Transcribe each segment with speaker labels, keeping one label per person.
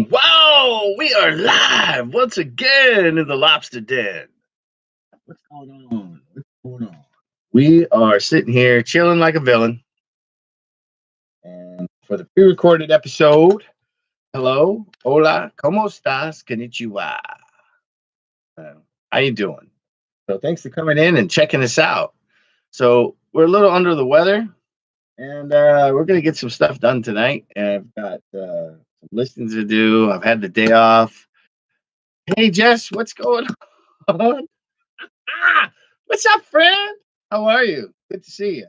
Speaker 1: Wow, we are live once again in the Lobster Den. What's going on? What's going on? We are sitting here chilling like a villain. And for the pre-recorded episode, hello, hola, ¿cómo estás? Konnichiwa. How you doing? So thanks for coming in and checking us out. So we're a little under the weather, and we're gonna get some stuff done tonight. And I've got some listings to do. I've had the day off. Hey Jess, what's going on? What's up, friend? How are you? Good to see you.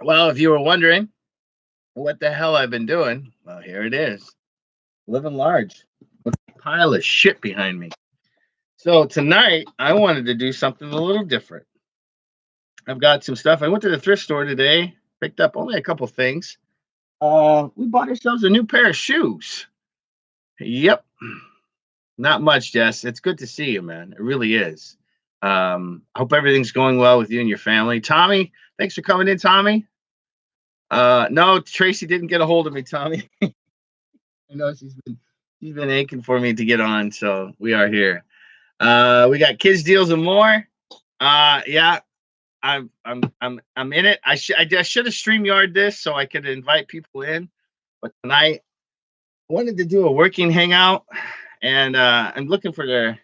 Speaker 1: Well, if you were wondering what the hell I've been doing, well, here it is. Living large with a pile of shit behind me. So tonight I wanted to do something a little different. I've got some stuff. I went to the thrift store today, picked up only a couple things. We bought ourselves a new pair of shoes. Yep. Not much, Jess. It's good to see you, man. It really is. I hope everything's going well with you and your family. Tommy, thanks for coming in, Tommy. No, Tracy didn't get a hold of me, Tommy. I know she's been aching for me to get on, so we are here. We got kids deals and more. Yeah, I'm in it. I should have StreamYard this so I could invite people in, but tonight I wanted to do a working hangout. And I'm looking for the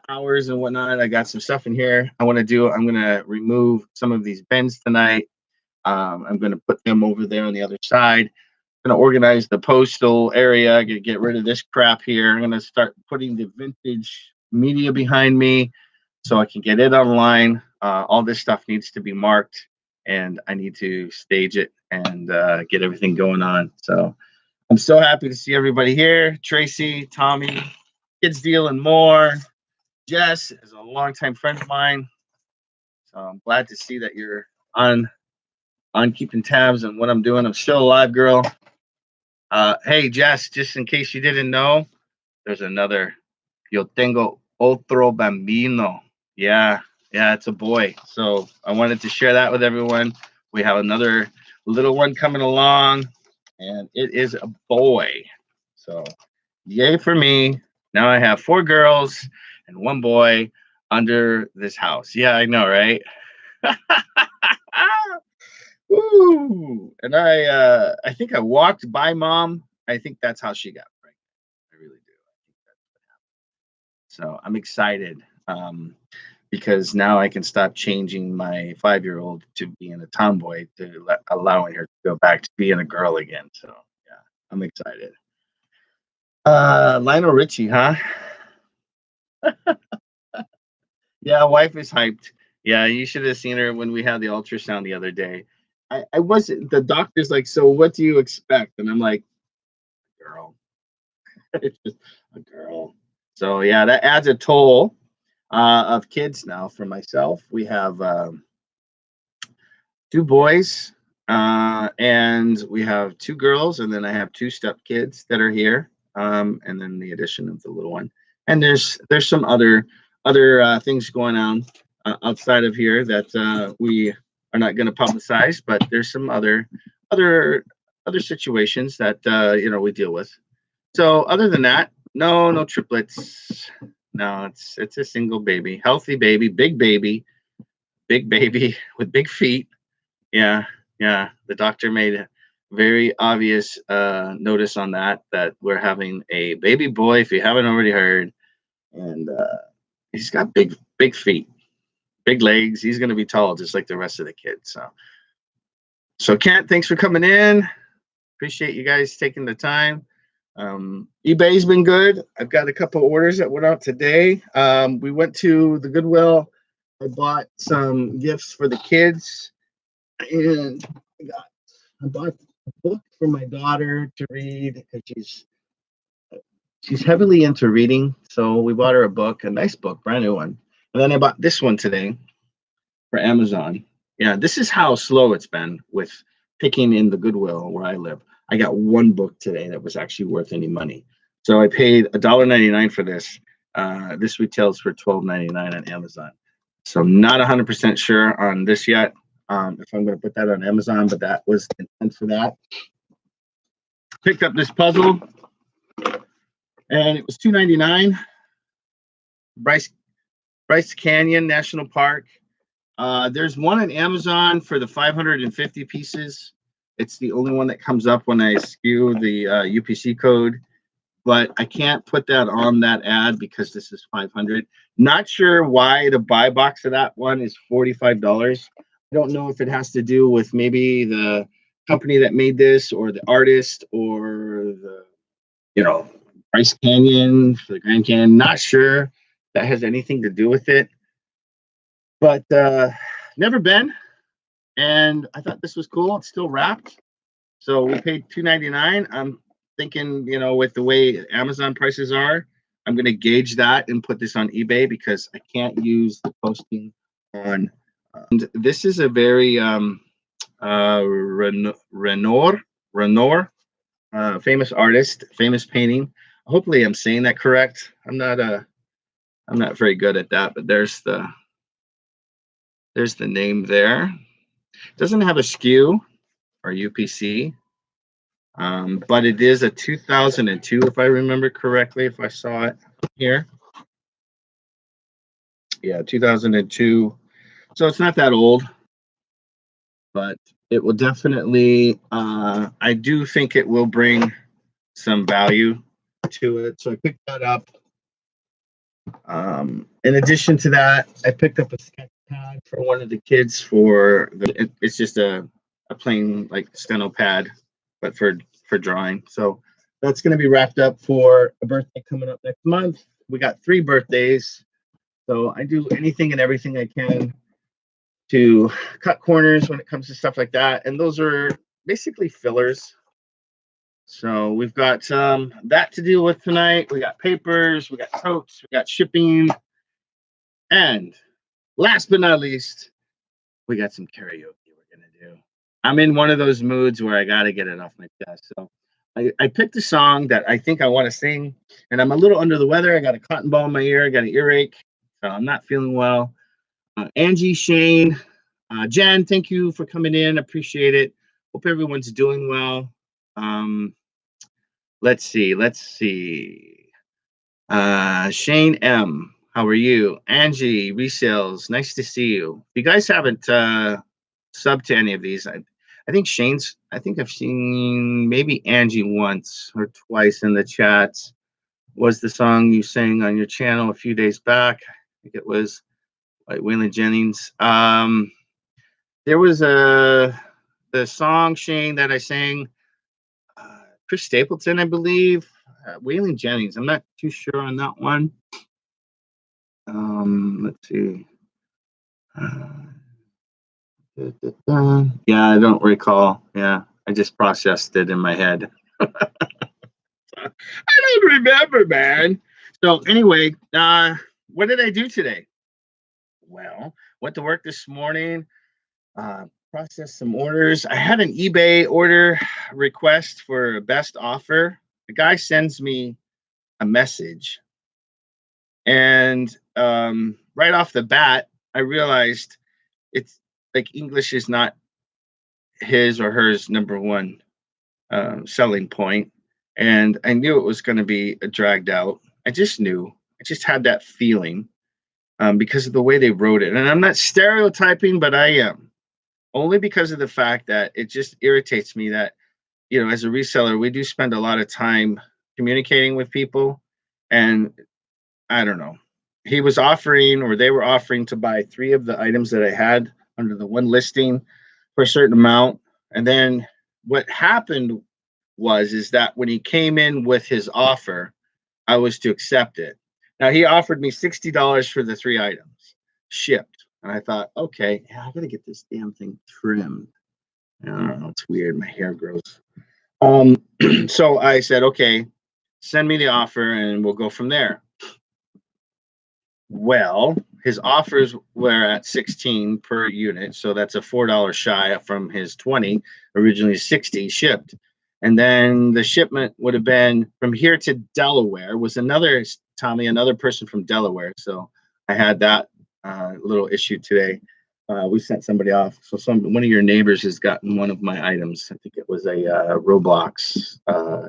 Speaker 1: hours and whatnot. I got some stuff in here I'm going to remove some of these bins tonight. I'm going to put them over there on the other side. I'm going to organize the postal area. I'm going to get rid of this crap here. I'm going to start putting the vintage media behind me so I can get it online. All this stuff needs to be marked, and I need to stage it and get everything going on. So I'm so happy to see everybody here. Tracy, Tommy, Kids Deal and More. Jess is a longtime friend of mine. So I'm glad to see that you're on keeping tabs on what I'm doing. I'm still alive, girl. Hey, Jess, just in case you didn't know, there's another. Yo tengo otro bambino. Yeah, it's a boy. So I wanted to share that with everyone. We have another little one coming along, and it is a boy. So yay for me. Now I have 4 girls and 1 boy under this house. Yeah, I know, right? Woo! And I think I walked by mom. I think that's how she got pregnant. I really do. I think that's what happened. So I'm excited because now I can stop changing my 5-year-old to being a tomboy to allowing her to go back to being a girl again. So yeah, I'm excited. Lionel Richie, huh? Yeah, wife is hyped. Yeah, you should have seen her when we had the ultrasound the other day. I wasn't. The doctor's like, so what do you expect? And I'm like, girl, it's just a girl. So yeah, that adds a toll of kids now for myself. We have 2 boys, and we have 2 girls, and then I have 2 step kids that are here, and then the addition of the little one. And there's some other things going on outside of here that we are not going to publicize, but there's some other situations that we deal with. So other than that, no triplets. No, it's a single baby, healthy baby, big baby with big feet. Yeah, yeah. The doctor made a very obvious notice on that we're having a baby boy, if you haven't already heard, and he's got big feet, big legs. He's going to be tall, just like the rest of the kids. So Kent, thanks for coming in. Appreciate you guys taking the time. eBay's been good. I've got a couple orders that went out today. We went to the Goodwill. I bought some gifts for the kids, and I bought a book for my daughter to read because she's heavily into reading. So we bought her a book, a nice book, brand new one. And then I bought this one today for Amazon. Yeah, this is how slow it's been with picking in the Goodwill where I live. I got 1 book today that was actually worth any money. So I paid $1.99 for this. This retails for $12.99 on Amazon. So I'm not 100% sure on this yet. if I'm going to put that on Amazon, but that was the intent for that. Picked up this puzzle, and it was $2.99. Bryce Canyon National Park. There's one on Amazon for the 550 pieces. It's the only one that comes up when I skew the UPC code, but I can't put that on that ad because this is 500. Not sure why the buy box of that one is $45. I don't know if it has to do with maybe the company that made this, or the artist, or the, Bryce Canyon for the Grand Canyon. Not sure that has anything to do with it, but never been. And I thought this was cool. It's still wrapped. So we paid $2.99. I'm thinking, with the way Amazon prices are, I'm going to gauge that and put this on eBay because I can't use the posting on. And this is a very Renoir, famous artist, famous painting. Hopefully, I'm saying that correct. I'm not very good at that, but there's the name there. Doesn't have a SKU or UPC, but it is a 2002, if I remember correctly, if I saw it here. Yeah, 2002. So it's not that old, but it will definitely, I do think it will bring some value to it. So I picked that up. In addition to that, I picked up a sketch pad for one of the kids it's just a plain like steno pad, but for drawing. So that's going to be wrapped up for a birthday coming up next month. We got 3 birthdays. So I do anything and everything I can to cut corners when it comes to stuff like that. And those are basically fillers. So we've got that to deal with tonight. We got papers, we got totes, we got shipping. And last but not least, we got some karaoke we're going to do. I'm in one of those moods where I got to get it off my chest. So I picked a song that I think I want to sing, and I'm a little under the weather. I got a cotton ball in my ear. I got an earache, so I'm not feeling well. Angie, Shane, Jen, thank you for coming in. Appreciate it. Hope everyone's doing well. Let's see. Shane M, how are you? Angie, resales, nice to see you. If you guys haven't subbed to any of these, I think I've seen maybe Angie once or twice in the chats. Was the song you sang on your channel a few days back? I think it was by Waylon Jennings. There was the song, Shane, that I sang, Chris Stapleton, I believe. Waylon Jennings. I'm not too sure on that one. Let's see. Yeah, I don't recall. Yeah, I just processed it in my head. I don't remember, man. So anyway, what did I do today? Well, went to work this morning, processed some orders. I had an eBay order request for a best offer. The guy sends me a message, and right off the bat, I realized it's like English is not his or hers number one selling point, and I knew it was going to be dragged out. I just knew. I just had that feeling because of the way they wrote it. And I'm not stereotyping, but I am, only because of the fact that it just irritates me that, as a reseller, we do spend a lot of time communicating with people, and I don't know. He was offering, or they were offering, to buy 3 of the items that I had under the one listing for a certain amount. And then what happened is that when he came in with his offer, I was to accept it. Now, he offered me $60 for the 3 items shipped. And I thought, okay, I got to get this damn thing trimmed. I don't know. It's weird. My hair grows. So I said, okay, send me the offer and we'll go from there. Well, his offers were at 16 per unit, so that's a $4 shy from his 20, originally 60 shipped. And then the shipment would have been from here to Delaware, was another person from Delaware. So I had that little issue today. We sent somebody off. So one of your neighbors has gotten one of my items. I think it was a Roblox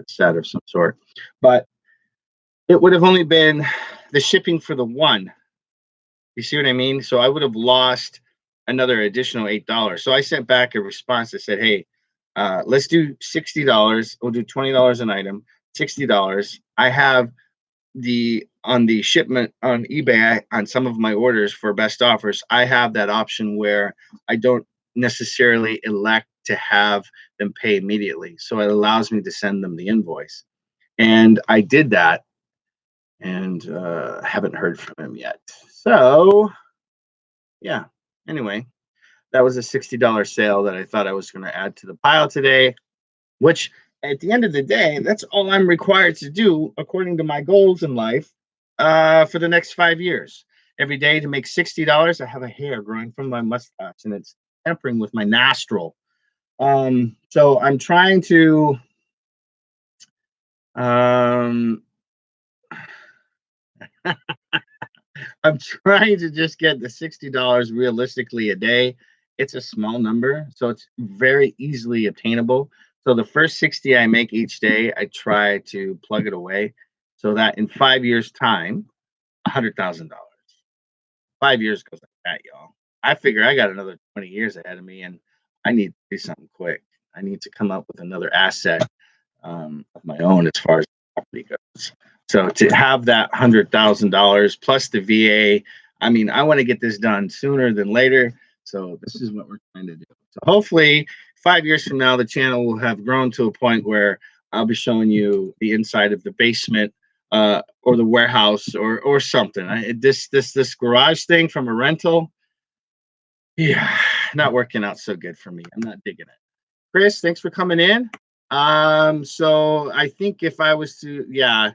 Speaker 1: set of some sort, but it would have only been the shipping for the one. You see what I mean? So I would have lost another additional $8. So I sent back a response that said, "Hey, let's do $60. We'll do $20 an item. $60. I have the on the shipment on eBay on some of my orders for best offers. I have that option where I don't necessarily elect to have them pay immediately, so it allows me to send them the invoice." And I did that, and haven't heard from him yet. So yeah. Anyway, that was a $60 sale that I thought I was going to add to the pile today, which at the end of the day, that's all I'm required to do according to my goals in life for the next 5 years. Every day to make $60. I have a hair growing from my mustache and it's tempering with my nostril. So I'm trying to um, I'm trying to just get the $60 realistically a day. It's a small number, so it's very easily obtainable. So the first 60 I make each day, I try to plug it away so that in 5 years' time, $100,000. 5 years goes like that, y'all. I figure I got another 20 years ahead of me and I need to do something quick. I need to come up with another asset of my own as far as property goes. So to have that $100,000 plus the VA, I mean, I want to get this done sooner than later. So this is what we're trying to do. So hopefully, 5 years from now, the channel will have grown to a point where I'll be showing you the inside of the basement or the warehouse or something. This garage thing from a rental, yeah, not working out so good for me. I'm not digging it. Chris, thanks for coming in. So I think if I was to, yeah,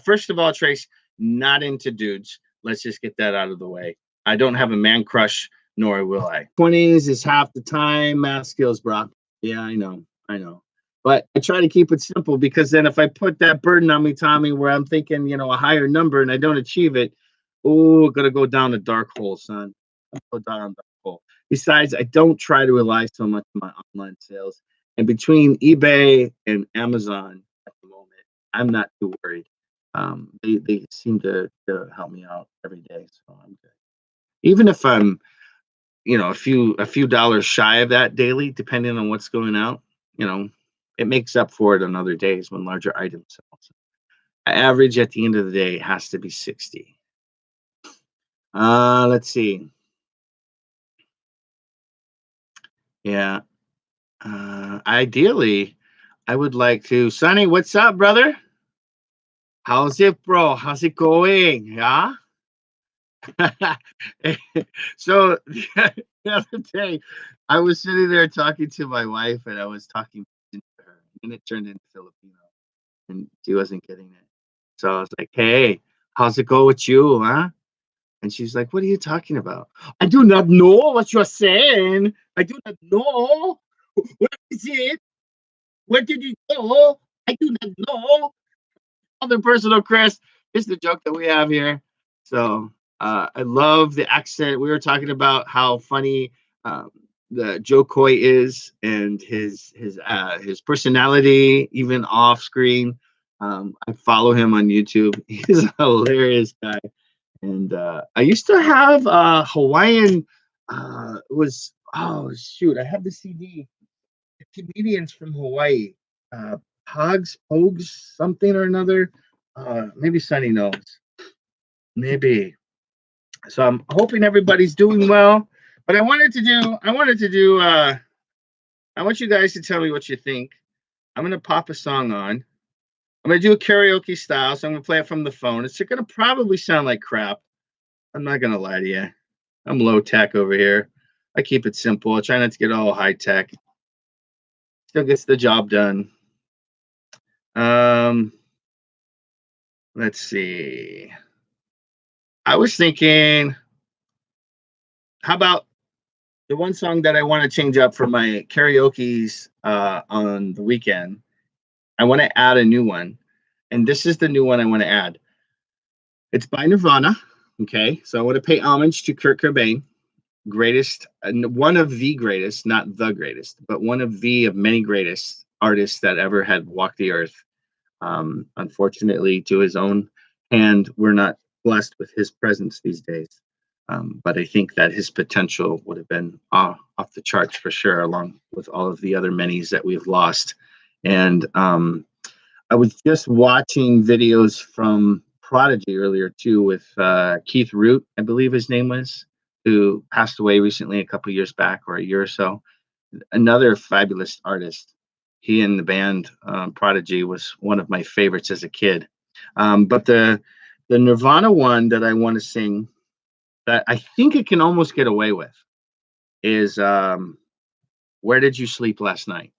Speaker 1: first of all, Trace, not into dudes. Let's just get that out of the way. I don't have a man crush, nor will I. 20s is half the time. Math skills, bro. Yeah, I know. But I try to keep it simple because then if I put that burden on me, Tommy, where I'm thinking, a higher number and I don't achieve it, oh, gonna go down a dark hole, son. Go down a dark hole. Besides, I don't try to rely so much on my online sales. And between eBay and Amazon at the moment, I'm not too worried. They seem to help me out every day, so I'm good. Even if I'm, a few dollars shy of that daily, depending on what's going out, you know, it makes up for it on other days when larger items sell. So average at the end of the day has to be 60. Let's see. Yeah. Ideally, I would like to. Sonny, what's up, brother? How's it, bro? How's it going? Yeah. So the other day, I was sitting there talking to my wife, and I was talking to her, and it turned into Filipino, and she wasn't getting it. So I was like, "Hey, how's it go with you, huh?" And she's like, "What are you talking about? I do not know what you're saying. I do not know. What is it? Where did you go? I do not know." Other personal, Chris. It's the joke that we have here. So I love the accent. We were talking about how funny the Joe Coy is and his personality, even off screen. I follow him on YouTube. He's a hilarious guy. And I used to have Hawaiian. Was oh shoot! I have the CD. Comedians from Hawaii. Uh, Pogs, something or another. Maybe Sunny knows. Maybe. So I'm hoping everybody's doing well. But I want you guys to tell me what you think. I'm gonna pop a song on. I'm gonna do a karaoke style, so I'm gonna play it from the phone. It's gonna probably sound like crap. I'm not gonna lie to you. I'm low tech over here. I keep it simple. I try not to get all high tech. Still gets the job done. Um, let's see. I was thinking, how about the one song that I want to change up for my karaoke's on the weekend? I want to add a new one, and this is the new one I want to add. It's by Nirvana. Okay, so I want to pay homage to Kurt Cobain. greatest, one of the greatest, not the greatest, but one of the of many greatest artists that ever had walked the earth. Unfortunately, to his own hand, we're not blessed with his presence these days. But I think that his potential would have been off the charts for sure, along with all of the other many's that we've lost. And I was just watching videos from Prodigy earlier too, with Keith Root, I believe his name was, who passed away recently, a couple years back or a year or so. Another fabulous artist. He and the band Prodigy was one of my favorites as a kid. But the Nirvana one that I want to sing, that I think it can almost get away with, is "Where Did You Sleep Last Night?"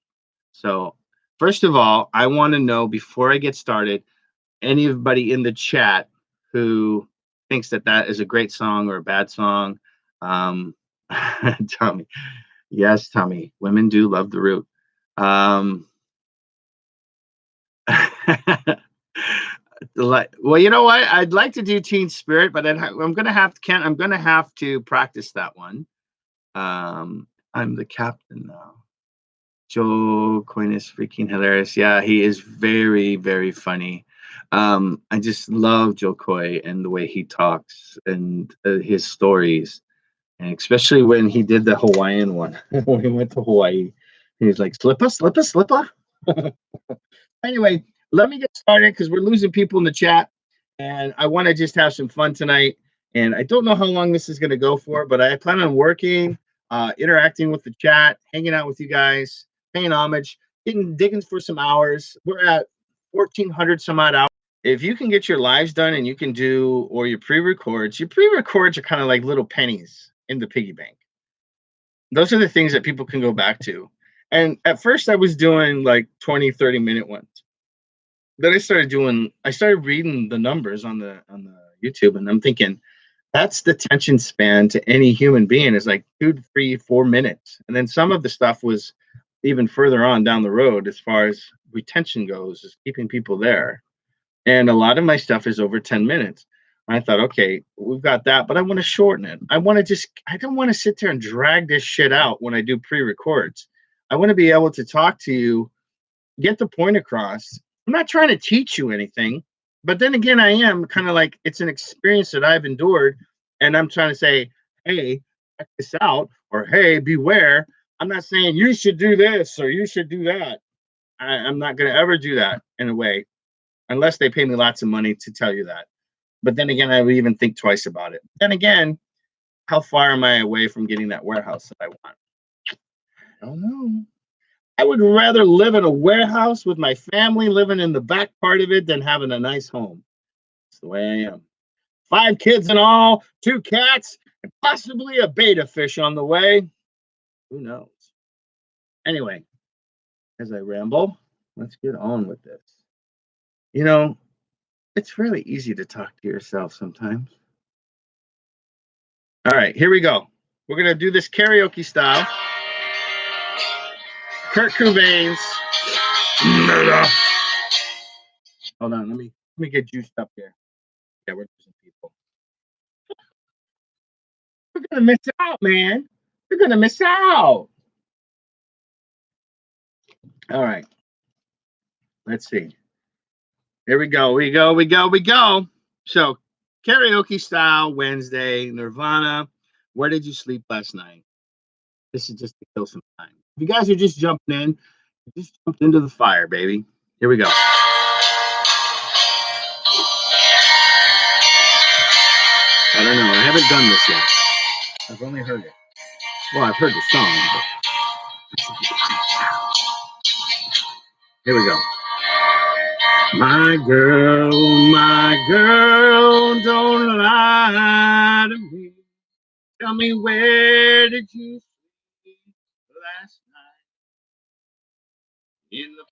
Speaker 1: So first of all, I want to know, before I get started, anybody in the chat who thinks that that is a great song or a bad song. um Tommy, yes, Tommy, women do love the root. um well, you know what, I'd like to do Teen Spirit, but I'm gonna have to, Kent, I'm gonna have to practice that one. I'm the captain now. Joe Coyne is freaking hilarious. Yeah, he is very, very funny. I just love Joe Coy and the way he talks and his stories, and especially when he did the Hawaiian one. When he went to Hawaii, he was like, "Slipper, slipper, slipper." Anyway, let me get started because we're losing people in the chat, and I want to just have some fun tonight. And I don't know how long this is going to go for, but I plan on working, interacting with the chat, hanging out with you guys, paying homage, getting digging for some hours. We're at 1,400 some odd hours. If you can get your lives done and you can do, or your pre-records are kind of like little pennies in the piggy bank. Those are the things that people can go back to. And at first I was doing like 20, 30-minute ones. Then I started reading the numbers on the YouTube, and I'm thinking that's the attention span to any human being is like 2 to 3, 4 minutes. And then some of the stuff was even further on down the road as far as retention goes, is keeping people there. And a lot of my stuff is over 10 minutes. I thought, okay, we've got that, but I want to shorten it. I don't want to sit there and drag this shit out when I do pre-records. I want to be able to talk to you, get the point across. I'm not trying to teach you anything, but then again, I am kind of like, it's an experience that I've endured, and I'm trying to say, hey, check this out, or hey, beware. I'm not saying you should do this or you should do that. I'm not going to ever do that in a way, unless they pay me lots of money to tell you that. But then again, I would even think twice about it. Then again, how far am I away from getting that warehouse that I want? I don't know. I would rather live in a warehouse with my family living in the back part of it than having a nice home. That's the way I am. 5 kids in all, 2 cats, and possibly a beta fish on the way. Who knows? Anyway, as I ramble, let's get on with this. You know, it's really easy to talk to yourself sometimes. All right, here we go. We're going to do this karaoke style. Kurt Cobain's Murder. Hold on, let me get juiced up here. Yeah, we're losing people. We're gonna miss out, man. We're gonna miss out. All right, let's see. Here we go. We go. So, karaoke style Wednesday, Nirvana. Where did you sleep last night? This is just to kill some time. If you guys are just jumping in, just jumped into the fire, baby. Here we go. I don't know. I haven't done this yet. I've only heard it. Well, I've heard the song, but here we go. My girl, don't lie to me. Tell me, where did you sleep last night? In the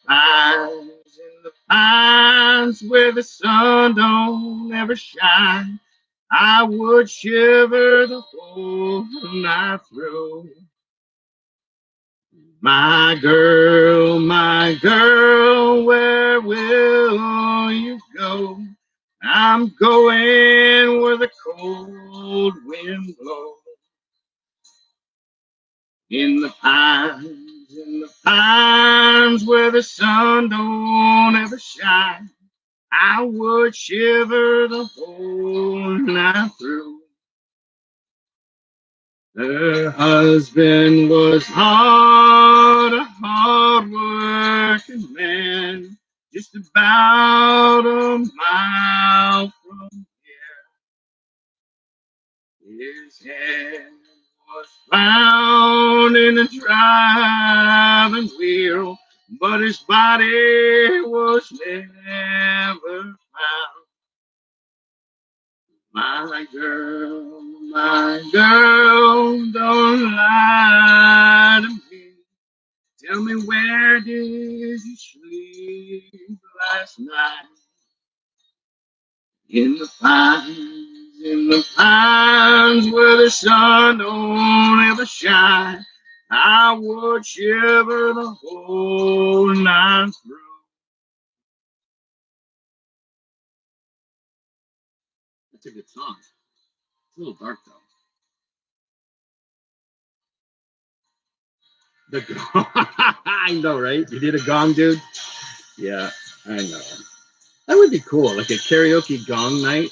Speaker 1: pines where the sun don't ever shine. I would shiver the whole night through. My girl, where will you go? I'm going where the cold wind blows. In the pines where the sun don't ever shine, I would shiver the whole night through. Her husband was a hard working man, just about a mile from here. His head was found in a driving wheel, but his body was never found. My girl, don't lie to me. Tell me, where did you sleep last night? In the pines where the sun don't ever shine. I would shiver the whole night through. That's a good song. It's a little dark though. The gong. I know, right? You did a gong, dude? Yeah, I know. That would be cool, like a karaoke gong night.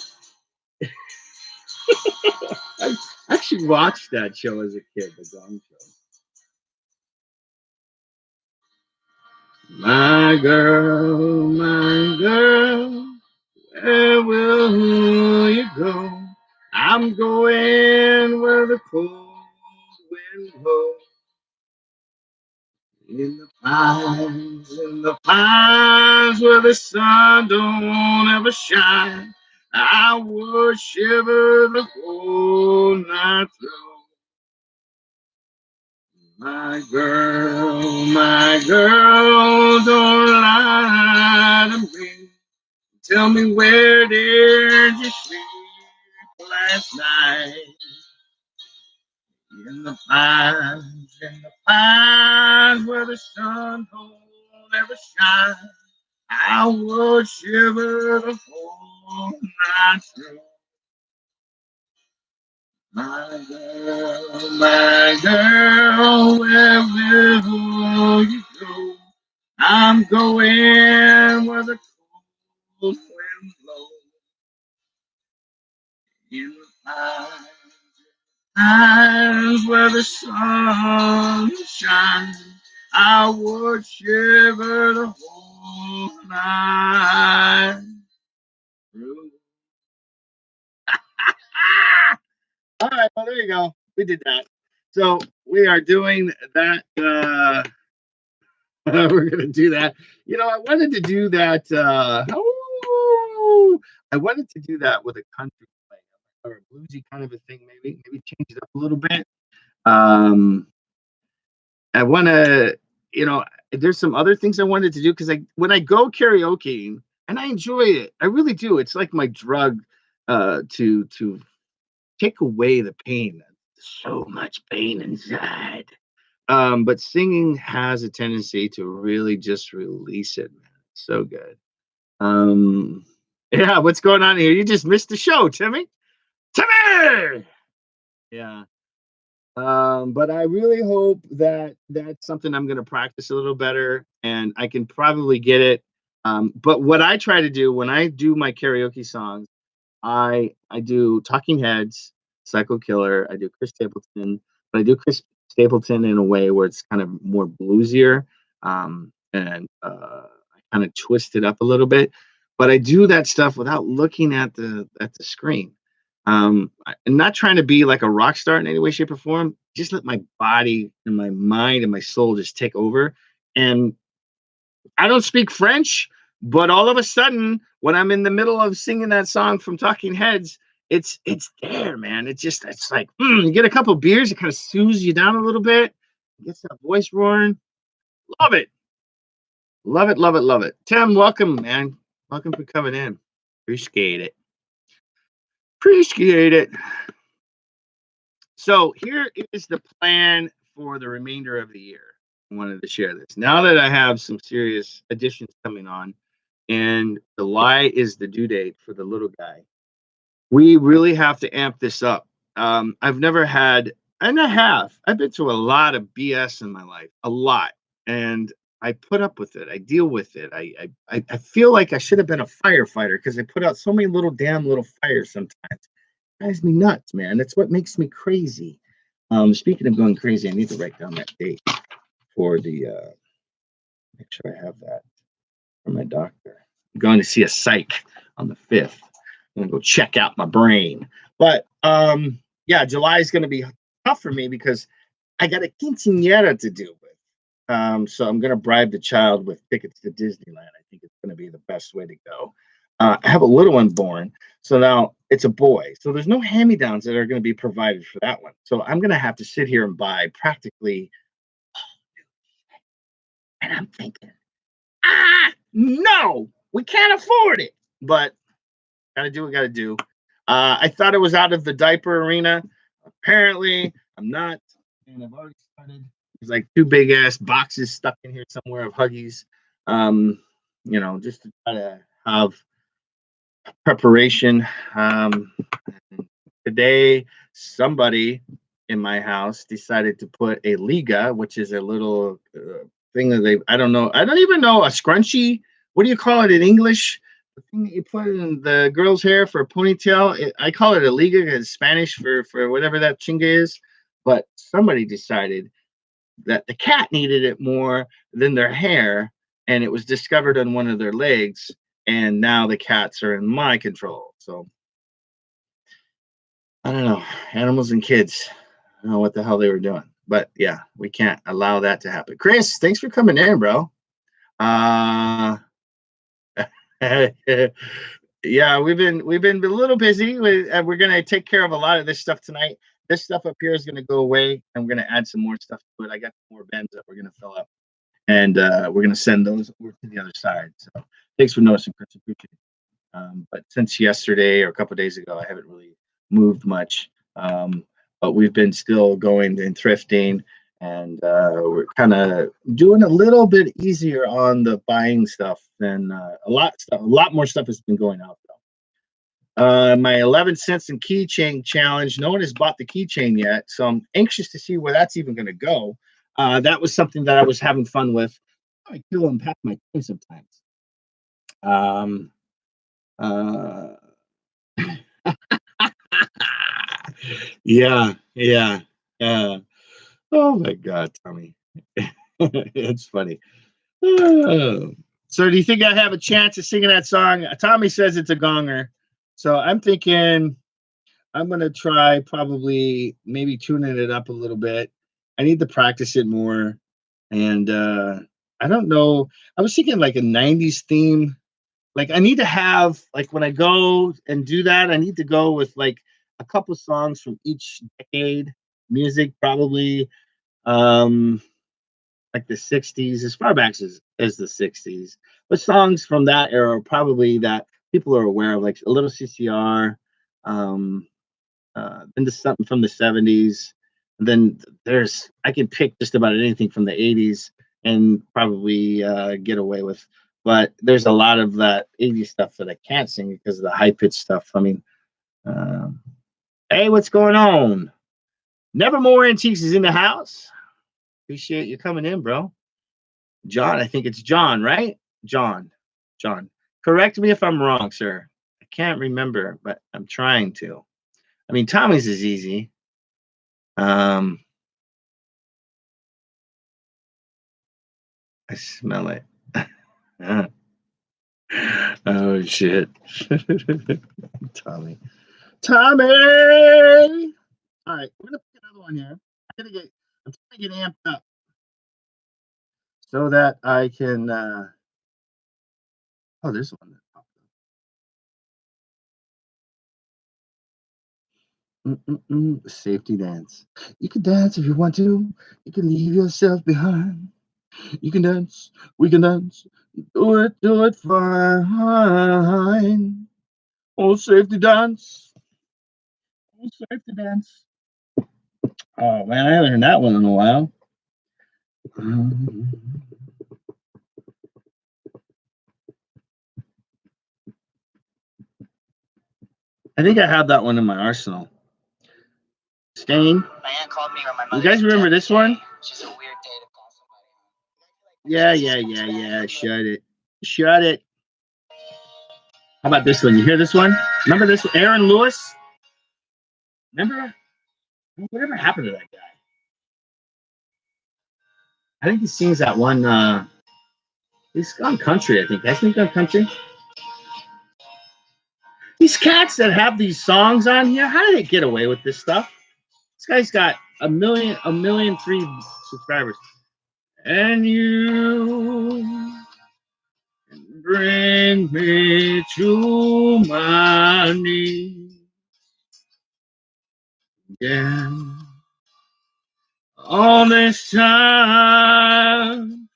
Speaker 1: I actually watched that show as a kid, the Gong Show. My girl, where will you go? I'm going where the cold wind blows. In the pines where the sun don't ever shine, I would shiver the whole night through. My girl, don't lie to me. Tell me, where did you sleep last night? In the pines where the sun don't ever shine. I would shiver the whole night through. My girl, where will you go? I'm going where the cold wind blows. In the pines where the sun shines, I would shiver the whole night through. All right, well, there you go. We did that. So we are doing that. We're gonna do that. I wanted to do that. I wanted to do that with a country play or a bluesy kind of a thing. Maybe change it up a little bit. Um, I want to. You know, there's some other things I wanted to do because when I go karaoke and I enjoy it, I really do. It's like my drug to take away the pain. So much pain inside. But singing has a tendency to really just release it, man. It's so good. Um, yeah, what's going on here? You just missed the show, Timmy. Timmy! Yeah. But I really hope that that's something I'm going to practice a little better and I can probably get it. But what I try to do when I do my karaoke songs, I do Talking Heads, Psycho Killer. I do Chris Stapleton, but I do Chris Stapleton in a way where it's kind of more bluesier, and I kind of twist it up a little bit. But I do that stuff without looking at the screen. I'm not trying to be like a rock star in any way, shape, or form. Just let my body and my mind and my soul just take over. And I don't speak French, but all of a sudden, when I'm in the middle of singing that song from Talking Heads, it's there, man. It's like you get a couple of beers, it kind of soothes you down a little bit, gets that voice roaring. Love it, love it, love it, love it. Tim, welcome, man. Welcome for coming in. Appreciate it. Appreciate it. So here is the plan for the remainder of the year. I wanted to share this. Now that I have some serious additions coming on, and July is the due date for the little guy, we really have to amp this up. I've never had and I have. I've been through a lot of BS in my life, a lot, and I put up with it. I deal with it. I feel like I should have been a firefighter because I put out so many little fires sometimes. It drives me nuts, man. That's what makes me crazy. Speaking of going crazy, I need to write down that date for the. Make sure I have that from my doctor. I'm going to see a psych on the 5th. I'm gonna go check out my brain. But yeah, July is gonna be tough for me because I got a quinceanera to deal with. So I'm gonna bribe the child with tickets to Disneyland. I think it's gonna be the best way to go. I have a little one born, so now it's a boy. So there's no hand-me-downs that are gonna be provided for that one. So I'm gonna have to sit here and buy practically, and I'm thinking, no, we can't afford it. But gotta do what gotta do. I thought it was out of the diaper arena. Apparently, I'm not, and I've already started. There's like two big ass boxes stuck in here somewhere of Huggies. Just to try to have preparation. Um, Today, somebody in my house decided to put a liga, which is a little thing that I don't know. I don't even know a scrunchie. What do you call it in English? The thing that you put in the girl's hair for a ponytail. I call it a liga because it's Spanish for whatever that chinga is. But somebody decided that the cat needed it more than their hair, and it was discovered on one of their legs. And now the cats are in my control. So I don't know. Animals and kids. I don't know what the hell they were doing. But yeah, we can't allow that to happen. Chris, thanks for coming in, bro. Uh yeah, we've been a little busy. We're gonna take care of a lot of this stuff tonight. This stuff up here is gonna go away, and we're gonna add some more stuff to it. I got more bins that we're gonna fill up, and we're gonna send those over to the other side. So thanks for noticing, Chris. Appreciate it. But since yesterday or a couple of days ago, I haven't really moved much. But we've been still going and thrifting, and we're kind of doing a little bit easier on the buying stuff than a lot more stuff has been going out though. My 11 cents and keychain challenge. No one has bought the keychain yet, so I'm anxious to see where that's even going to go. That was something that I was having fun with. I kill and pack my coin sometimes. Um, uh, yeah, yeah, yeah. Oh my God, Tommy. It's funny. Oh. So do you think I have a chance of singing that song? Tommy says it's a gonger. So I'm thinking I'm gonna try probably maybe tuning it up a little bit. I need to practice it more. And I don't know. I was thinking like a 90s theme. Like I need to have like when I go and do that, I need to go with like a couple songs from each decade music, probably um like the 60s, as far back as the 60s. But songs from that era probably that people are aware of, like a little CCR, um, then to something from the 70s. And then there's I can pick just about anything from the 80s and probably get away with. But there's a lot of that 80s stuff that I can't sing because of the high pitched stuff. I mean, um, hey, what's going on? Nevermore Antiques is in the house. Appreciate you coming in, bro. John, I think it's John, right? John. John. Correct me if I'm wrong, sir. I can't remember, but I'm trying to. I mean, Tommy's is easy. Um, I smell it. Oh shit. Tommy. Tommy! All right, we're gonna pick another one here. I'm trying to get amped up so that I can oh, there's one that popped up. Safety dance. You can dance if you want to. You can leave yourself behind. You can dance. We can dance. Do it fine. Oh, safety dance. Oh, safety dance. Oh man, I haven't heard that one in a while. I think I have that one in my arsenal. Stain.
Speaker 2: My aunt called me, or my
Speaker 1: You
Speaker 2: mother.
Speaker 1: guys remember this one?
Speaker 2: She's a weird day to call somebody.
Speaker 1: Yeah. Shut it. Shut it. How about this one? You hear this one? Remember this? Aaron Lewis? Remember? Whatever happened to that guy? I think he sings that one. He's gone country, I think. Hasn't he gone country? These cats that have these songs on here, how do they get away with this stuff? This guy's got a million three subscribers. And you bring me to my knees. Yeah. All this time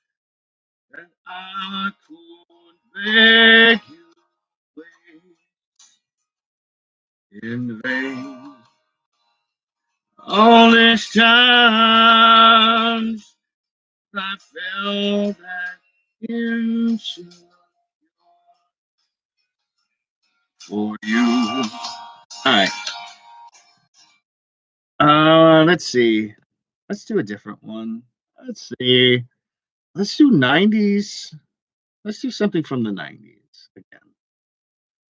Speaker 1: that I could beg you wait in vain. All this time I felt that insecure for you. All right. Let's see. Let's do a different one. Let's see. Let's do 90s. Let's do something from the 90s again.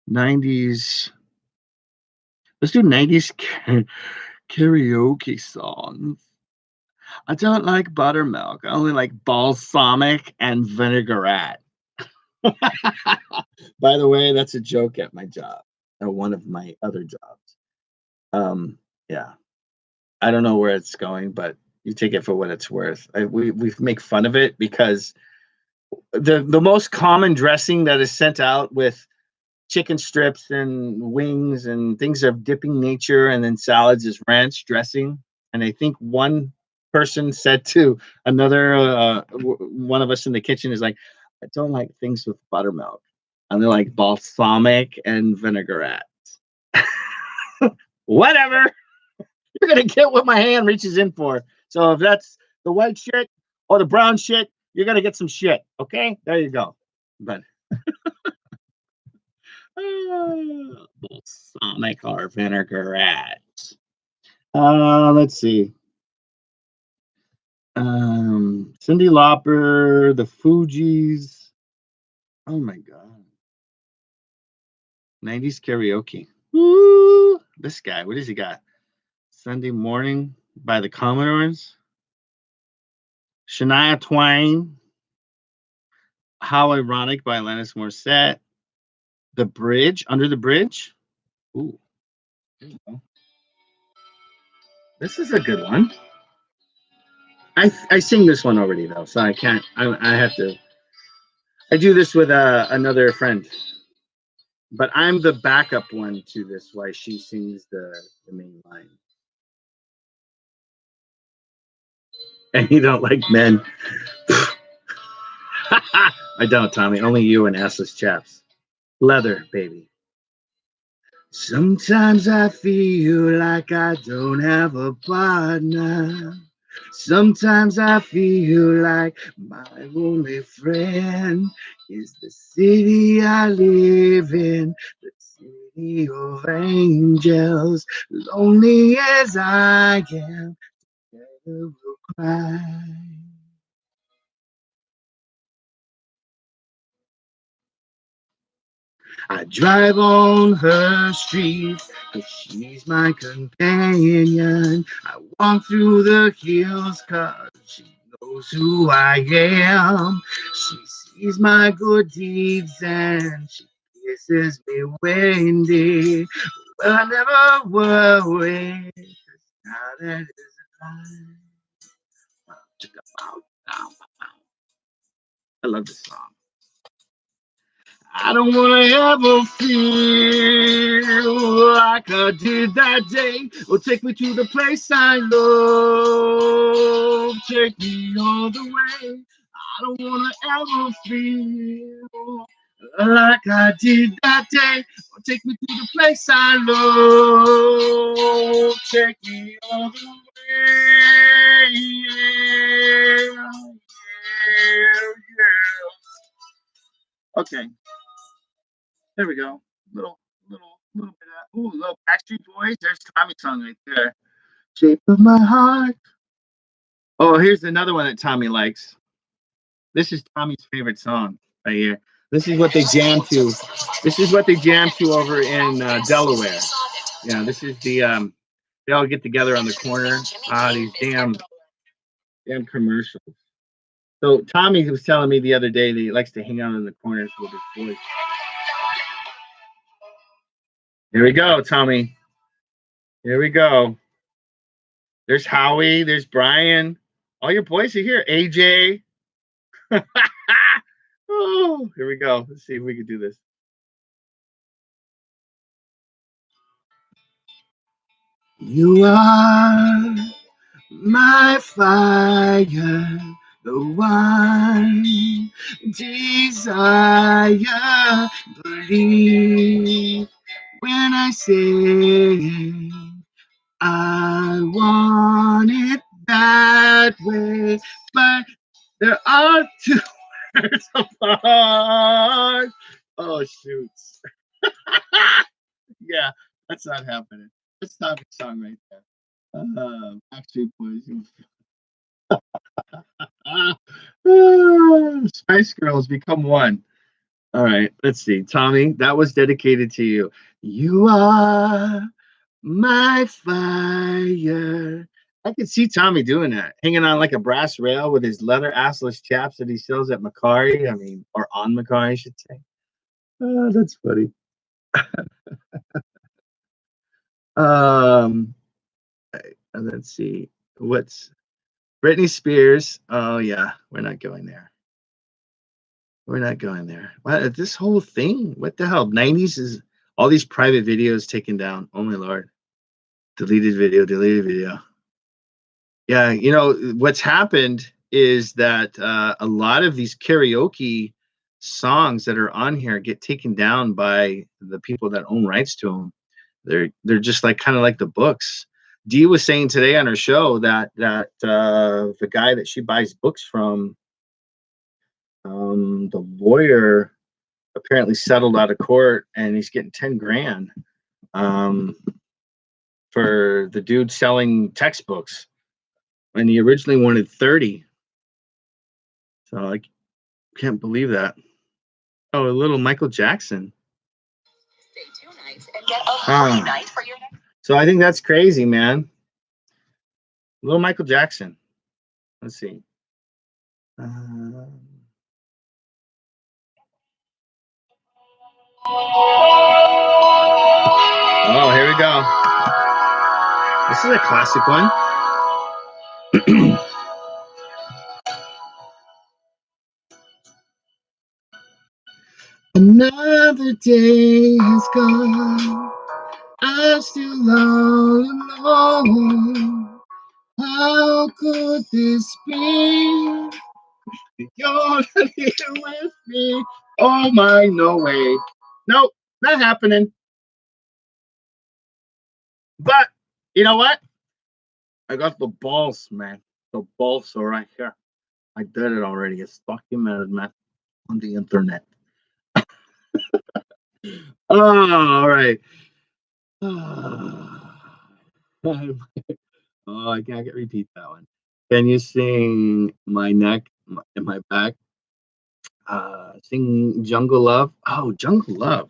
Speaker 1: 90s. Let's do 90s karaoke songs. I don't like buttermilk. I only like balsamic and vinaigrette. By the way, that's a joke at my job, or one of my other jobs. Yeah. I don't know where it's going, but you take it for what it's worth. We make fun of it because the most common dressing that is sent out with chicken strips and wings and things of dipping nature and then salads is ranch dressing. And I think one person said to another one of us in the kitchen is like, I don't like things with buttermilk. And they're like balsamic and vinaigrette. Whatever. You're gonna get what my hand reaches in for. So if that's the white shit or the brown shit, you're gonna get some shit. Okay, there you go. But balsamic or vinaigrette. Let's see. Cyndi Lauper, the Fugees. Oh my god. 90s karaoke. Woo! This guy, what does he got? Sunday Morning by the Commodores. Shania Twain. How Ironic by Alanis Morissette. The Bridge, Under the Bridge. Ooh, there you go. This is a good one. I sing this one already though, so I can't. I have to. I do this with another friend, but I'm the backup one to this. Why she sings the main line. And you don't like men. I don't, Tommy. Only you and assless chaps. Leather, baby. Sometimes I feel like I don't have a partner. Sometimes I feel like my only friend is the city I live in, the city of angels. Lonely as I am, never will cry. I drive on her street, 'cause she's my companion. I walk through the hills 'cause she knows who I am. She sees my good deeds and she kisses me windy. Well, I never worry, 'cause now that is a I love this song. I don't wanna ever feel like I did that day. Well, take me to the place I love. Take me all the way. I don't wanna ever feel like I did that day. Well, take me to the place I love. Take me all the way. Yeah, yeah. Okay. There we go. Little bit of ooh, little Backstreet Boys. There's Tommy's song right there. Shape of my heart. Oh, here's another one that Tommy likes. This is Tommy's favorite song right here. This is what they jam to. This is what they jam to over in Delaware. Yeah, this is the they all get together on the corner. These damn commercials. So Tommy was telling me the other day that he likes to hang out in the corners with his boys. Here we go, Tommy. Here we go. There's Howie. There's Brian. All your boys are here. AJ. Oh, here we go. Let's see if we can do this. You are my fire, the one desire. Believe when I say I want it that way, but there are two words apart. Oh, shoots. Yeah, that's not happening. Let's stop the song right there. Backstreet Boys. Spice Girls become one. All right, let's see. Tommy, that was dedicated to you. You are my fire. I could see Tommy doing that, hanging on like a brass rail with his leather assless chaps that he sells at Macari. I mean, or on Macari, I should say. Oh, that's funny. Um, let's see. What's Britney Spears? Oh yeah, we're not going there. We're not going there. What this whole thing? What the hell? 90s is all these private videos taken down. Oh my lord. Deleted video, deleted video. Yeah, you know what's happened is that a lot of these karaoke songs that are on here get taken down by the people that own rights to them. They're just like kind of like the books. Dee was saying today on her show that the guy that she buys books from, the lawyer apparently settled out of court and he's getting 10 grand um, for the dude selling textbooks, and he originally wanted 30. So I can't believe that. Oh, a little Michael Jackson. Stay 2 nights and get a free night for your next. So I think that's crazy, man. Little Michael Jackson. Let's see. Oh, here we go. This is a classic one. Another day has gone. I'm still all alone. How could this be? You're here with me. Oh my, no way. Nope, not happening. But you know what? I got the balls, man. The balls are right here. I did it already. It's documented, man, on the internet. Oh, all right. Oh, I can't repeat that one. Can you sing My Neck and My Back? Sing Jungle Love. Oh, Jungle Love.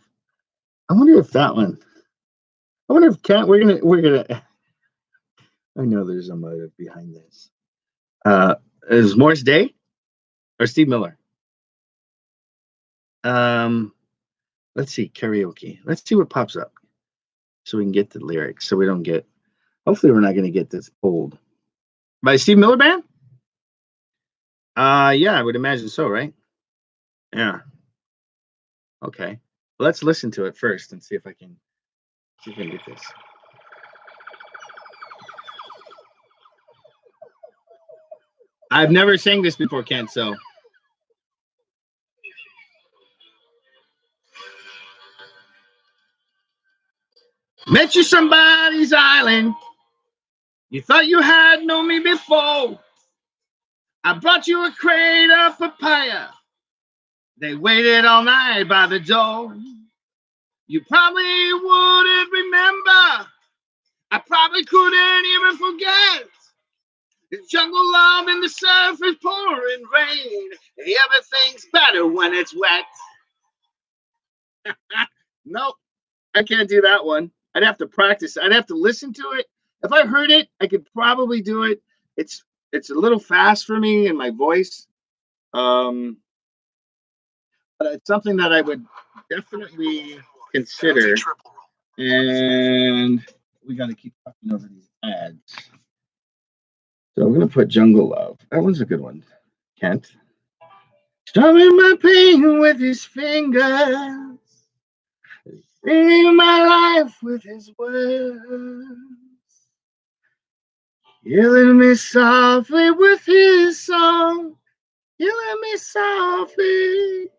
Speaker 1: I wonder if that one. I wonder if Cat. We're gonna. I know there's a motive behind this. Is Morris Day or Steve Miller? Um, let's see karaoke. Let's see what pops up, so we can get the lyrics. So we don't get. Hopefully, we're not gonna get this old. By Steve Miller Band? Yeah, I would imagine so, right? Yeah. Okay. Let's listen to it first and see if I can get this. I've never sang this before, Kent, so. Met you somebody's island. You thought you had known me before. I brought you a crate of papaya. They waited all night by the door. You probably wouldn't remember. I probably couldn't even forget. The jungle love and the surf is pouring rain. Everything's better when it's wet. Nope, I can't do that one. I'd have to practice. I'd have to listen to it. If I heard it, I could probably do it. It's a little fast for me in my voice. Um, but it's something that I would definitely consider. And we got to keep talking over these ads. So I'm going to put Jungle Love. That one's a good one. Kent. Strumming my pain with his fingers. Singing my life with his words. Killing me softly with his song. Killing me softly.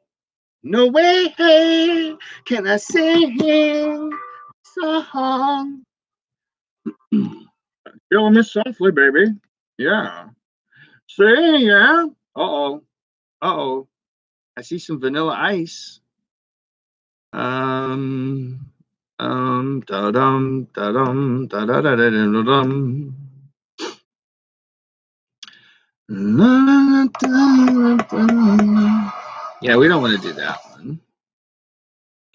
Speaker 1: No way, hey, can I sing song? Killing me softly, baby. Yeah. Say yeah. Uh-oh. Uh-oh. I see some vanilla ice. Da-dum, da-dum, da-da-da-da-da-dum. Yeah, we don't want to do that one.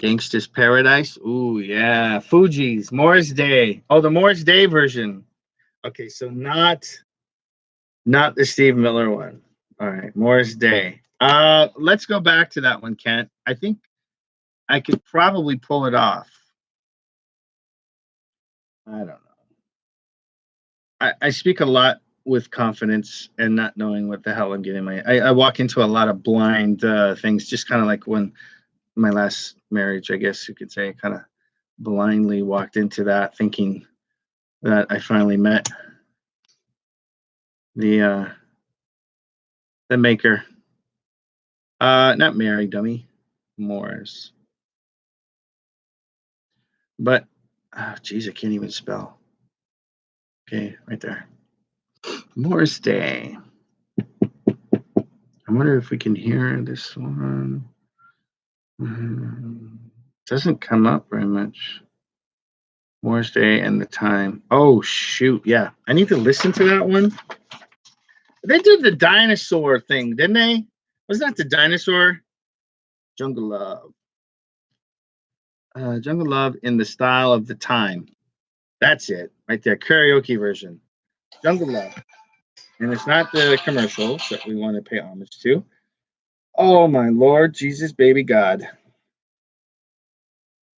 Speaker 1: Gangsta's Paradise. Ooh, yeah. Fuji's Morris Day. Oh, the Morris Day version. Okay, so not the Steve Miller one. All right, Morris Day. Let's go back to that one, Kent. I think I could probably pull it off. I don't know. I speak a lot with confidence and not knowing what the hell I'm getting. I walk into a lot of blind things, just kind of like when my last marriage, I guess you could say, kind of blindly walked into that thinking that I finally met the maker. Not Mary, dummy. Morris. But oh geez, I can't even spell. Okay, right there. Morris Day. I wonder if we can hear this one. Doesn't come up very much. Morris Day and the time. Oh shoot, yeah. I need to listen to that one. They did the dinosaur thing, didn't they? Wasn't that the dinosaur? Jungle Love. Jungle Love in the style of the time. That's it, right there. Karaoke version. Jungle Love. And it's not the commercials that we want to pay homage to. Oh my Lord, Jesus, baby God.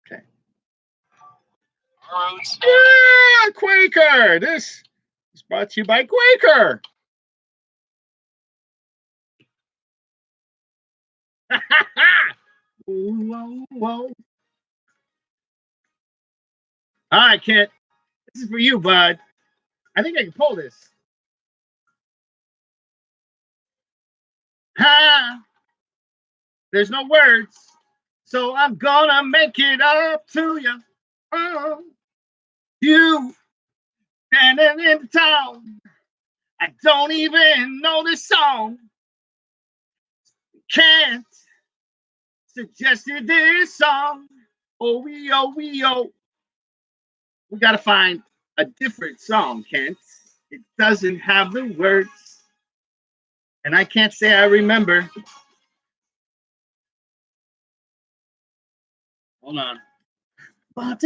Speaker 1: Okay. Yeah, Quaker. This is brought to you by Quaker. Whoa, whoa. All right, Kent. This is for you, bud. I think I can pull this. Ha! There's no words, so I'm gonna make it up to you. Oh, you standing in town. I don't even know this song. Can't suggested this song. Oh, we oh. We gotta find a different song, Kent. It doesn't have the words. And I can't say I remember. Hold on. Let's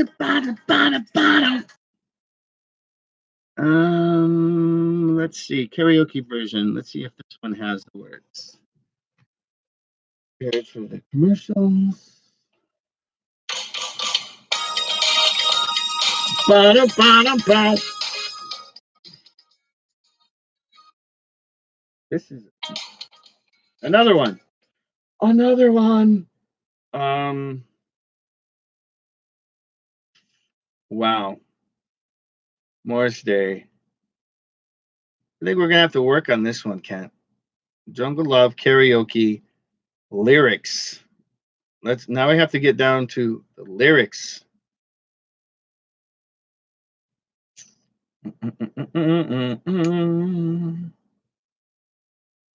Speaker 1: see. Karaoke version. Let's see if this one has the words. Prepared for the commercials. This is another one. Another one. Wow. Morris Day. I think we're gonna have to work on this one, Kent. Jungle Love karaoke lyrics. Now we have to get down to the lyrics.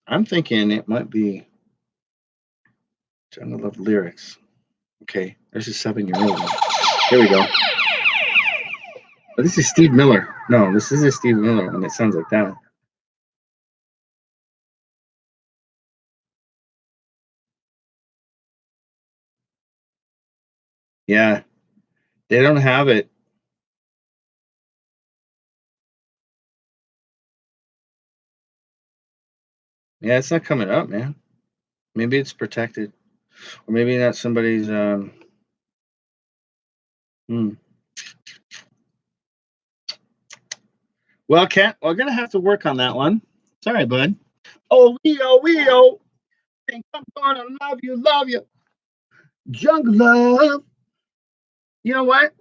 Speaker 1: I'm thinking it might be Jungle Love lyrics. Okay, there's a 7-year-old. Here we go. Oh, this is Steve Miller. No, this isn't Steve Miller, and it sounds like that. Yeah, they don't have it. Yeah, it's not coming up, man. Maybe it's protected, or maybe not somebody's. Hmm. Well, Kent, we're gonna have to work on that one. Sorry, bud. Oh, think I'm gonna love you, jungle love. You know what?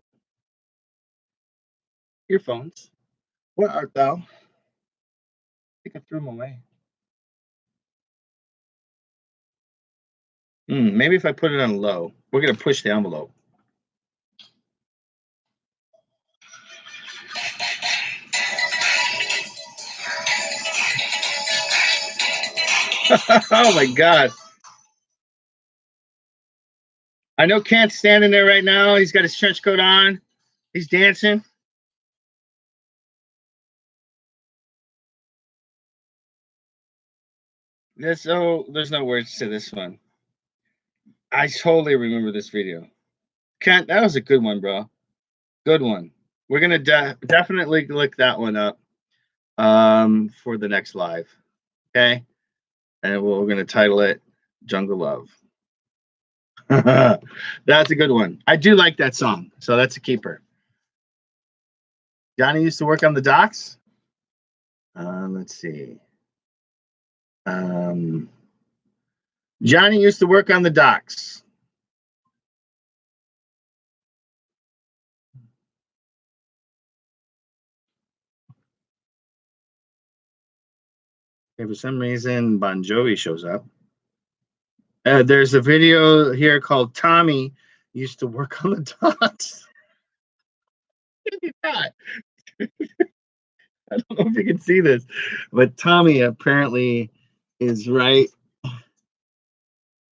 Speaker 1: Earphones. Where art thou? I think I threw them away. Maybe if I put it on low, we're gonna push the envelope. Oh my god! I know Kent's standing there right now. He's got his trench coat on. He's dancing. There's no words to this one. I totally remember this video. Kent, that was a good one, bro. Good one. We're gonna definitely look that one up for the next live. Okay, and we're gonna title it "Jungle Love." That's a good one. I do like that song, so that's a keeper. Johnny used to work on the docks. Let's see. Johnny used to work on the docks. Okay, for some reason, Bon Jovi shows up. There's a video here called Tommy used to work on the docks. I don't know if you can see this, but Tommy apparently is right.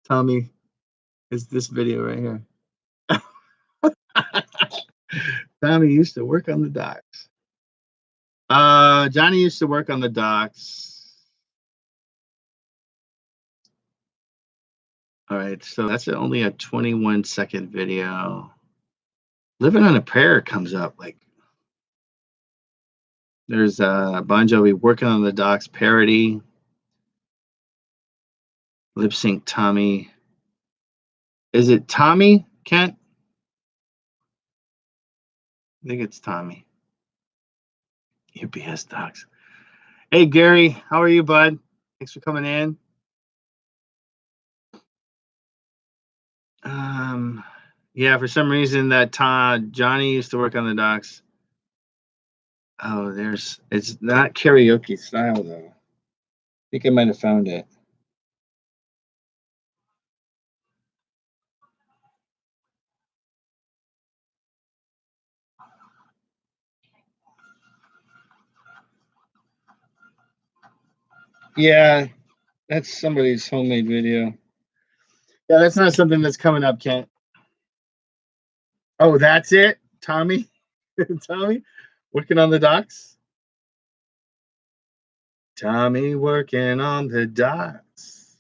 Speaker 1: Tommy is this video right here. Tommy used to work on the docks. Johnny used to work on the docks. All right, so that's only a 21-second video. Living on a Prayer comes up. Like, there's Bon Jovi working on the docks parody. Lip sync Tommy. Is it Tommy, Kent? I think it's Tommy. UPS Docs. Hey, Gary, how are you, bud? Thanks for coming in. Yeah, for some reason that Johnny used to work on the docks. Oh, it's not karaoke style though. I think I might have found it. Yeah, that's somebody's homemade video. Yeah, that's not something that's coming up, Kent. Oh, that's it, Tommy. Tommy working on the docks. Tommy working on the docks.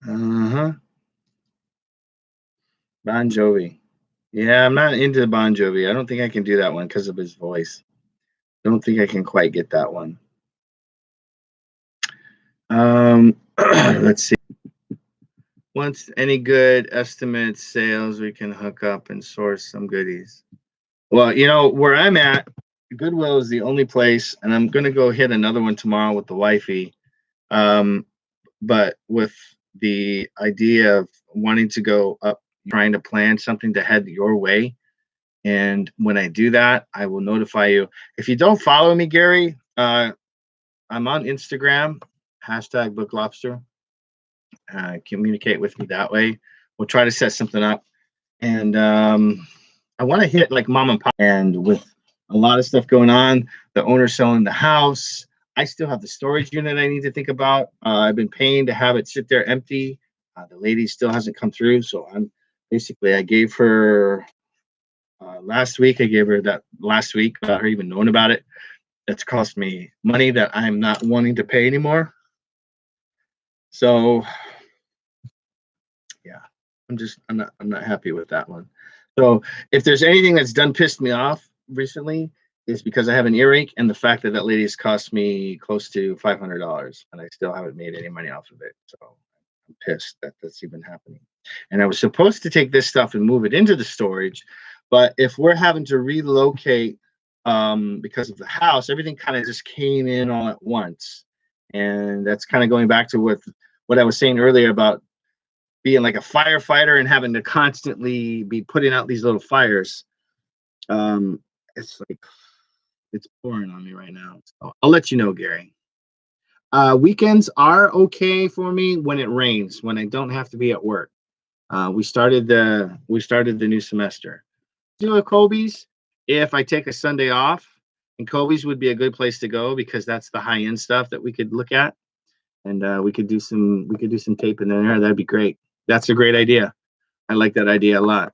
Speaker 1: Uh-huh. Bon Jovi. Yeah, I'm not into Bon Jovi. I don't think I can do that one because of his voice. I don't think I can quite get that one. Let's see. Once any good estimates, sales, we can hook up and source some goodies. Well, where I'm at, Goodwill is the only place, and I'm gonna go hit another one tomorrow with the wifey. But with the idea of wanting to go up, trying to plan something to head your way. And when I do that, I will notify you. If you don't follow me, Gary, I'm on Instagram, #book Lobster. Communicate with me that way. We'll try to set something up. And I want to hit like mom and pop. And with a lot of stuff going on, the owner selling the house, I still have the storage unit I need to think about. I've been paying to have it sit there empty. The lady still hasn't come through, so I'm basically, I gave her last week. I gave her that last week without her even knowing about it. It's cost me money that I'm not wanting to pay anymore. So yeah, I'm not happy with that one. So if there's anything that's done pissed me off recently, is because I have an earache and the fact that that lady has cost me close to $500 and I still haven't made any money off of it. So I'm pissed that that's even happening. And I was supposed to take this stuff and move it into the storage, but if we're having to relocate because of the house, everything kind of just came in all at once. And that's kind of going back to what I was saying earlier about being like a firefighter and having to constantly be putting out these little fires. It's like it's pouring on me right now. So I'll let you know, Gary. Weekends are okay for me when it rains, when I don't have to be at work. We started the new semester. Do a Kobe's if I take a Sunday off, and Kobe's would be a good place to go because that's the high end stuff that we could look at, and we could do some taping in there. That'd be great. That's a great idea. I like that idea a lot.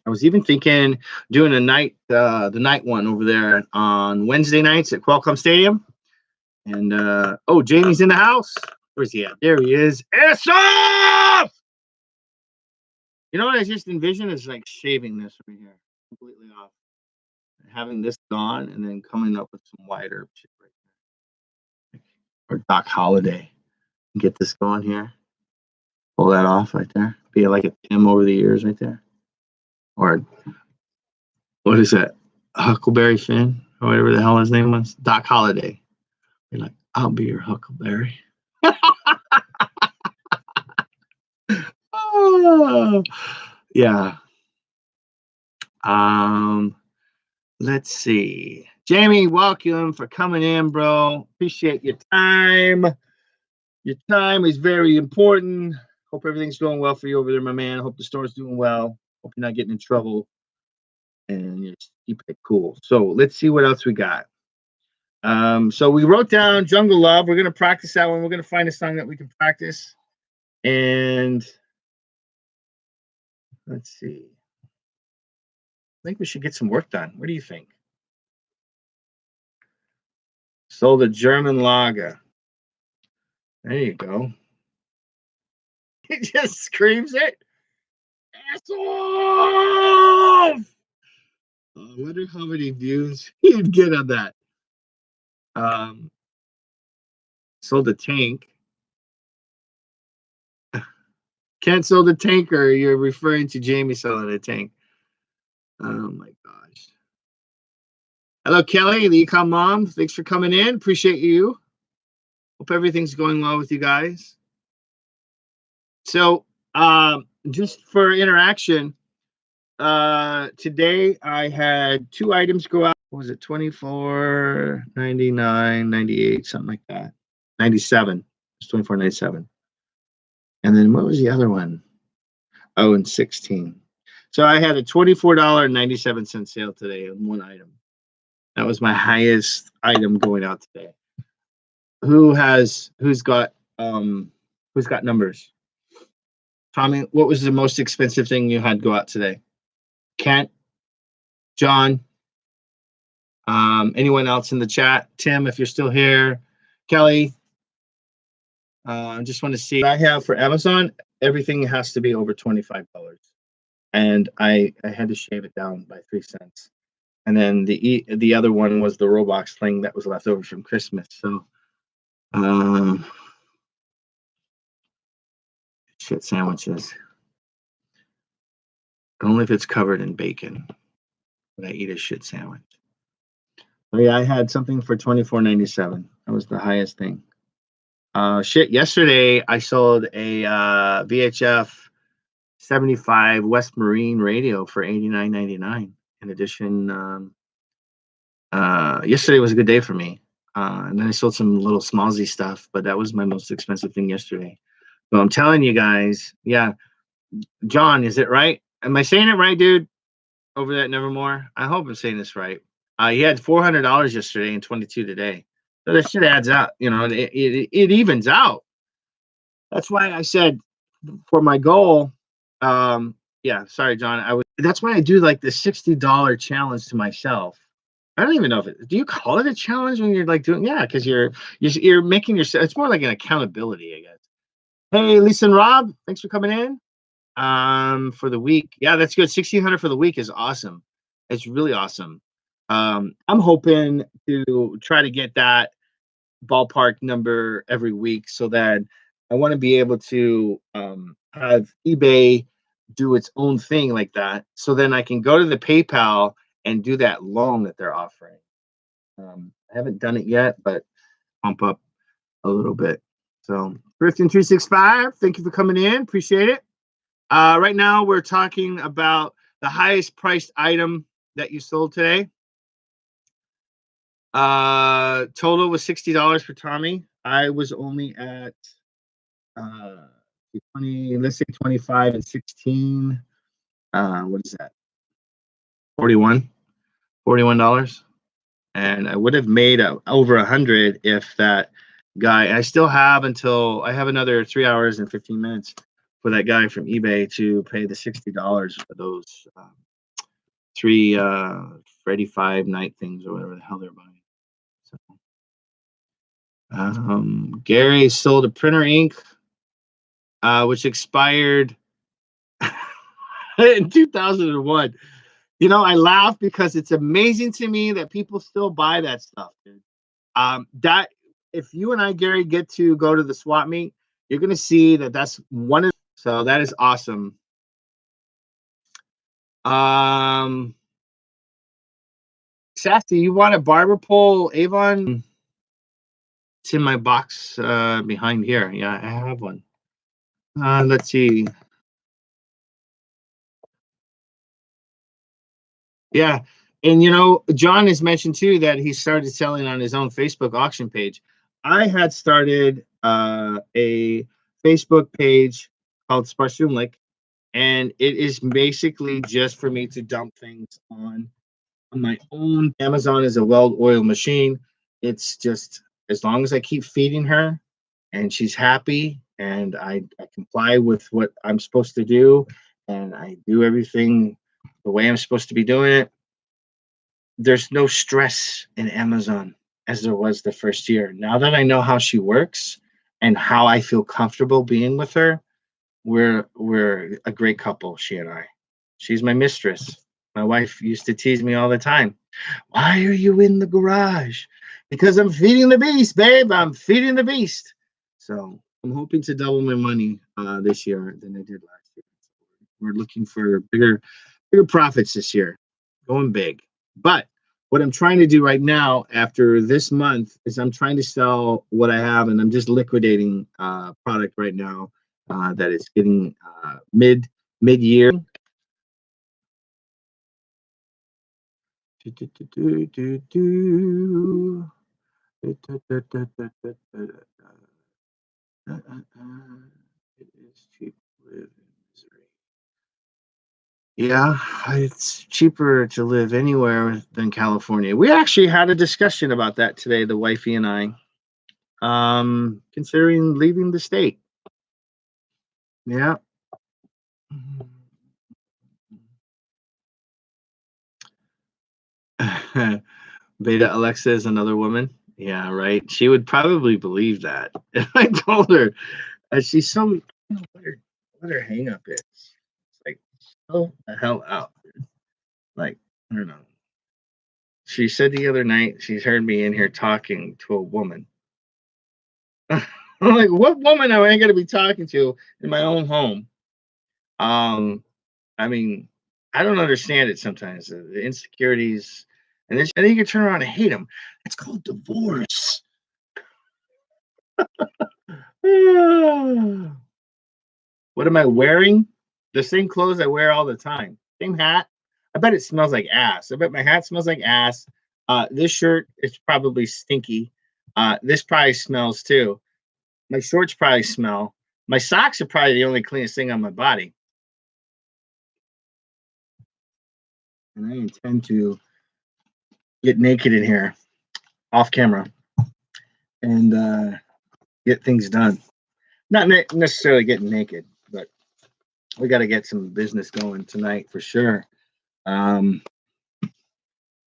Speaker 1: I was even thinking doing the night one over there on Wednesday nights at Qualcomm Stadium. And oh, Jamie's in the house. Where's he at? There he is. It's off! You know what I just envisioned is like shaving this right here, completely off, having this gone, and then coming up with some wider shit right there, or Doc Holliday. Get this going here. Pull that off right there. Be like a Tim over the years right there. Or what is that? Huckleberry Finn, or whatever the hell his name was. Doc Holliday. You're like, I'll be your Huckleberry. Oh, yeah. Let's see. Jamie, welcome for coming in, bro. Appreciate your time. Your time is very important. Hope everything's going well for you over there, my man. Hope the store's doing well. Hope you're not getting in trouble. And you just keep it cool. So let's see what else we got. So we wrote down Jungle Love. We're gonna practice that one. We're gonna find a song that we can practice. And let's see. I think we should get some work done. What do you think? So the German lager. There you go. He just screams it. Ass off! I wonder how many views he'd get on that. Sold a tank. Can't sell the tanker. You're referring to Jamie selling a tank. Oh my gosh. Hello, Kelly, the Ecom Mom. Thanks for coming in. Appreciate you. Hope everything's going well with you guys. So, just for interaction, today I had 2 items go out. What was it? 24, 99, 98, something like that. 97. It's 24.97. And then what was the other one? Oh, and 16. So I had a $24.97 sale today on one item. That was my highest item going out today. Who's got numbers? Tommy, what was the most expensive thing you had go out today? Kent, John, anyone else in the chat? Tim, if you're still here, Kelly. I just want to see what I have for Amazon. Everything has to be over $25, and I had to shave it down by 3 cents. And then the other one was the Roblox thing that was left over from Christmas. So, shit sandwiches. Only if it's covered in bacon would I eat a shit sandwich. Oh yeah, I had something for $24.97. That was the highest thing. Shit. Yesterday I sold a VHF 75 West Marine radio for $89.99. In addition, yesterday was a good day for me. And then I sold some little smallsy stuff, but that was my most expensive thing yesterday. So I'm telling you guys, yeah. John, is it right? Am I saying it right, dude? Over there at Nevermore? I hope I'm saying this right. He had $400 yesterday and 22 today. So that shit adds up. You know, it evens out. That's why I said for my goal, yeah, sorry, John. That's why I do like the $60 challenge to myself. I don't even know if do you call it a challenge when you're like doing, yeah, because you're making yourself, it's more like an accountability, I guess. Hey, Lisa and Rob, thanks for coming in. For the week. Yeah, that's good. 1,600 for the week is awesome. It's really awesome. I'm hoping to try to get that ballpark number every week so that I want to be able to have eBay do its own thing like that. So then I can go to the PayPal and do that loan that they're offering. I haven't done it yet, but pump up a little bit. So, Christian365, thank you for coming in. Appreciate it. Right now, we're talking about the highest priced item that you sold today. Total was $60 for Tommy. I was only at 20, let's say 25 and 16. What is that? 41, $41. And I would have made over 100 if that guy, I still have until I have another 3 hours and 15 minutes for that guy from eBay to pay the $60 for those three Freddy 5 night things or whatever the hell they're buying. So, Gary sold a printer ink, which expired in 2001. You know, I laugh because it's amazing to me that people still buy that stuff, dude. That if you and I, Gary, get to go to the swap meet, you're gonna see that that's one of. So that is awesome. Sassy, you want a barber pole, Avon? It's in my box behind here. Yeah, I have one. Let's see. Yeah. And you know, John has mentioned too that he started selling on his own Facebook auction page. I had started a Facebook page called Sparsoonlik, and it is basically just for me to dump things on my own. Amazon is a well-oiled machine. It's just as long as I keep feeding her and she's happy and I comply with what I'm supposed to do and I do everything the way I'm supposed to be doing it, there's no stress in Amazon as there was the first year. Now that I know how she works and how I feel comfortable being with her, we're a great couple, she and I. She's my mistress. My wife used to tease me all the time. Why are you in the garage? Because I'm feeding the beast, babe. I'm feeding the beast. So I'm hoping to double my money this year than I did last year. We're looking for bigger profits this year, going big. But what I'm trying to do right now after this month is I'm trying to sell what I have, and I'm just liquidating product right now that is getting mid year. It is cheap to live in Missouri. Yeah, it's cheaper to live anywhere than California. We actually had a discussion about that today, the wifey and I, considering leaving the state. Yeah. Beta Alexa is another woman. Yeah, right. She would probably believe that if I told her. She's so what her hang up is. It's like, oh the hell out, dude. Like, I don't know. She said the other night she's heard me in here talking to a woman. I'm like, what woman am I going to be talking to in my own home? Um, I mean, I don't understand it sometimes. The insecurities, and then you can turn around and hate them. It's called divorce. What am I wearing? The same clothes I wear all the time. Same hat. I bet it smells like ass. I bet my hat smells like ass. This shirt is probably stinky. This probably smells too. My shorts probably smell. My socks are probably the only cleanest thing on my body. And I intend to get naked in here off camera and get things done. Not necessarily getting naked, but we got to get some business going tonight for sure. Um,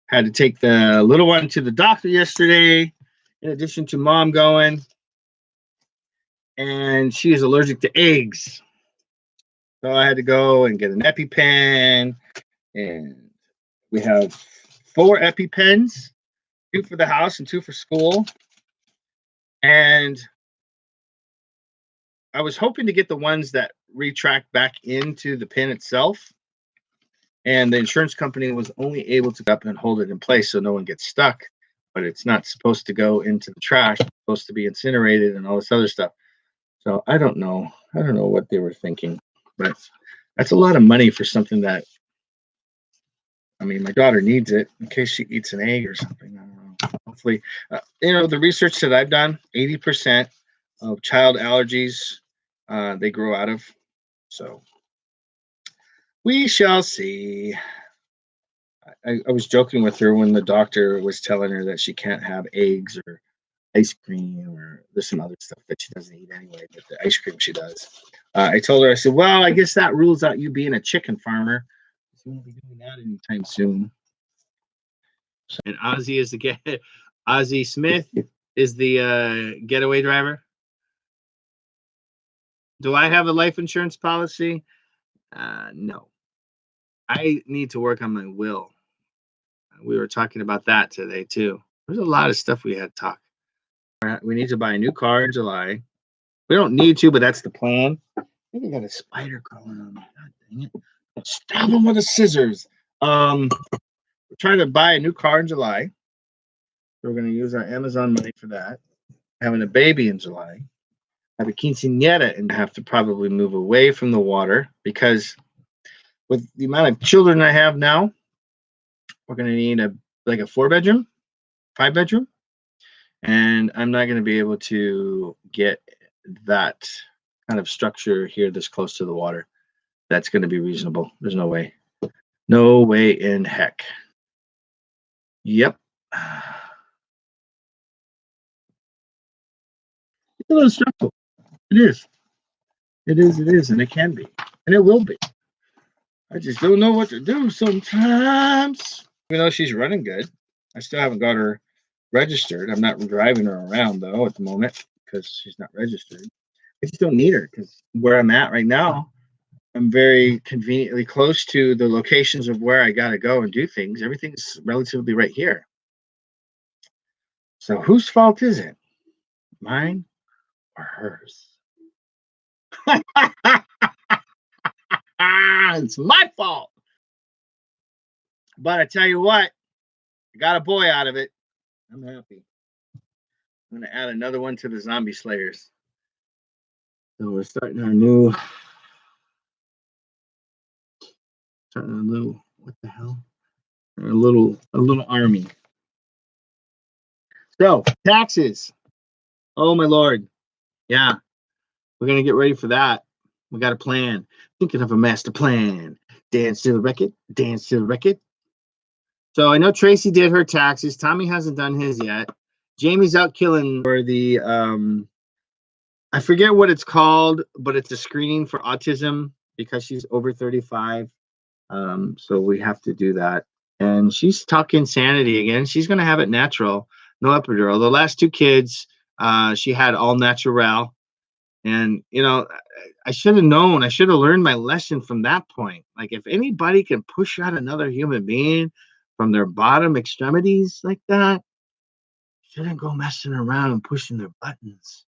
Speaker 1: had to take the little one to the doctor yesterday, in addition to mom going, and she is allergic to eggs. So I had to go and get an EpiPen, and we have 4 EpiPens, 2 for the house and 2 for school. And I was hoping to get the ones that retract back into the pin itself. And the insurance company was only able to up and hold it in place so no one gets stuck. But it's not supposed to go into the trash. It's supposed to be incinerated and all this other stuff. So I don't know. I don't know what they were thinking. But that's a lot of money for something that, I mean, my daughter needs it in case she eats an egg or something. I don't know. Hopefully, the research that I've done, 80% of child allergies they grow out of. So we shall see. I was joking with her when the doctor was telling her that she can't have eggs or ice cream, or there's some other stuff that she doesn't eat anyway, but the ice cream she does. I told her, I said, well, I guess that rules out you being a chicken farmer. She won't be doing that anytime soon. And Ozzy is the Ozzy Smith is the getaway driver. Do I have a life insurance policy? No. I need to work on my will. We were talking about that today too. There's a lot of stuff we had to talk. We need to buy a new car in July. We don't need to, but that's the plan. I think I got a spider crawling on me. God dang it. I'll stab him with the scissors. We're trying to buy a new car in July. We're going to use our Amazon money for that. Having a baby in July. Have a quinceañera and have to probably move away from the water because with the amount of children I have now, we're going to need a 4-bedroom, 5-bedroom, and I'm not going to be able to get that kind of structure here this close to the water. That's going to be reasonable. There's no way. No way in heck. Yep. It's a little stressful. It is. It is. It is. And it can be. And it will be. I just don't know what to do sometimes. Even though she's running good, I still haven't got her registered. I'm not driving her around, though, at the moment because she's not registered. I just don't need her because where I'm at right now, I'm very conveniently close to the locations of where I got to go and do things. Everything's relatively right here. So whose fault is it? Mine or hers? It's my fault. But I tell you what, I got a boy out of it. I'm happy. I'm going to add another one to the zombie slayers. So we're starting our new, what the hell? A little army. So taxes. Oh my Lord. Yeah. We're going to get ready for that. We got a plan. Thinking of a master plan. Dance to the record. Dance to the record. So I know Tracy did her taxes. Tommy hasn't done his yet. Jamie's out killing for the I forget what it's called, but it's a screening for autism because she's over 35. So we have to do that. And she's talking sanity again. She's going to have it natural, no epidural. The last 2 kids, she had all natural. And, I should have known. I should have learned my lesson from that point. Like, if anybody can push out another human being from their bottom extremities like that, shouldn't go messing around and pushing their buttons.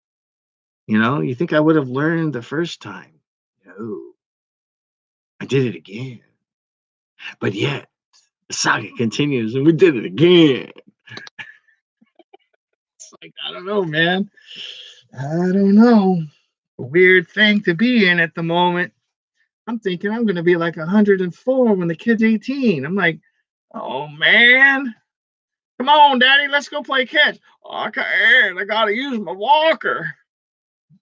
Speaker 1: You think I would have learned the first time? No, I did it again. But yet, the saga continues, and we did it again. It's like, I don't know, man. I don't know. A weird thing to be in at the moment. I'm thinking I'm going to be like 104 when the kid's 18. I'm like, oh, man. Come on, Daddy. Let's go play catch. Oh, I can't. I got to use my walker.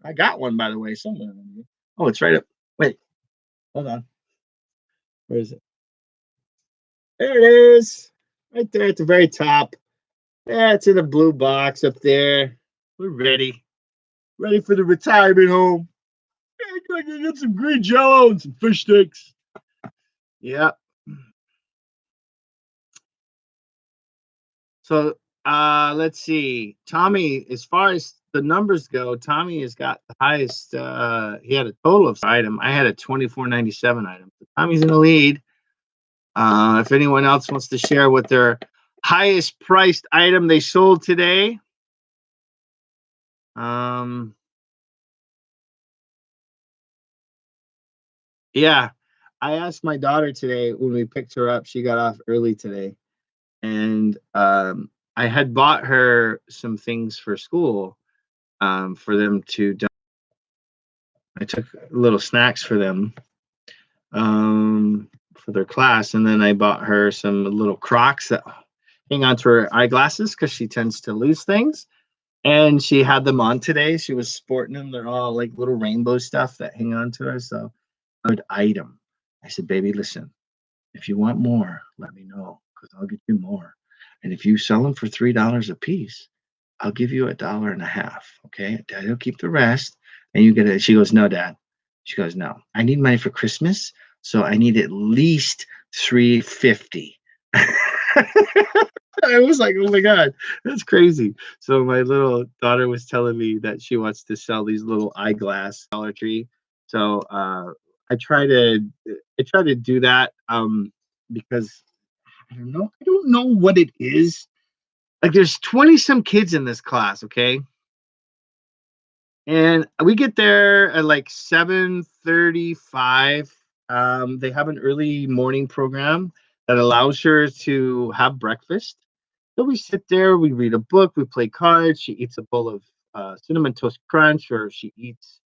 Speaker 1: I got one, by the way, somewhere. Oh, it's right up. Wait. Hold on. Where is it? There it is. Right there at the very top. Yeah, it's in a blue box up there. We're ready. Ready for the retirement home. I can get some green jello and some fish sticks. Yeah. So let's see. Tommy, as far as the numbers go, Tommy has got the highest. He had a total of item. I had a 24.97 item. So Tommy's in the lead. If anyone else wants to share what their highest priced item they sold today. Yeah. I asked my daughter today when we picked her up. She got off early today. And I had bought her some things for school for them to. I took little snacks for them for their class, and then I bought her some little Crocs that hang onto her eyeglasses because she tends to lose things. And she had them on today. She was sporting them. They're all like little rainbow stuff that hang on to her. So, good item. I said, baby, listen, if you want more, let me know because I'll get you more. And if you sell them for $3 a piece, I'll give you $1.50. Okay. Daddy will keep the rest. And you get it. She goes, no, Dad. She goes, no, I need money for Christmas. So I need at least $3.50. I was like, oh my God, that's crazy. So my little daughter was telling me that she wants to sell these little eyeglass Dollar Tree. So I try to do that because I don't know what it is. Like there's 20 some kids in this class, okay? And we get there at like 7:35. They have an early morning program that allows her to have breakfast. So we sit there, we read a book, we play cards. She eats a bowl of cinnamon toast crunch, or she eats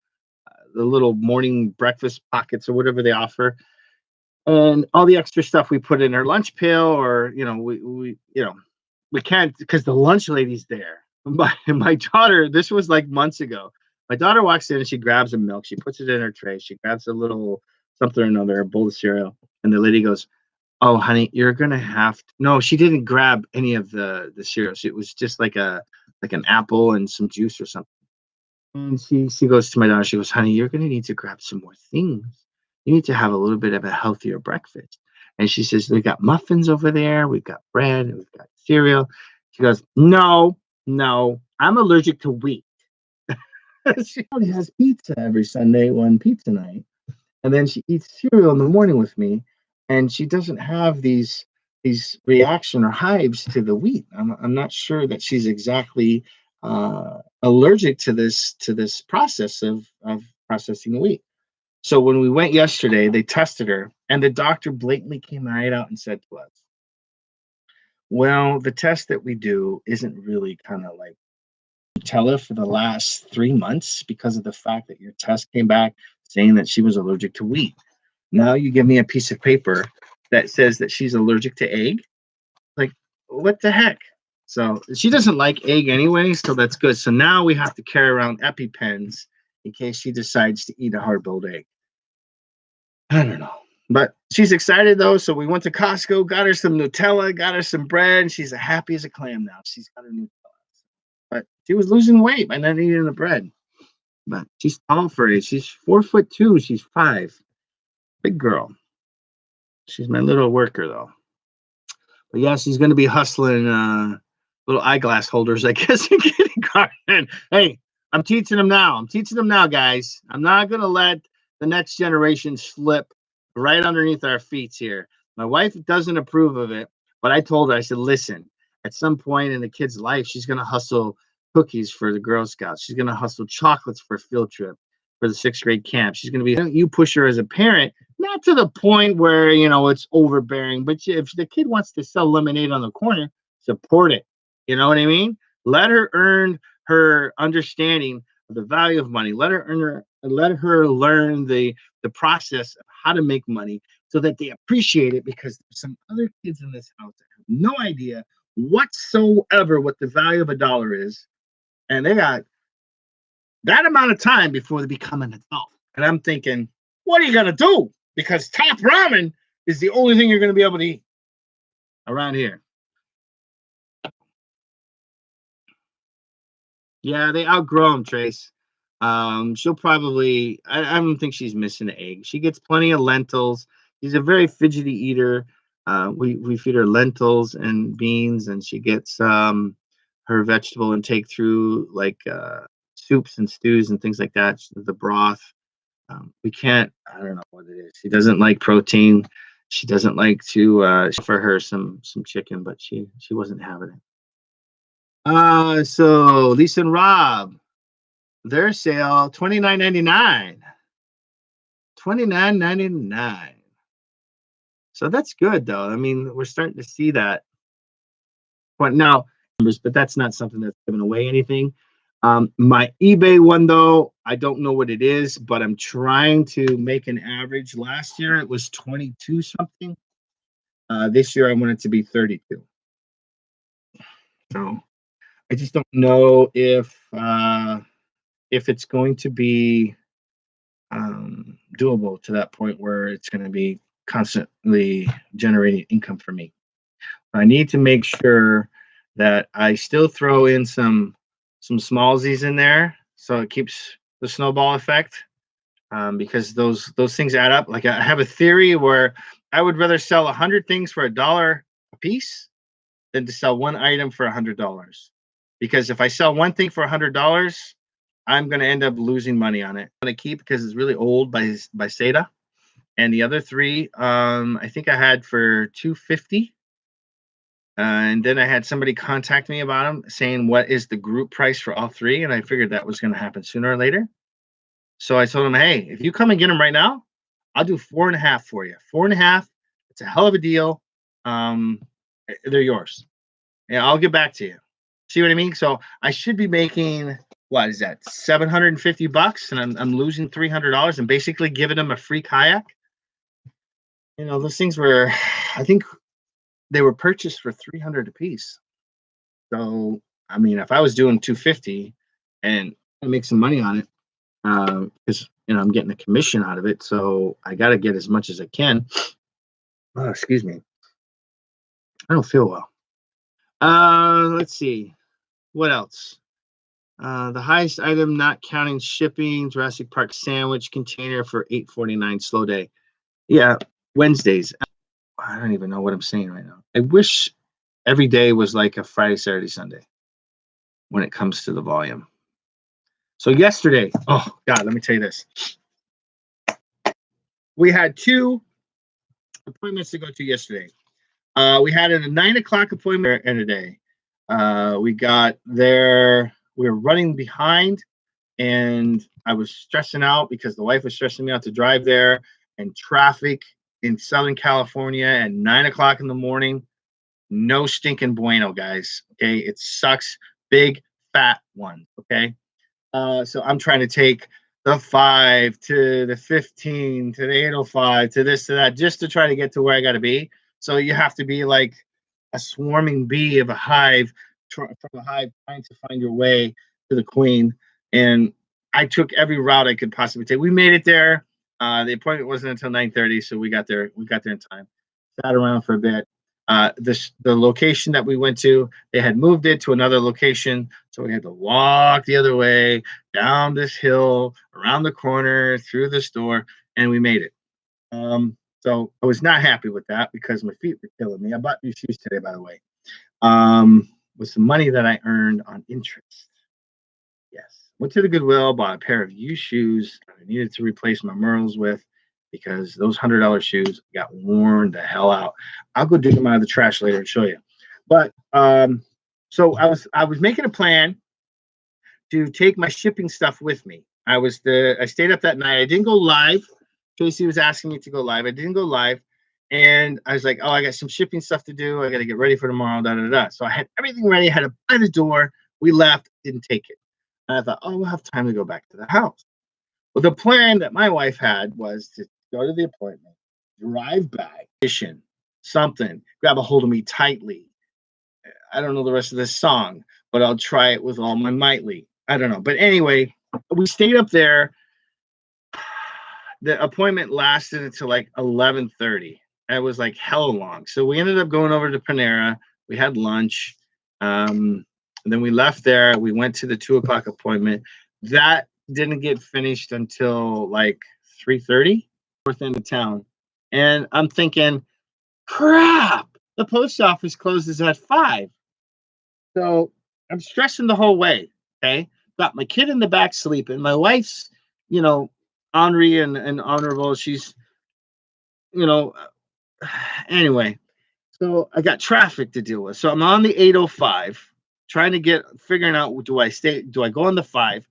Speaker 1: the little morning breakfast pockets or whatever they offer. And all the extra stuff we put in her lunch pail, or we can't because the lunch lady's there. My daughter, this was like months ago. My daughter walks in and she grabs a milk, she puts it in her tray, she grabs a little something or another, a bowl of cereal, and the lady goes, "Oh, honey, you're gonna have to." No, she didn't grab any of the cereals. It was just like an apple and some juice or something. And she goes to my daughter. She goes, "Honey, you're gonna need to grab some more things. You need to have a little bit of a healthier breakfast." And she says, "We got muffins over there. We've got bread. And we've got cereal." She goes, "No, no, I'm allergic to wheat." She only has pizza every Sunday, one pizza night, and then she eats cereal in the morning with me, and she doesn't have these reaction or hives to the wheat. I'm not sure that she's exactly allergic to this process of processing wheat. So when we went yesterday, they tested her, and the doctor blatantly came right out and said to us, "Well, the test that we do isn't really kind of like tell her for the last 3 months because of the fact that your test came back saying that she was allergic to wheat. Now you give me a piece of paper that says that she's allergic to egg. Like, what the heck?" So she doesn't like egg anyway, so that's good. So now we have to carry around EpiPens in case she decides to eat a hard-boiled egg. I don't know. But she's excited though. So we went to Costco, got her some Nutella, got her some bread, and she's happy as a clam now. She's got her Nutella. But she was losing weight by not eating the bread. But she's tall for age. She's 4'2". She's 5. Big girl. She's my little worker though. But yeah, she's going to be hustling little eyeglass holders, I guess, in kindergarten. Hey, I'm teaching them now. I'm teaching them now, guys. I'm not going to let the next generation slip right underneath our feet here. My wife doesn't approve of it, but I told her, I said, listen, at some point in the kid's life, she's going to hustle cookies for the Girl Scouts. She's going to hustle chocolates for a field trip for the sixth grade camp. She's going to be, you push her as a parent, not to the point where, it's overbearing, but if the kid wants to sell lemonade on the corner, support it. You know what I mean? Let her earn her understanding of the value of money. Let her learn the process of how to make money so that they appreciate it, because there's some other kids in this house that have no idea whatsoever what the value of a dollar is. And they got that amount of time before they become an adult. And I'm thinking, what are you going to do? Because top ramen is the only thing you're going to be able to eat around here. Yeah, they outgrow them, Trace. She'll probably, I don't think she's missing an egg. She gets plenty of lentils. She's a very fidgety eater. We feed her lentils and beans, and she gets her vegetable intake through like soups and stews and things like that. The broth. We can't. I don't know what it is. She doesn't like protein. She doesn't like to for her some chicken, but she wasn't having it. So Lisa and Rob, their sale $29.99. $29.99. So that's good though. I mean, we're starting to see that. But now numbers, but that's not something that's giving away anything. My eBay one though, I don't know what it is, but I'm trying to make an average. Last year it was 22 something. This year I want it to be 32. So I just don't know if it's going to be doable to that point where it's going to be constantly generating income for me. I need to make sure that I still throw in some smallsies in there so it keeps the snowball effect, because those things add up. Like I have a theory where I would rather sell 100 things for $1 a piece than to sell one item for $100. Because if I sell one thing for $100, I'm going to end up losing money on it. I'm going to keep because it's really old by Seda, and the other three, I think I had for 250. And then I had somebody contact me about them saying, what is the group price for all three? And I figured that was going to happen sooner or later. So I told him, hey, if you come and get them right now, I'll do 4.5 for you. 4.5. It's a hell of a deal. They're yours. Yeah, I'll get back to you. See what I mean? So I should be making, what is that, $750, and I'm losing $300 and basically giving them a free kayak. Those things were, I think they were purchased for 300 a piece. So I mean, if I was doing 250 and I make some money on it, because I'm getting a commission out of it, so I got to get as much as I can. Oh, excuse me, I don't feel well. Let's see, what else? The highest item, not counting shipping, Jurassic Park sandwich container for $8.49. Slow day. Yeah, Wednesdays. I don't even know what I'm saying right now. I wish every day was like a Friday, Saturday, Sunday when it comes to the volume. So yesterday, oh God, let me tell you this. We had 2 appointments to go to yesterday. We had a 9 o'clock appointment in a day. We got there, we were running behind, and I was stressing out because the wife was stressing me out to drive there, and traffic in Southern California at 9 o'clock in the morning. No stinking bueno, guys. Okay. It sucks. Big fat one. Okay. So I'm trying to take the 5 to the 15 to the 805 to this to that just to try to get to where I got to be. So you have to be like a swarming bee of a hive from a hive trying to find your way to the queen. And I took every route I could possibly take. We made it there. The appointment wasn't until 9:30, so we got there. We got there in time. Sat around for a bit. The location that we went to, they had moved it to another location, so we had to walk the other way down this hill, around the corner, through the store, and we made it. So I was not happy with that because my feet were killing me. I bought new shoes today, by the way, with some money that I earned on interest. Yes, went to the Goodwill, bought a pair of used shoes I needed to replace my Merles with, because those $100 shoes got worn the hell out. I'll go dig them out of the trash later and show you. But so I was making a plan to take my shipping stuff with me. I stayed up that night. I didn't go live. Casey was asking me to go live. I didn't go live. And I was like, oh, I got some shipping stuff to do. I got to get ready for tomorrow. Da, da, da. So I had everything ready. I had it by the door. We left, didn't take it. And I thought, oh, we'll have time to go back to the house. Well, the plan that my wife had was to go to the appointment, drive back, something, grab a hold of me tightly. I don't know the rest of this song, but I'll try it with all my mightly. I don't know. But anyway, we stayed up there. The appointment lasted until like 11:30. It was like hella long. So we ended up going over to Panera. We had lunch. Then we left there. We went to the 2 o'clock appointment. That didn't get finished until like 3:30, north end of town. And I'm thinking, crap, the post office closes at 5. So I'm stressing the whole way. Okay. Got my kid in the back sleeping. My wife's, you know, ornery and honorable. She's, you know, anyway. So I got traffic to deal with. So I'm on the 805 trying to figuring out, do I go on the 5?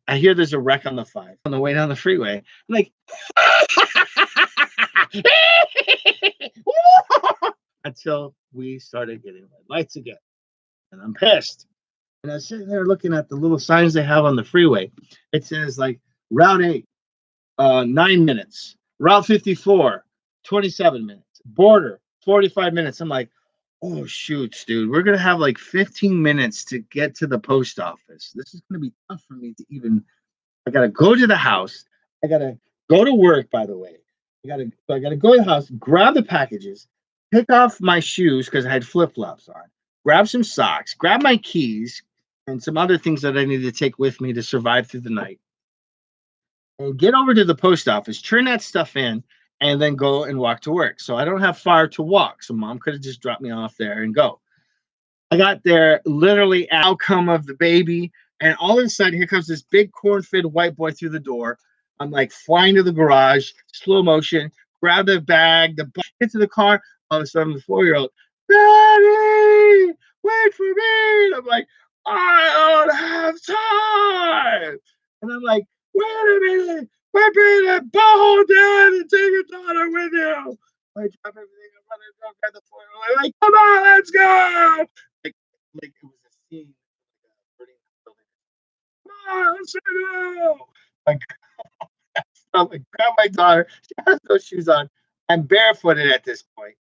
Speaker 1: I hear there's a wreck on the 5 on the way down the freeway. I'm like, until we started getting red lights again. And I'm pissed. And I was sitting there looking at the little signs they have on the freeway. It says like Route 8, 9 minutes. Route 54, 27 minutes. Border, 45 minutes. I'm like, oh, shoots, dude. We're going to have like 15 minutes to get to the post office. This is going to be tough for me to even. I got to go to the house. I got to go to work, by the way. I got to go to the house, grab the packages, pick off my shoes because I had flip flops on, grab some socks, grab my keys, and some other things that I needed to take with me to survive through the night. And get over to the post office, turn that stuff in, and then go and walk to work. So I don't have far to walk. So mom could have just dropped me off there and go. I got there, literally outcome of the baby, and all of a sudden here comes this big corn-fed white boy through the door. I'm like flying to the garage, slow motion, grab the bag, get to the car. All of a sudden the 4-year-old, Daddy, wait for me. And I'm like, I don't have time. And I'm like, wait a minute, we're being a butthole dad and take your daughter with you. I drop everything, I'm running, grab the 4-year-old. I'm like, come on, let's go. Like it was a scene, like a burning building. Come on, let's go. Like, I'm like, grab my daughter. She has those shoes on. I'm barefooted at this point.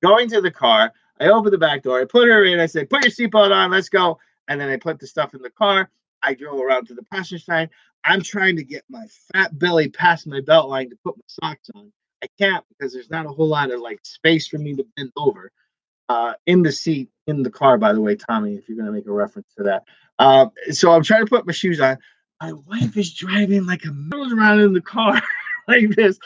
Speaker 1: Going to the car, I open the back door. I put her in. I said, "Put your seatbelt on. Let's go." And then I put the stuff in the car. I drove around to the passenger side. I'm trying to get my fat belly past my belt line to put my socks on. I can't because there's not a whole lot of like space for me to bend over. In the seat in the car, by the way, Tommy, if you're going to make a reference to that. So I'm trying to put my shoes on. My wife is driving like a middle around in the car like this.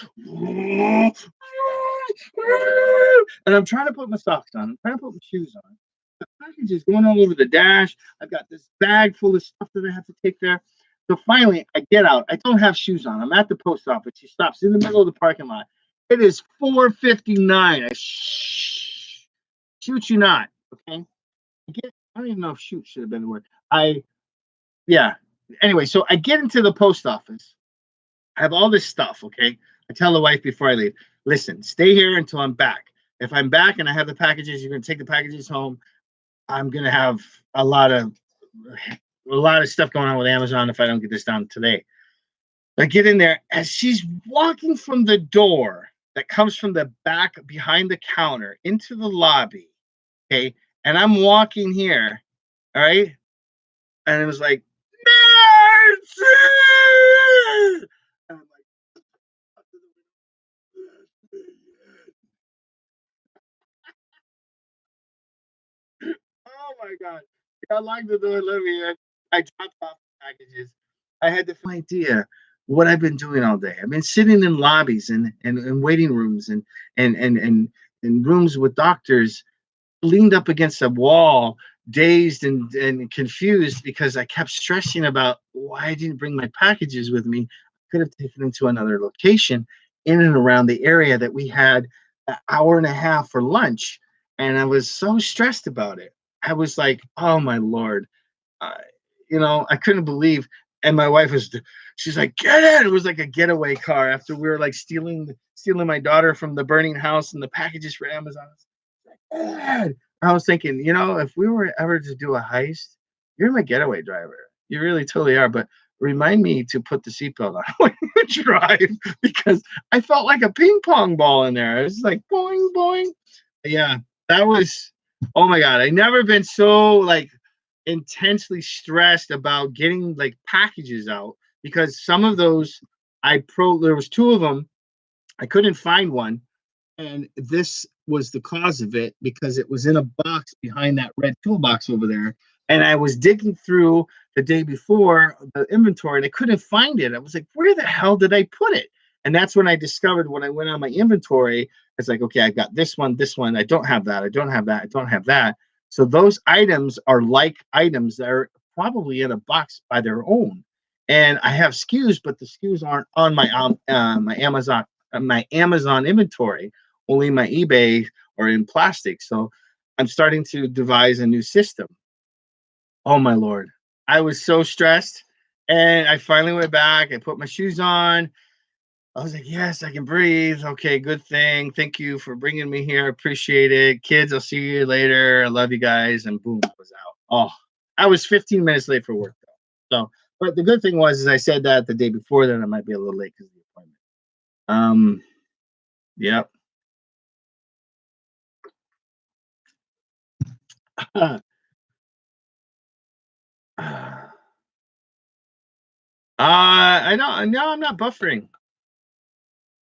Speaker 1: And I'm trying to put my socks on. I'm trying to put my shoes on. The package is going all over the dash. I've got this bag full of stuff that I have to take there. So finally, I get out. I don't have shoes on. I'm at the post office. She stops in the middle of the parking lot. It is 4:59. Shoot you not. Okay. I don't even know if shoot should have been the word. Yeah. Anyway, so I get into the post office. I have all this stuff. Okay. I tell the wife before I leave, listen, stay here until I'm back. If I'm back and I have the packages, you're going to take the packages home. I'm going to have a lot of stuff going on with Amazon if I don't get this done today. I get in there as she's walking from the door that comes from the back behind the counter into the lobby. Okay. And I'm walking here. All right. And it was like, Nancy! And I'm like, oh my God. I locked the door, let me in. I dropped off the packages. I had the idea what I've been doing all day. I've been sitting in lobbies and waiting rooms and rooms with doctors leaned up against a wall, dazed and confused because I kept stressing about why I didn't bring my packages with me. I could have taken them to another location in and around the area that we had an hour and a half for lunch. And I was so stressed about it. I was like, oh my Lord. Uh, I couldn't believe. And my wife she's like, get in. It was like a getaway car after we were like stealing my daughter from the burning house and the packages for Amazon. Dad. I was thinking, if we were ever to do a heist, you're my getaway driver. You really totally are. But remind me to put the seatbelt on when you drive because I felt like a ping pong ball in there. It's like boing, boing. Yeah, that was, oh my God. I never been so like intensely stressed about getting like packages out because some of those there was 2 of them. I couldn't find one. And this was the cause of it because it was in a box behind that red toolbox over there And I was digging through the day before the inventory and I couldn't find it. I was like, where the hell did I put it? And that's when I discovered when I went on my inventory, it's like, okay, I got this one, I don't have that, I don't have that, I don't have that. So those items are like items that are probably in a box by their own. And I have SKUs, but the SKUs aren't on my Amazon inventory, only my eBay or in plastic. So I'm starting to devise a new system. Oh my Lord. I was so stressed. And I finally went back. I put my shoes on. I was like, yes, I can breathe. Okay, good thing. Thank you for bringing me here. Appreciate it. Kids, I'll see you later. I love you guys. And boom, it was out. Oh, I was 15 minutes late for work though. So, but the good thing was, is I said that the day before, then I might be a little late because of the appointment. Yep. I don't. No, I'm not buffering.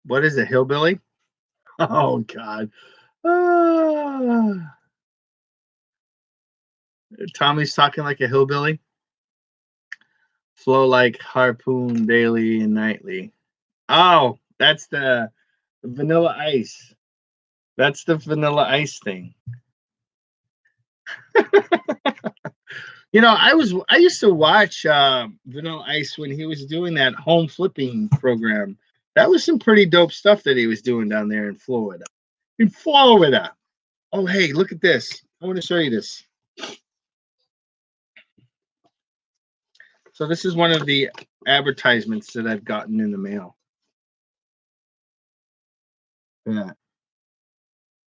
Speaker 1: What is it, hillbilly? Oh God. Ah. Tommy's talking like a hillbilly. Flow like harpoon daily and nightly. Oh, that's the vanilla ice. That's the vanilla ice thing. I used to watch Vanilla Ice when he was doing that home flipping program. That was some pretty dope stuff that he was doing down there in Florida. In Florida. Oh, hey, look at this. I want to show you this. So this is one of the advertisements that I've gotten in the mail. Yeah.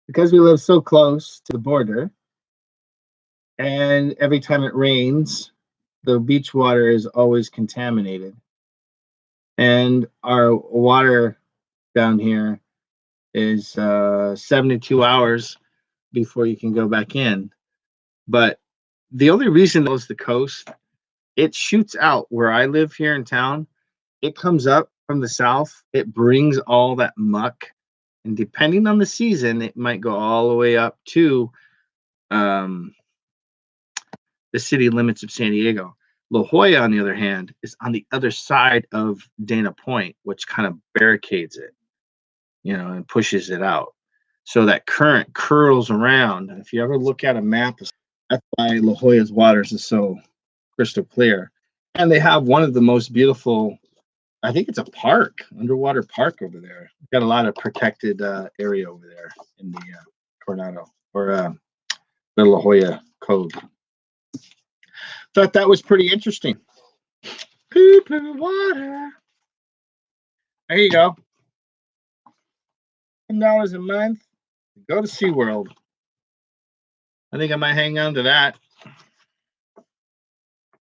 Speaker 1: Because we live so close to the border, and every time it rains, the beach water is always contaminated. And our water down here is 72 hours before you can go back in. But the only reason that the coast, it shoots out where I live here in town. It comes up from the south. It brings all that muck. And depending on the season, it might go all the way up to um, the city limits of San Diego. La Jolla, on the other hand, is on the other side of Dana Point, which kind of barricades it, and pushes it out. So that current curls around. And if you ever look at a map, that's why La Jolla's waters is so crystal clear. And they have one of the most beautiful, I think it's a park, underwater park over there. Got a lot of protected area over there in the Coronado or the La Jolla Cove. Thought that was pretty interesting. Poo poo water. There you go. $10 a month. Go to SeaWorld. I think I might hang on to that.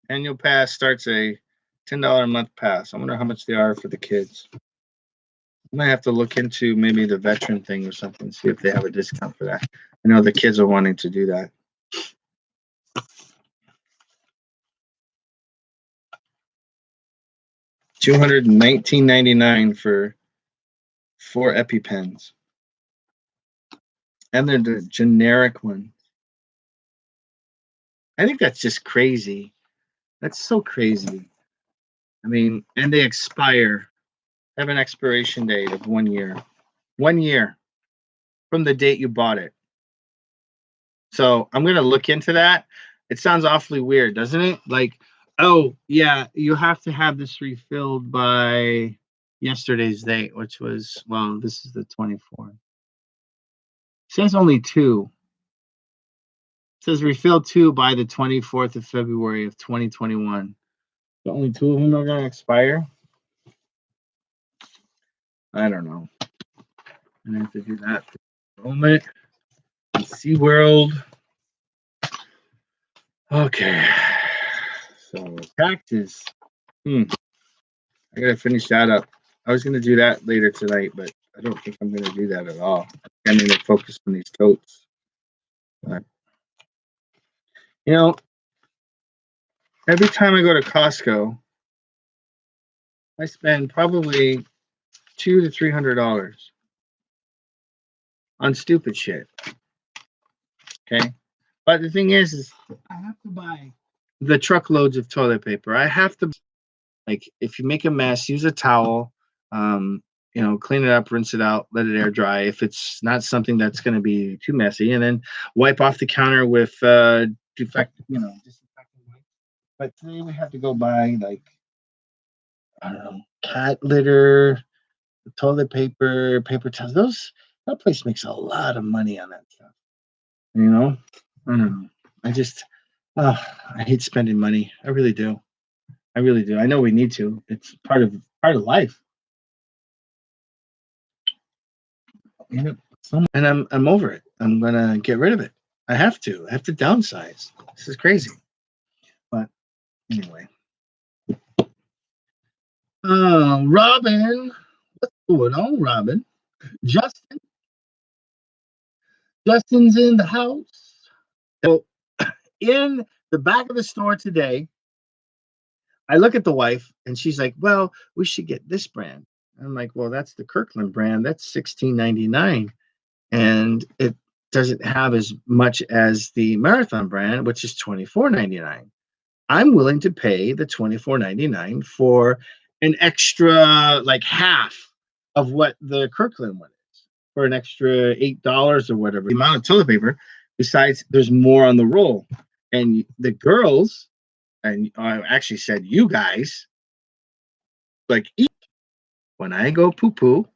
Speaker 1: Annual pass starts a $10 a month pass. I wonder how much they are for the kids. I might have to look into maybe the veteran thing or something, see if they have a discount for that. I know the kids are wanting to do that. $219.99 for 4 EpiPens. And they're the generic one. I think that's just crazy. That's so crazy. I mean, and they expire, have an expiration date of 1 year. 1 year from the date you bought it. So I'm going to look into that. It sounds awfully weird, doesn't it? Like, oh, yeah, you have to have this refilled by yesterday's date, which was, well, this is the 24th. It says only 2. It says refill 2 by the 24th of February of 2021. So only 2 of them are going to expire? I don't know. I have to do that for a moment. SeaWorld. Okay. So taxes. I gotta finish that up. I was gonna do that later tonight, but I don't think I'm gonna do that at all. I'm gonna focus on these totes. But every time I go to Costco, I spend probably $200 to $300 on stupid shit. Okay, but the thing is I have to buy the truckloads of toilet paper. I have to, like, if you make a mess, use a towel. Um, clean it up, rinse it out, let it air dry. If it's not something that's going to be too messy, and then wipe off the counter with disinfectant wipe. But today we have to go buy, like, I don't know, cat litter, toilet paper, paper towels. That place makes a lot of money on that stuff. You know, I don't know. I just, I hate spending money. I really do. I really do. I know we need to. It's part of life. And I'm over it. I'm gonna get rid of it. I have to. I have to downsize. This is crazy. But anyway. Robin, what's going on, Robin? Justin, Justin's in the house. So in the back of the store today, I look at the wife and she's like, "Well, we should get this brand." I'm like, "Well, that's the Kirkland brand. That's $16.99, and it doesn't have as much as the Marathon brand, which is $24.99. I'm willing to pay the $24.99 for an extra, like, half of what the Kirkland one is, for an extra $8 or whatever. The amount of toilet paper. Besides, there's more on the roll, and the girls, and I actually said you guys, like, eat. When I go poo poo,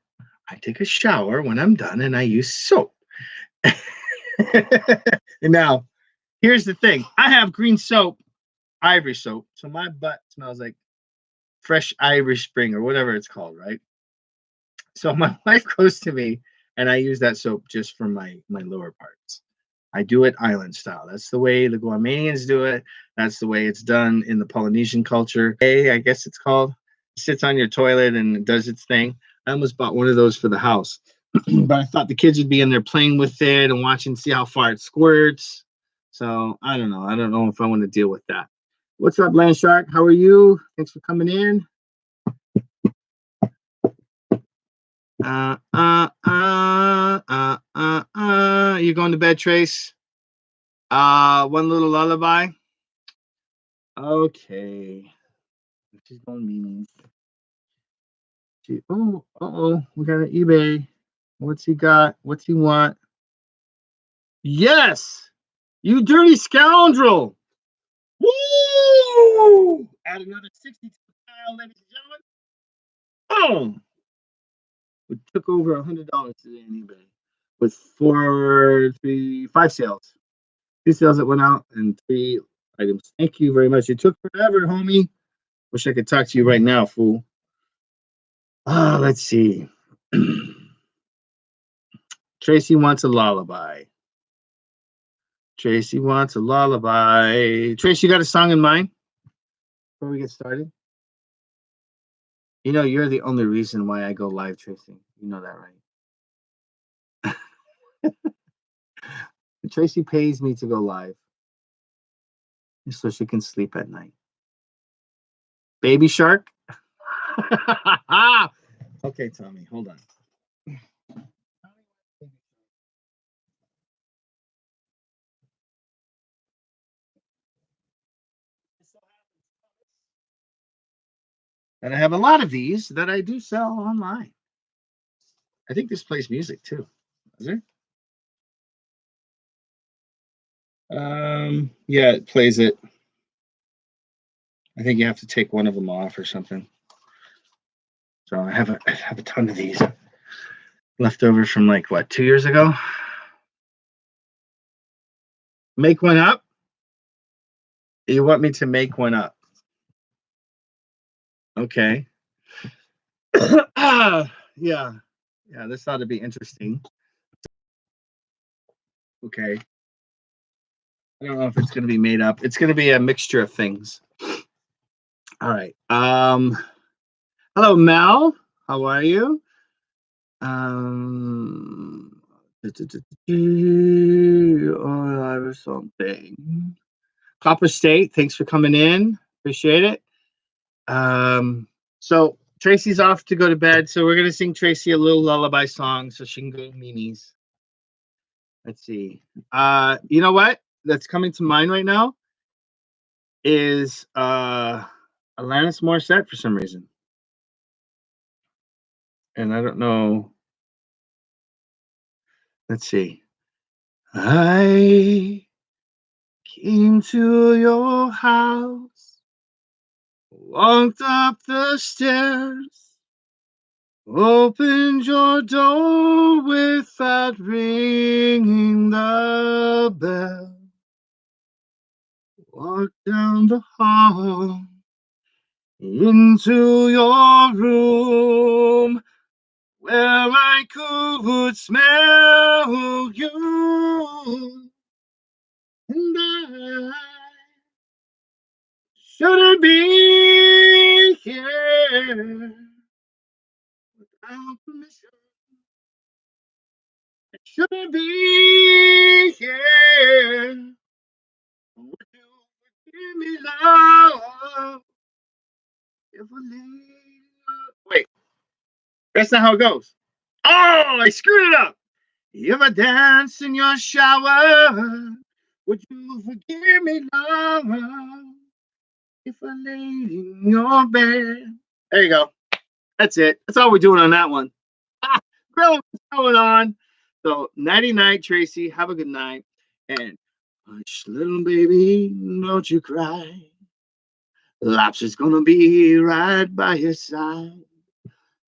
Speaker 1: I take a shower when I'm done, and I use soap. And now, here's the thing: I have green soap, Ivory soap, so my butt smells like fresh Irish Spring or whatever it's called, right? So my wife goes to me, and I use that soap just for my lower parts. I do it island style. That's the way the Guamanians do it. That's the way it's done in the Polynesian culture. Hey, I guess it's called. It sits on your toilet and it does its thing. I almost bought one of those for the house, but I thought the kids would be in there playing with it and watching, see how far it squirts. So I don't know. I don't know if I want to deal with that. What's up, Land Shark? How are you? Thanks for coming in. You going to bed, Trace? One little lullaby. Okay. She's going meanies. We got an eBay. What's he got? What's he want? Yes, you dirty scoundrel! Woo! Add another 60 to the pile, ladies and gentlemen. Boom! We took over $100 today on eBay with five sales. 2 sales that went out and 3 items. Thank you very much. It took forever, homie. Wish I could talk to you right now, fool. Let's see. Tracy wants a lullaby. Tracy wants a lullaby. Tracy, you got a song in mind before we get started? You know, you're the only reason why I go live, Tracy. You know that, right? Tracy pays me to go live so she can sleep at night. Baby Shark? Okay, Tommy, hold on. And I have a lot of these that I do sell online. I think this plays music too. Is it? Yeah, it plays it. I think you have to take one of them off or something. So I have a ton of these left over from, like, what, 2 years ago. Make one up. You want me to make one up? Okay. Yeah. This ought to be interesting. Okay. I don't know if it's going to be made up. It's going to be a mixture of things. All right. Hello, Mel. How are you? Oh, I have something. Copper State, thanks for coming in. Appreciate it. So Tracy's off to go to bed, so we're gonna sing Tracy a little lullaby song so she can go meanies. Let's see. You know what? That's coming to mind right now is Alanis Morissette for some reason. And I don't know. Let's see. I came to your house, walked up the stairs, opened your door without ringing the bell, walked down the hall into your room where I could smell you, and I shouldn't be here without permission. I shouldn't be here. Would you give me love if I leave? Wait, that's not how it goes. Oh, I screwed it up. If I dance in your shower, would you forgive me, love? If I lay in your bed. There you go. That's it. That's all we're doing on that one. Really, what's going on? So, nighty night, Tracy. Have a good night. And hush, little baby, don't you cry. Lobster's gonna be right by your side.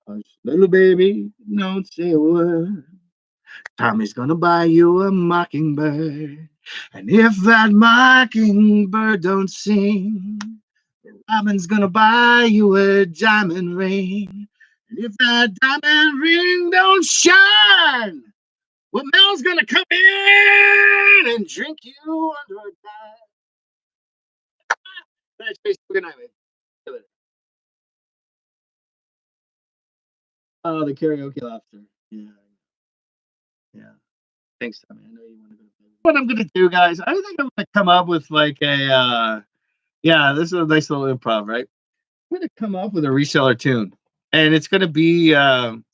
Speaker 1: Hush, little baby, don't say a word. Tommy's gonna buy you a mockingbird. And if that mockingbird don't sing, Robin's gonna buy you a diamond ring. And if that diamond ring don't shine, well, Mel's gonna come in and drink you under a dime. Good night, babe. Oh, the karaoke lobster. Yeah, yeah. Thanks, Tommy. I know you want to go to bed. What I'm gonna do, guys? I think I'm gonna come up with like a yeah, this is a nice little improv, right? I'm gonna come up with a reseller tune, and it's gonna be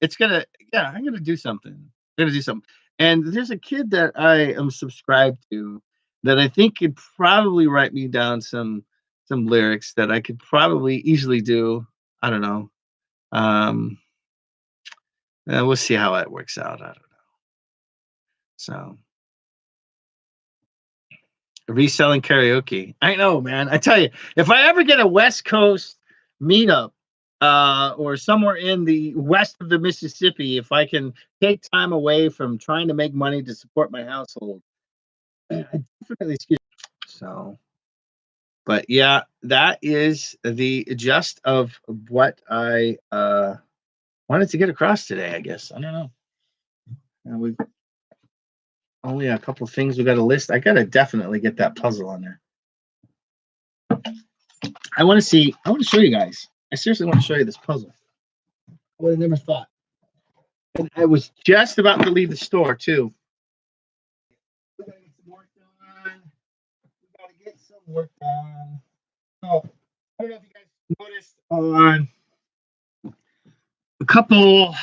Speaker 1: it's gonna yeah, I'm gonna do something. I'm gonna do something. And there's a kid that I am subscribed to that I think could probably write me down some lyrics that I could probably easily do. I don't know. Um, we'll see how that works out. I don't know. So reselling karaoke. I know, man. I tell you, if I ever get a West Coast meetup, or somewhere in the west of the Mississippi, if I can take time away from trying to make money to support my household, I definitely excuse. So, but yeah, that is the gist of what I wanted to get across today. I guess I don't know. We've only a couple things we got to list. I gotta definitely get that puzzle on there. I want to see. I want to show you guys. I seriously want to show you this puzzle. I would have never thought. And I was just about to leave the store too. We gotta get some work done. We gotta get some work done. So I don't know if you guys noticed on a couple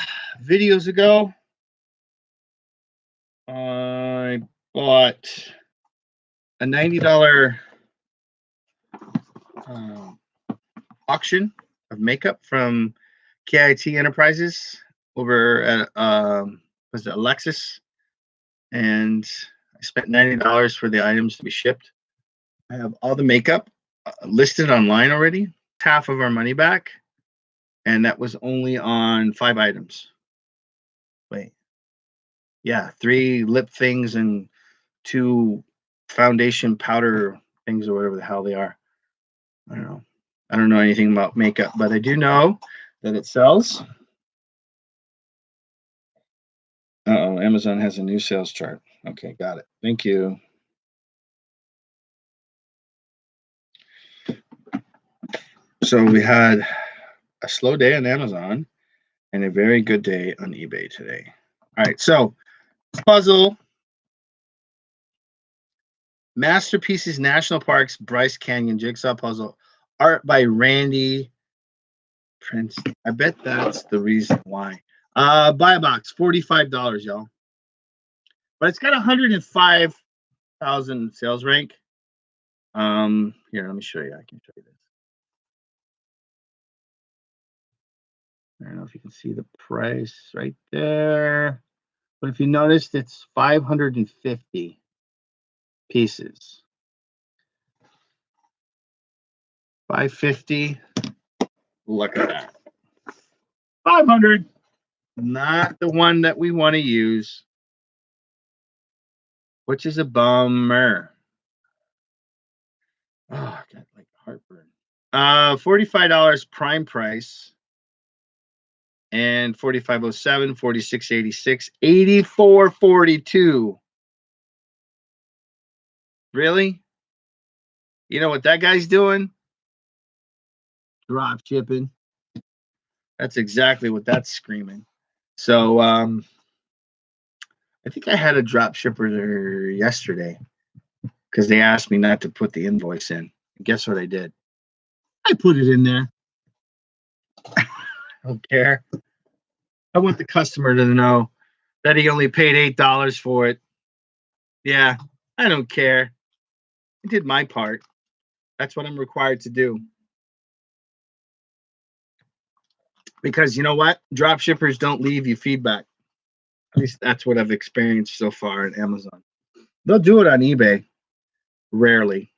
Speaker 1: videos ago, I bought a $90 auction of makeup from KIT Enterprises over at was it Alexis, and I spent $90 for the items to be shipped. I have all the makeup listed online already. Half of our money back, and that was only on 5 items. Wait, yeah, 3 lip things and 2 foundation powder things or whatever the hell they are. I don't know. I don't know anything about makeup, but I do know that it sells. Uh-oh, Amazon has a new sales chart. Okay, got it. Thank you. So we had a slow day on Amazon and a very good day on eBay today. All right, so puzzle. Masterpieces National Parks Bryce Canyon Jigsaw Puzzle. Art by Randy Prince. I bet that's the reason why. Buy a box, $45, y'all. But it's got 105,000 sales rank. Here, let me show you. I can show you this. I don't know if you can see the price right there. But if you noticed, it's 550 pieces. 550. Look at that. 500. Not the one that we want to use, which is a bummer. Oh, I got like heartburn. $45 prime price and 4507, 4686, 8442. Really? You know what that guy's doing? Drop shipping. That's exactly what that's screaming. So I think I had a drop shipper there yesterday because they asked me not to put the invoice in. And guess what I did? I put it in there. I don't care. I want the customer to know that he only paid $8 for it. Yeah, I don't care. I did my part. That's what I'm required to do. Because you know what? Drop shippers don't leave you feedback. At least that's what I've experienced so far at Amazon. They'll do it on eBay, rarely.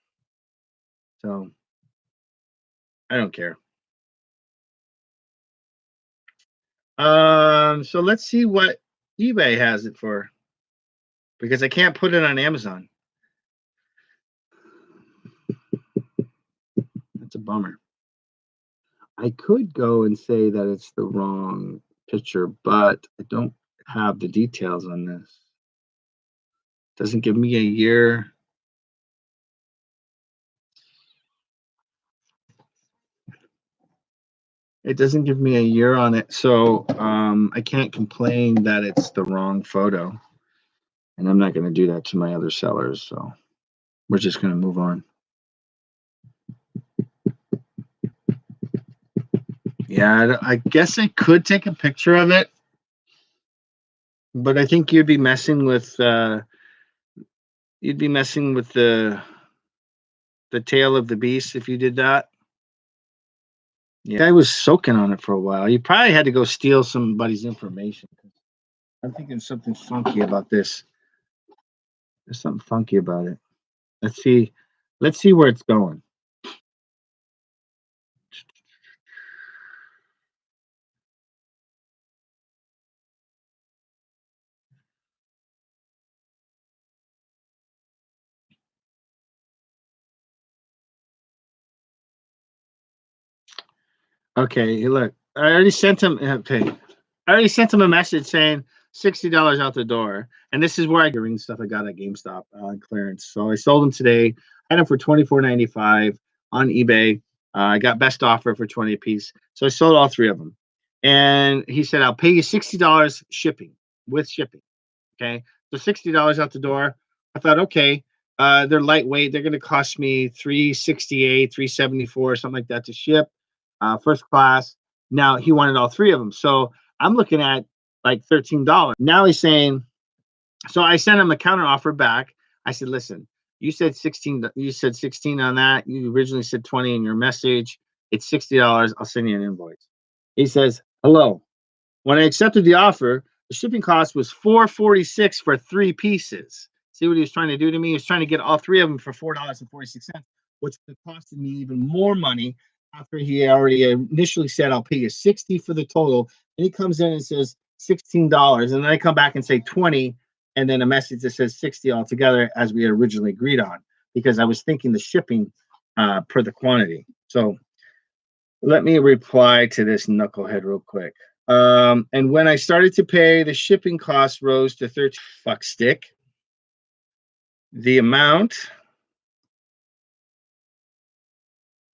Speaker 1: So I don't care. So let's see what eBay has it for because I can't put it on Amazon. That's a bummer. I could go and say that it's the wrong picture, but I don't have the details on this. Doesn't give me a year. It doesn't give me a year on it, so I can't complain that it's the wrong photo. And I'm not going to do that to my other sellers, so we're just going to move on. Yeah, I guess I could take a picture of it, but I think you'd be messing with the tail of the beast if you did that. Yeah, I was soaking on it for a while. You probably had to go steal somebody's information. I'm thinking something funky about this. There's something funky about it. Let's see. Let's see where it's going. Okay, look. I already sent him. Okay, I already sent him a message saying $60 out the door, and this is where I get ring stuff I got at GameStop on clearance. So I sold them today. I had them for $24.95 on eBay. I got best offer for 20 a piece, so I sold all three of them. And he said, "I'll pay you $60 shipping with shipping." Okay, so $60 out the door. I thought, okay, they're lightweight. They're going to cost me 368, 374, something like that to ship. First class. Now he wanted all three of them, so I'm looking at like $13. Now he's saying, so I sent him a counter offer back. I said, listen, you said 16. You said 16 on that. You originally said 20 in your message. It's $60. I'll send you an invoice. He says, hello. When I accepted the offer, the shipping cost was $4.46 for three pieces. See what he was trying to do to me? He was trying to get all three of them for $4.46, which would have costed me even more money after he already initially said, I'll pay you 60 for the total. And he comes in and says $16. And then I come back and say 20, and then a message that says 60 altogether as we had originally agreed on, because I was thinking the shipping per the quantity. So let me reply to this knucklehead real quick. And when I started to pay, the shipping cost rose to 13 fuck stick. The amount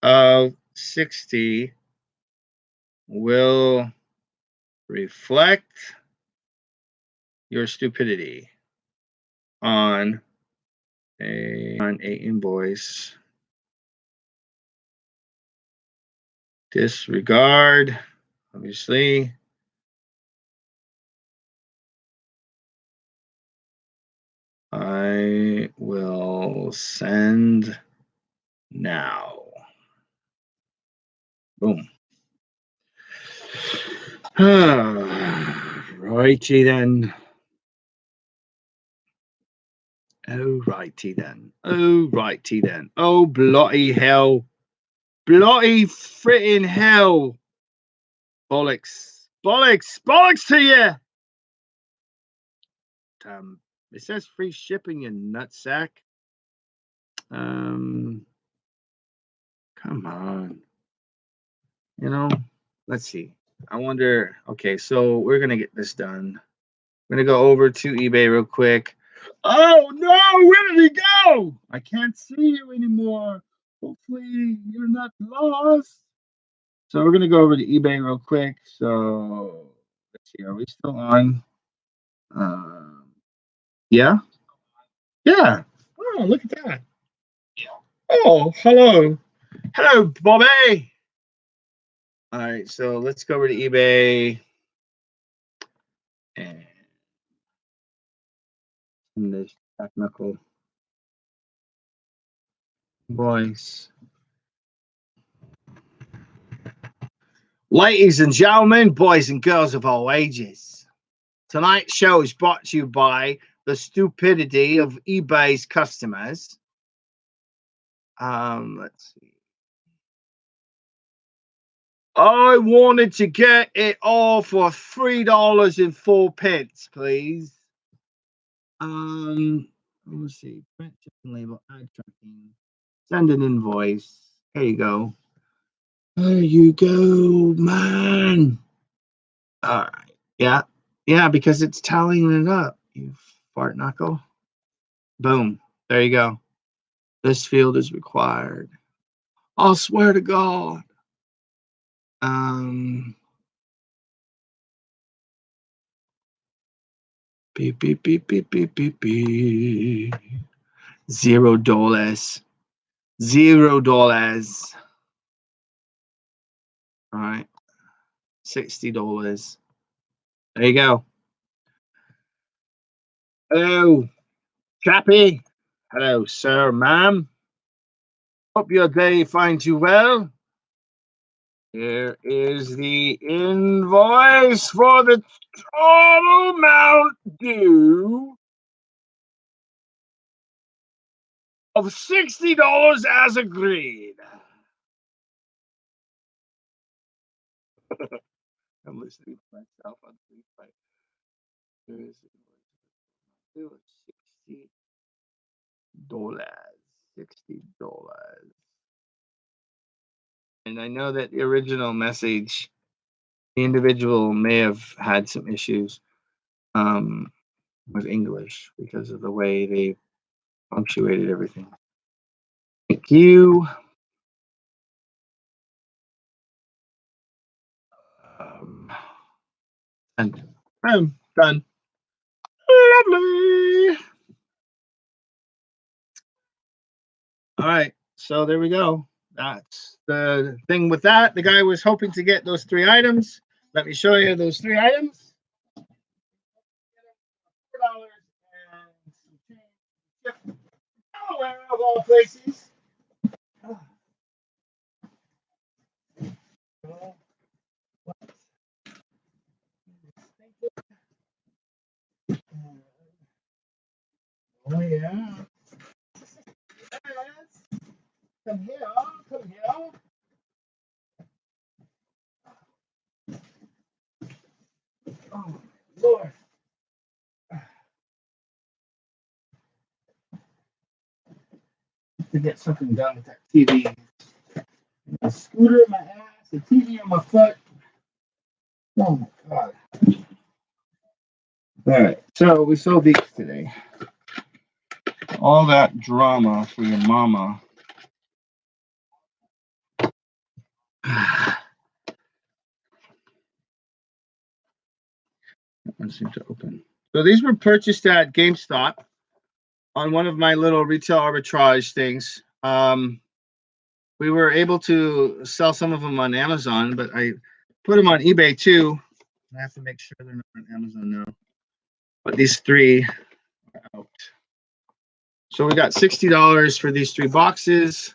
Speaker 1: of 60 will reflect your stupidity on a invoice. Disregard, obviously. I will send now. Boom. Righty then. Oh, righty then. Oh, righty then. Oh, bloody hell. Bloody fritting hell. Bollocks. Bollocks. Bollocks to you. It says free shipping, you nutsack. Come on. You know, let's see. I wonder. Okay, so we're going to get this done. I'm going to go over to eBay real quick. Oh, no. Where did he go? I can't see you anymore. Hopefully, you're not lost. So we're going to go over to eBay real quick. So let's see. Are we still on? Yeah. Yeah. Oh, look at that. Oh, hello. Hello, Bobby. All right. So let's go over to eBay. And this technical voice. Ladies and gentlemen, boys and girls of all ages, tonight's show is brought to you by the stupidity of eBay's customers. Let's see. I wanted to get it all for $3.04, please. Let's see. Print shipping label, ad tracking, send an invoice. There you go. There you go, man. All right. Yeah. Yeah, because it's tallying it up, you fart knuckle. Boom. There you go. This field is required. I'll swear to God. Beep, beep, beep, beep, beep, beep, beep. $0. $0. All right. $60. There you go. Hello, chappy. Hello, sir, ma'am. Hope your day finds you well. Here is the invoice for the total amount due of $60 as agreed. I'm listening to myself on replay. There is $60. $60. And I know that the original message, the individual may have had some issues with English because of the way they punctuated everything. Thank you. And I'm done. Lovely. All right. So there we go. That's the thing with that. The guy was hoping to get those 3 items. Let me show you those 3 items. $4 and some change. Delaware of all places. Oh yeah. Yes. Come here. Come here. Oh Lord. To get something done with that TV. A scooter in my ass, a TV on my foot. Oh my God. All right. So we sold these today. All that drama for your mama. That one seems to open. So these were purchased at GameStop on one of my little retail arbitrage things. We were able to sell some of them on Amazon, but I put them on eBay too. I have to make sure they're not on Amazon now. But these 3 are out. So we got $60 for these 3 boxes.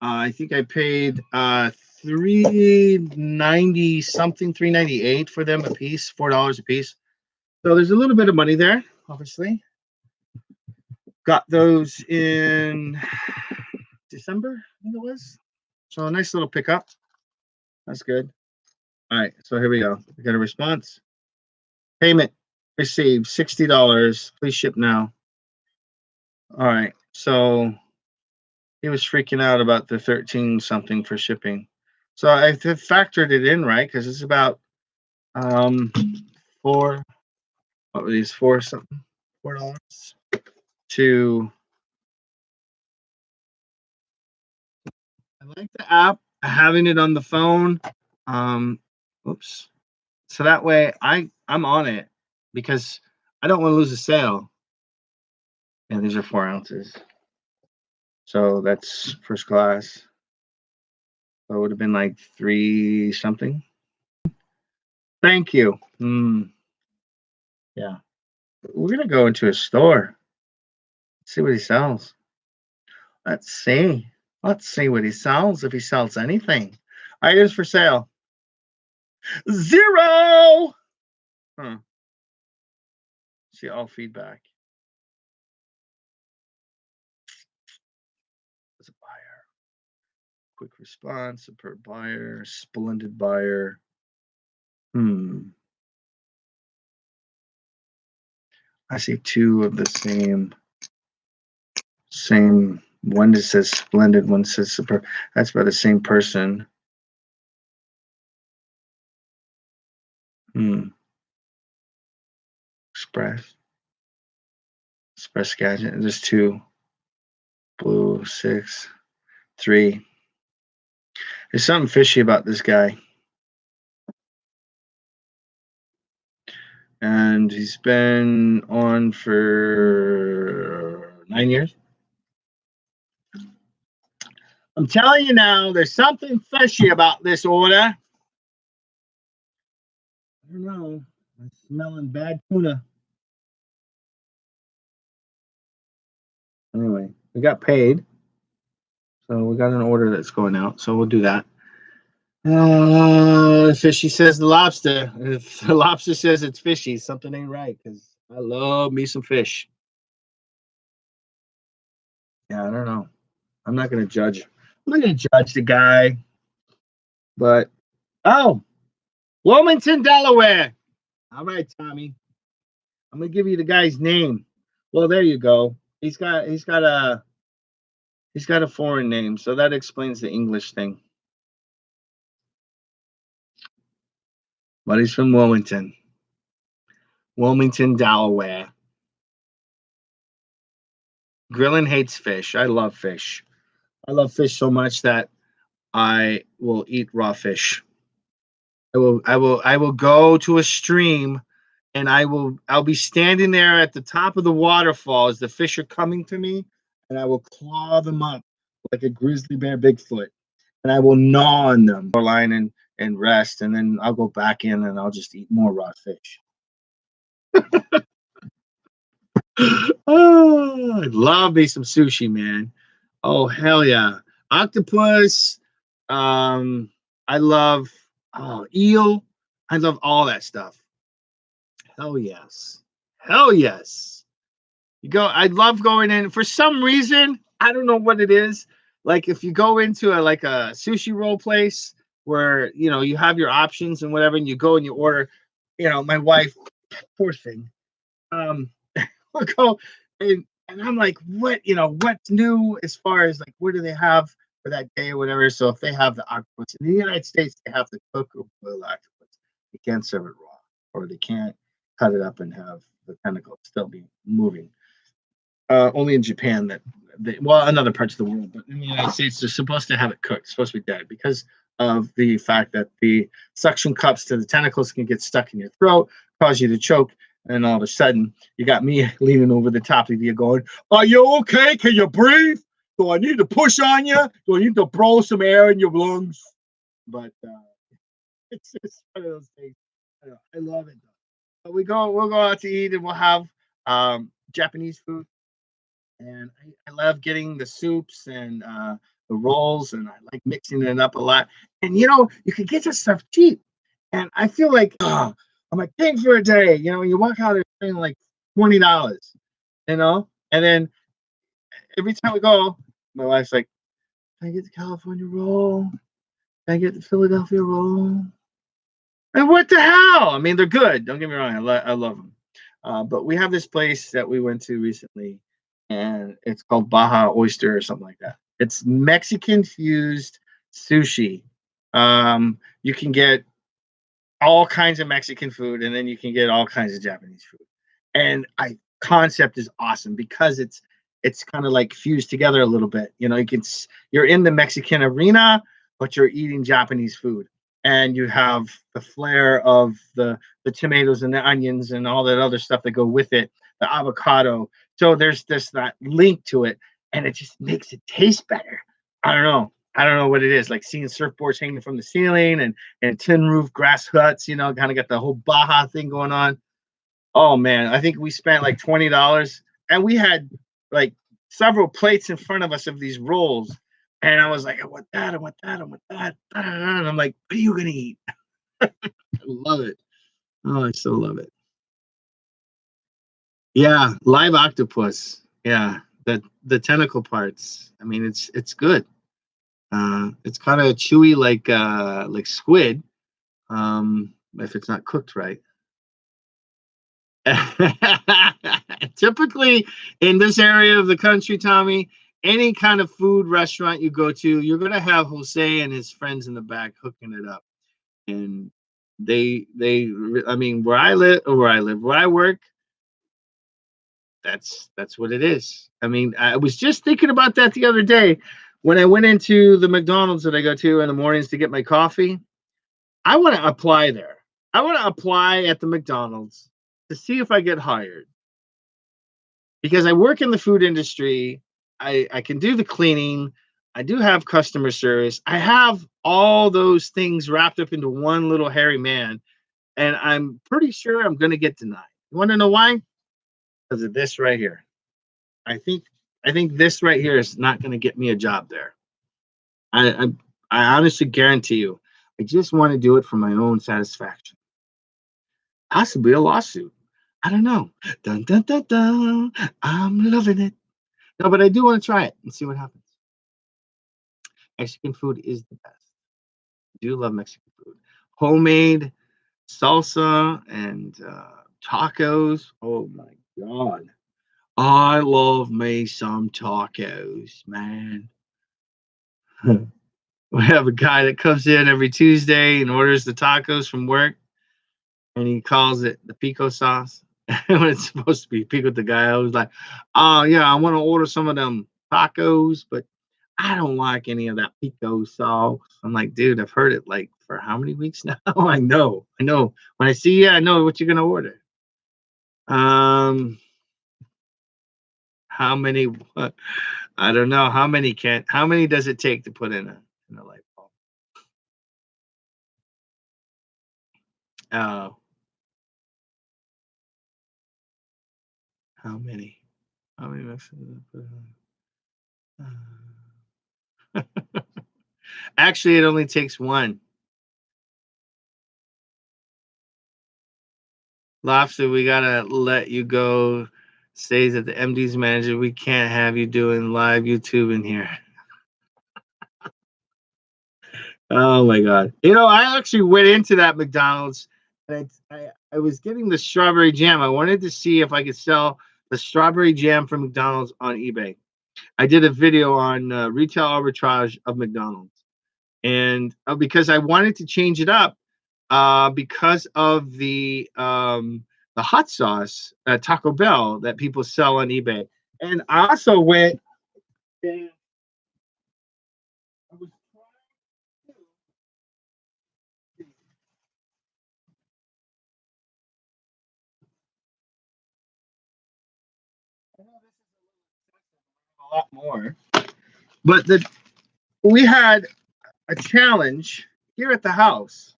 Speaker 1: I think I paid $3.90 something, $3.98 for them a piece, $4 a piece. So there's a little bit of money there, obviously. Got those in December, I think it was. So a nice little pickup. That's good. All right, so here we go. We got a response. Payment received $60. Please ship now. All right, so he was freaking out about the 13 something for shipping. So I factored it in, right? Because it's about four, what were these, four something, $4 to, I like the app, having it on the phone. Oops. So that way I'm on it because I don't want to lose a sale. And these are 4 ounces. So that's first class. So it would have been like three something. Thank you. Yeah. We're gonna go into a store. See what he sells. Let's see. Let's see what he sells, if he sells anything. Items for sale. 0. See all feedback. As a buyer. Quick response, superb buyer, splendid buyer. I see two of the same. One that says splendid, one says superb. That's by the same person. Express gadget. There's two. Blue 6, 3. There's something fishy about this guy. And he's been on for 9 years. I'm telling you now, there's something fishy about this order. I don't know. I'm smelling bad tuna. Anyway, we got paid. So we got an order that's going out. So we'll do that. Fishy says the lobster. If the lobster says it's fishy, something ain't right because I love me some fish. Yeah, I don't know. I'm not going to judge. I'm not going to judge the guy. But, oh, Wilmington, Delaware. All right, Tommy. I'm going to give you the guy's name. Well, there you go. He's got a foreign name, so that explains the English thing. But he's from Wilmington. Wilmington, Delaware. Grilling hates fish. I love fish. I love fish so much that I will eat raw fish. I will go to a stream and I'll be standing there at the top of the waterfall as the fish are coming to me, and I will claw them up like a grizzly bear Bigfoot, and I will gnaw on them line and rest, and then I'll go back in and I'll just eat more raw fish. Oh, I love me some sushi, man. Oh, hell yeah. Octopus. I love eel. I love all that stuff. Hell yes. Hell yes. I love going in for some reason. I don't know what it is. Like if you go into a sushi roll place where you have your options and whatever, and you go and you order, my wife, poor thing, will go and I'm like, what's new as far as like what do they have for that day or whatever? So if they have the octopus in the United States, they have to cook or boil octopus. You can't serve it raw, or they can't cut it up and have the tentacles still be moving. Only in Japan in other parts of the world, but in the United States, they're supposed to have it cooked. It's supposed to be dead because of the fact that the suction cups to the tentacles can get stuck in your throat, cause you to choke, and all of a sudden, you got me leaning over the top of you going, "Are you okay? Can you breathe? Do I need to push on you? Do I need to blow some air in your lungs?" But it's just one of those things. I love it. But we'll go out to eat, and we'll have Japanese food. And I love getting the soups and the rolls, and I like mixing it up a lot. And you know, you can get this stuff cheap. And I feel like, oh, I'm like paying for a day. You know, you walk out there paying like $20, you know, and then every time we go, my wife's like, "Can I get the California roll? Can I get the Philadelphia roll?" And what the hell? I mean, they're good. Don't get me wrong. I love them. But we have this place that we went to recently, and it's called Baja Oyster or something like that. It's Mexican fused sushi. You can get all kinds of Mexican food, and then you can get all kinds of Japanese food. And I concept is awesome because it's kind of like fused together a little bit. You know, you're in the Mexican arena, but you're eating Japanese food, and you have the flair of the tomatoes and the onions and all that other stuff that go with it, the avocado. So there's this that link to it, and it just makes it taste better. I don't know. I don't know what it is. Like seeing surfboards hanging from the ceiling and tin roof grass huts, you know, kind of got the whole Baja thing going on. Oh man, I think we spent like $20, and we had like several plates in front of us of these rolls. And I was like, I want that, I want that, I want that. And I'm like, what are you gonna eat? I love it. Oh, I so love it. Yeah, live octopus. Yeah, the tentacle parts. I mean, it's good. It's kind of chewy like squid. If it's not cooked right. Typically, in this area of the country, Tommy, any kind of food restaurant you go to, you're gonna have Jose and his friends in the back hooking it up. And I mean, where I work, that's what it is. I mean, I was just thinking about that the other day when I went into the McDonald's that I go to in the mornings to get my coffee. I want to apply there. I want to apply at the McDonald's to see if I get hired because I work in the food industry. I can do the cleaning. I do have customer service. I have all those things wrapped up into one little hairy man, and I'm pretty sure I'm going to get denied. You want to know why? Because of this right here. I think I think this right here is not going to get me a job there. I, I I honestly guarantee you. I just want to do it for my own satisfaction. Possibly a lawsuit. I don't know. Dun dun dun dun. I'm loving it. No, but I do want to try it and see what happens. Mexican food is the best. I do love Mexican food. Homemade salsa and tacos. Oh my god. I love me some tacos, man. We have a guy that comes in every Tuesday and orders the tacos from work, and he calls it the pico sauce. When it's supposed to be pico de gallo, was like, "Oh yeah, I want to order some of them tacos, but I don't like any of that pico sauce." I'm like, "Dude, I've heard it like for how many weeks now?" I know. When I see you, I know what you're gonna order. Um, how many? What? I don't know. How many does it take to put in a light bulb? Oh, how many? How many mixes did I put in? Actually, it only takes one. Lobster, we gotta let you go. Says that the MD's manager, we can't have you doing live YouTube in here. Oh my god! You know, I actually went into that McDonald's, and I was getting the strawberry jam. I wanted to see if I could sell the strawberry jam from McDonald's on eBay. I did a video on retail arbitrage of McDonald's, and because I wanted to change it up, because of the hot sauce at Taco Bell that people sell on eBay. And I also went and I was trying to I know this is a lot more, but we had a challenge here at the house,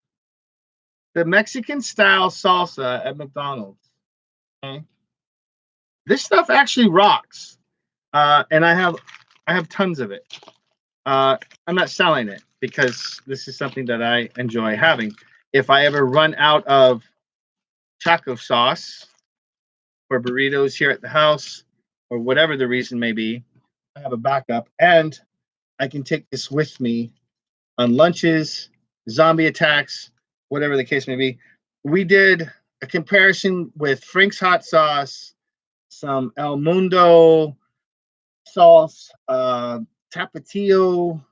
Speaker 1: the Mexican style salsa at McDonald's. Okay? This stuff actually rocks, and I have tons of it. I'm not selling it because this is something that I enjoy having. If I ever run out of taco sauce for burritos here at the house, or whatever the reason may be, I have a backup, and I can take this with me on lunches, zombie attacks, whatever the case may be. We did a comparison with Frank's hot sauce, some El Mundo sauce, Tapatio,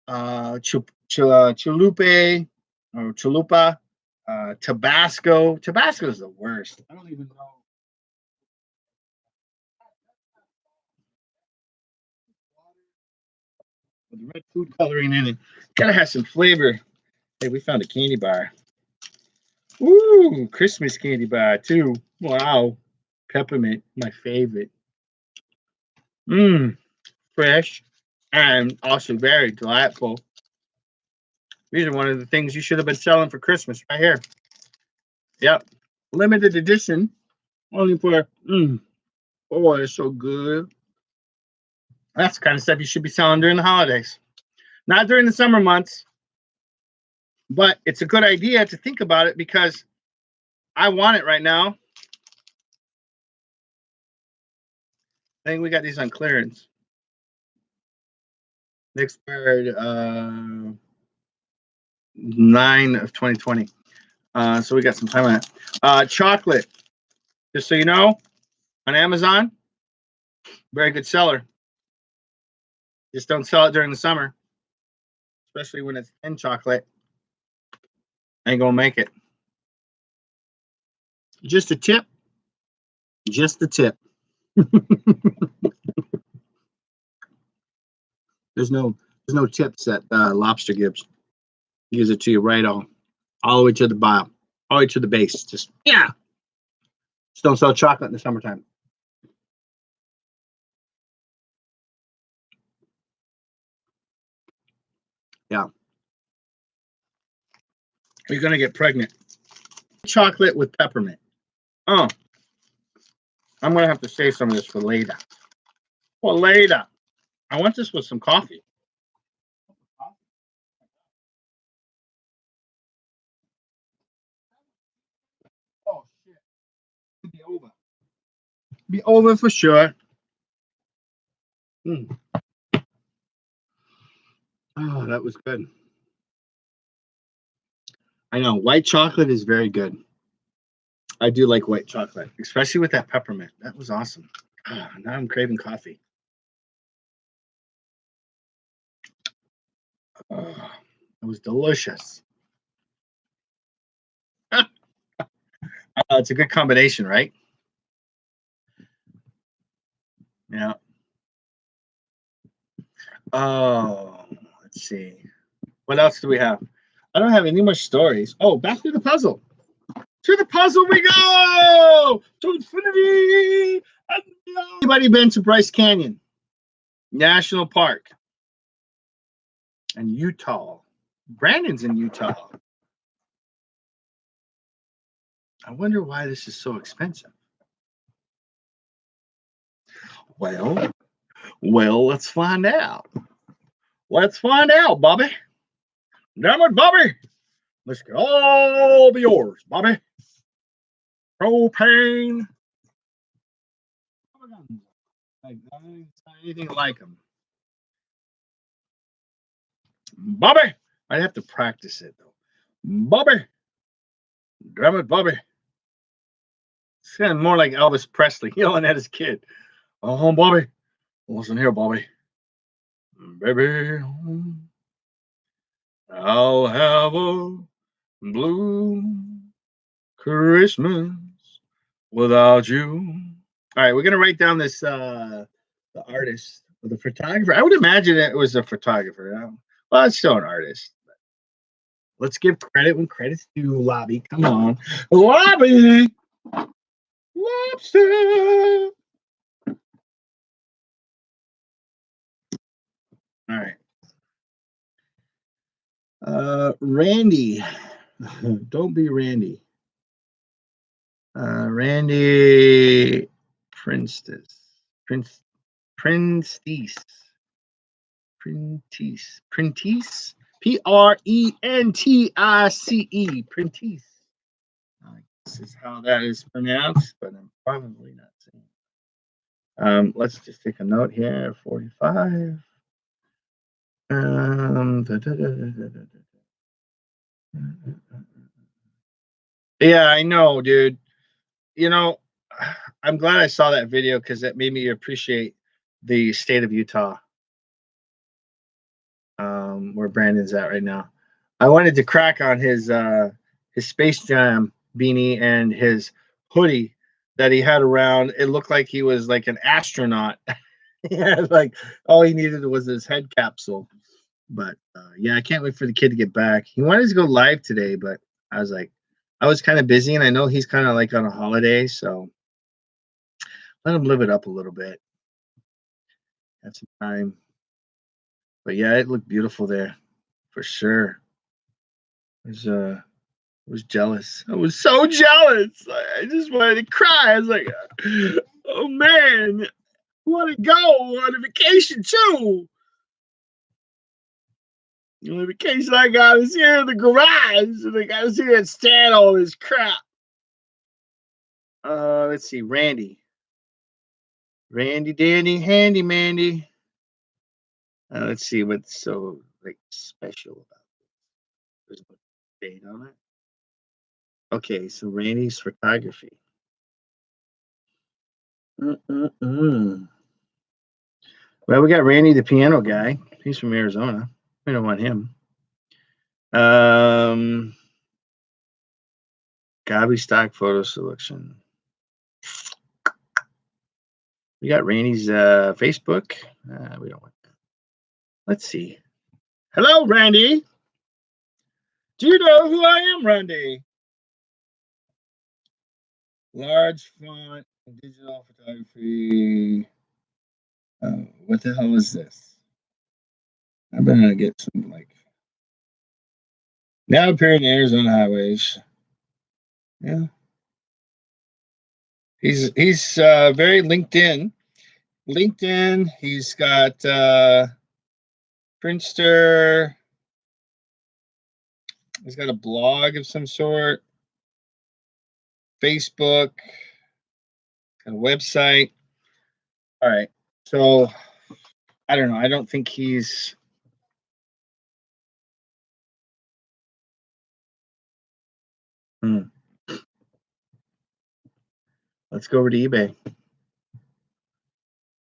Speaker 1: Chalupe or Chalupa, Tabasco. Tabasco is the worst. I don't even know. With red food coloring in it, gotta have some flavor. Hey, we found a candy bar. Ooh, Christmas candy bar too. Wow, peppermint, my favorite. Mmm, fresh and also very delightful. These are one of the things you should have been selling for Christmas right here. Yep, limited edition, only for. Oh, it's so good. That's the kind of stuff you should be selling during the holidays, not during the summer months. But it's a good idea to think about it because I want it right now. I think we got these on clearance. They expired 9 of 2020. So we got some time on it. Chocolate, just so you know, on Amazon, very good seller. Just don't sell it during the summer, especially when it's thin chocolate. Ain't gonna make it. Just a tip. Just a tip. There's no tips that Lobster gives. He gives it to you right on, all the way to the bottom, all the way to the base. Just don't sell chocolate in the summertime. Yeah, you're gonna get pregnant. Chocolate with peppermint. Oh, I'm gonna have to save some of this for later. For later. I want this with some coffee. Oh shit. Be over. Be over for sure. Mm. Oh, that was good. I know white chocolate is very good. I do like white chocolate, especially with that peppermint. That was awesome. Now I'm craving coffee. Oh, it was delicious. It's a good combination, right? Yeah. Oh, let's see. What else do we have? I don't have any more stories. Oh, back to the puzzle. To the puzzle we go! To infinity and beyond. Anybody been to Bryce Canyon National Park in Utah? Brandon's in Utah. I wonder why this is so expensive. Well, let's find out. Let's find out, Bobby. Damn it, Bobby. This could all be yours, Bobby. Propane. Like, it's not anything like them. Bobby. I'd have to practice it, though. Bobby. Damn it, Bobby. It's kind of more like Elvis Presley yelling at his kid. Oh, Bobby. Listen here, Bobby. Baby, I'll have a blue Christmas without you. All right, we're gonna write down this the artist or the photographer. I would imagine it was a photographer. Well, it's still an artist. Let's give credit when credit's due, Lobby. Come on. Lobby! Lobster! All right. Randy. Don't be Randy. Randy Prince's. Prince Prince's. Prentice. Prentice. Prentice. Prentice. This is how that is pronounced, but I'm probably not saying it. Let's just take a note here. 45. Yeah, I know, dude. You know, I'm glad I saw that video because that made me appreciate the state of Utah, where Brandon's at right now. I wanted to crack on his Space Jam beanie and his hoodie that he had around. It looked like he was like an astronaut. Yeah, like all he needed was his head capsule. But yeah, I can't wait for the kid to get back. He wanted to go live today, but I was like, I was kind of busy, and I know he's kind of like on a holiday, so let him live it up a little bit. Have some time. But yeah, it looked beautiful there for sure. I was jealous. I was so jealous. I just wanted to cry. I was like, oh man, I want to go on a vacation too. The only vacation I got is here in the garage, and I got to sit here and stand all this crap. Let's see, Randy, Dandy, Handy Mandy. Let's see what's so like special about it. There's a date on it. Okay, so Randy's photography. Mm-mm-mm. Well, we got Randy, the piano guy. He's from Arizona. We don't want him. Gabi stock photo selection. We got Randy's Facebook. We don't want that. Let's see. Hello, Randy. Do you know who I am, Randy? Large font, digital photography. What the hell is this? I better get some like. Now appearing in Arizona highways. Yeah. He's very LinkedIn. He's got Prinster. He's got a blog of some sort. Facebook. Got a website. All right. So I don't know. I don't think he's. Let's go over to eBay.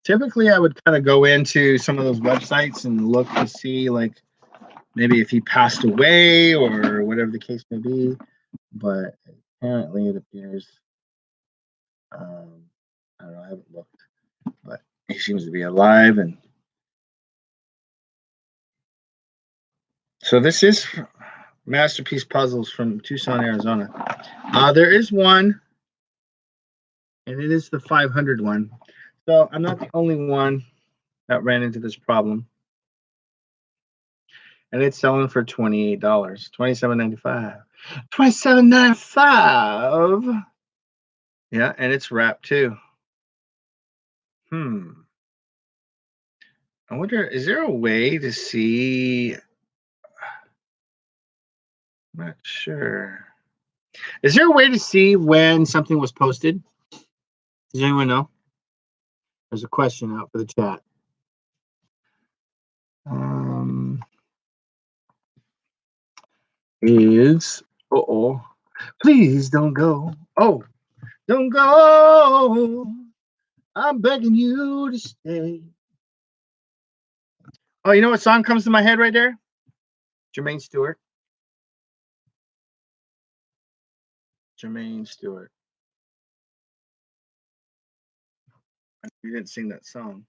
Speaker 1: Typically, I would kind of go into some of those websites and look to see, like, maybe if he passed away or whatever the case may be. But apparently, it appears. I don't know. I haven't looked, but he seems to be alive. And so this is Masterpiece Puzzles from Tucson, Arizona. There is one, and it is the 500 one. So I'm not the only one that ran into this problem. And it's selling for $28, $27.95. $27.95. Yeah, and it's wrapped too. I wonder, is there a way to see? I'm not sure. Is there a way to see when something was posted? Does anyone know? There's a question out for the chat. Please don't go. Oh, don't go. I'm begging you to stay. Oh, you know what song comes to my head right there? Jermaine Stewart. You didn't sing that song.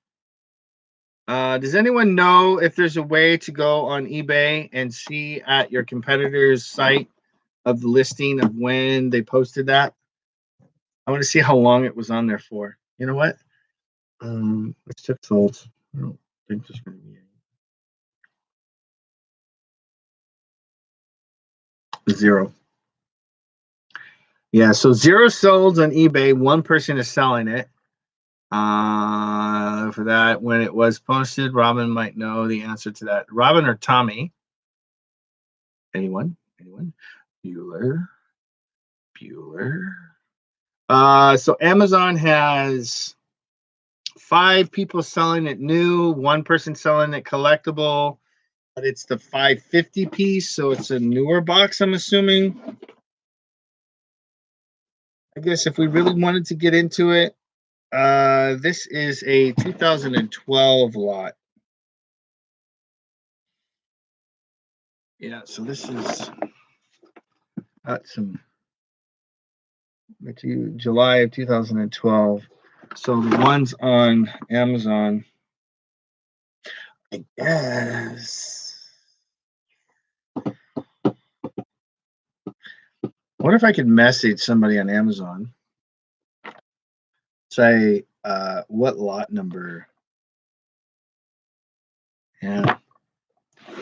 Speaker 1: Does anyone know if there's a way to go on eBay and see at your competitor's site of the listing of when they posted that? I want to see how long it was on there for. You know what? Let's check sold. I don't think there's going to be any. 0. Yeah, so 0 sold on eBay. One person is selling it. For that, when it was posted, Robin might know the answer to that. Robin or Tommy? Anyone? Anyone? Bueller. So Amazon has 5 people selling it new, 1 person selling it collectible, but it's the 550 piece, so it's a newer box, I'm assuming. I guess if we really wanted to get into it, this is a 2012 lot. Yeah, so this is got some July of 2012. So the ones on Amazon, I guess. What if I could message somebody on Amazon? Say, what lot number? Yeah,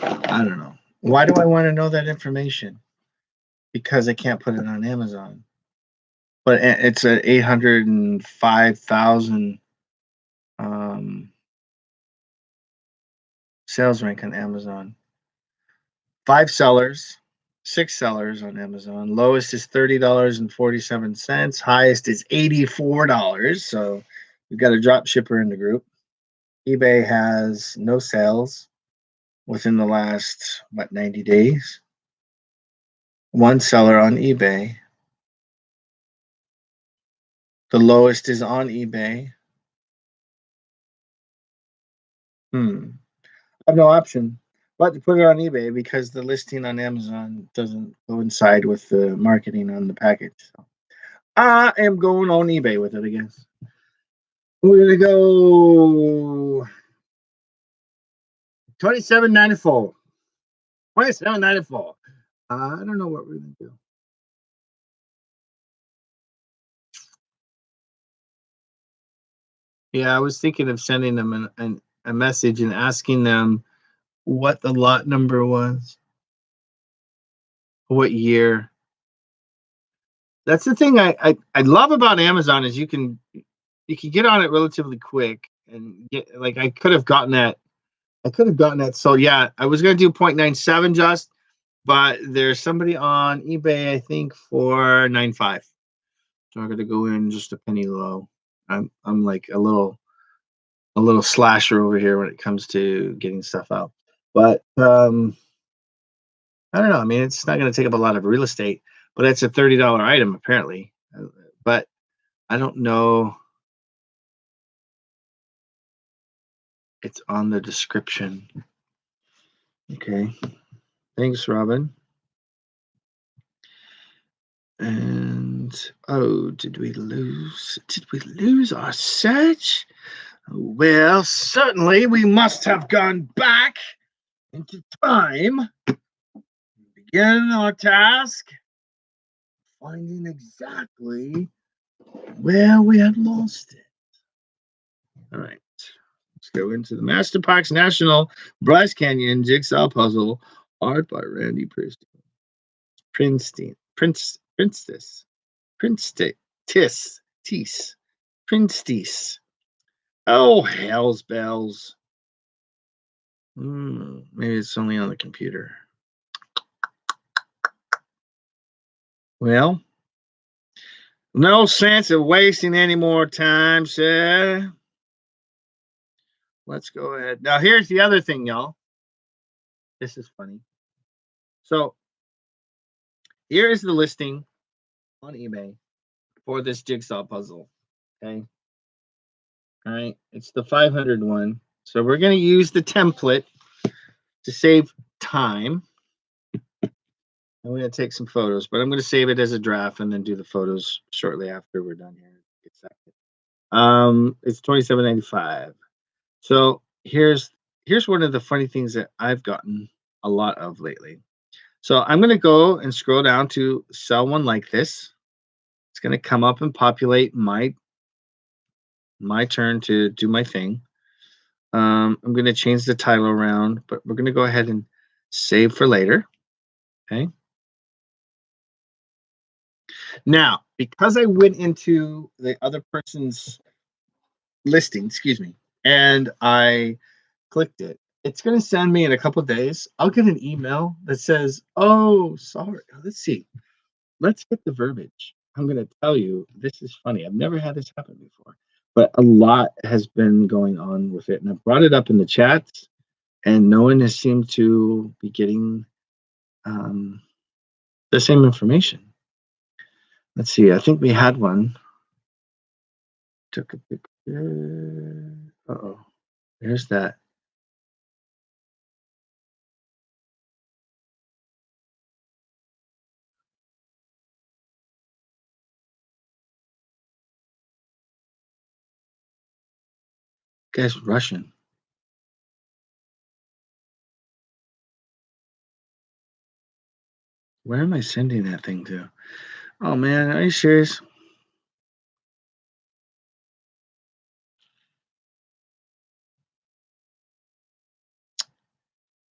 Speaker 1: I don't know. Why do I want to know that information? Because I can't put it on Amazon. But it's at 805,000 sales rank on Amazon. 5 sellers, 6 sellers on Amazon. Lowest is $30.47. Highest is $84. So we've got a drop shipper in the group. eBay has no sales within the last 90 days. 1 seller on eBay. The lowest is on eBay. I have no option but to put it on eBay because the listing on Amazon doesn't coincide with the marketing on the package. So I am going on eBay with it, I guess. We're gonna go $27.94. $27.94. I don't know what we're gonna do. Yeah, I was thinking of sending them a message and asking them what the lot number was, what year. That's the thing I love about Amazon is you can get on it relatively quick and get like I could have gotten that. So yeah, I was gonna do 0.97 just, but there's somebody on eBay I think for 9.5. So I'm gonna go in just a penny low. I'm like a little slasher over here when it comes to getting stuff out. But I don't know. I mean, it's not going to take up a lot of real estate, but it's a $30 item apparently. But I don't know. It's on the description. Okay. Thanks, Robin. And oh, did we lose our search? Well, certainly we must have gone back into time. Begin our task, finding exactly where we had lost it. All right. Let's go into the Master Parks National Bryce Canyon Jigsaw Puzzle, art by Randy Princeton. Princetis. Oh, hell's bells. Maybe it's only on the computer. Well, no sense of wasting any more time, sir. Let's go ahead. Now, here's the other thing, y'all. This is funny. So, here is the listing on eBay for this jigsaw puzzle. Okay. All right. It's the 500 one. So, we're going to use the template to save time. I'm going to take some photos, but I'm going to save it as a draft and then do the photos shortly after we're done here. It's $27.95. So here's one of the funny things that I've gotten a lot of lately. So I'm going to go and scroll down to sell one like this. It's going to come up and populate my turn to do my thing. I'm going to change the title around, but we're going to go ahead and save for later. Okay. Now, because I went into the other person's listing, excuse me, and I clicked it. It's going to send me in a couple of days. I'll get an email that says, "Oh, sorry." Let's see. Let's get the verbiage. I'm going to tell you, this is funny. I've never had this happen before, but a lot has been going on with it. And I brought it up in the chats, and no one has seemed to be getting um, the same information. Let's see. I think we had one. Took a picture. Uh-oh. There's that. Guy's Russian. Where am I sending that thing to? Oh man, are you serious?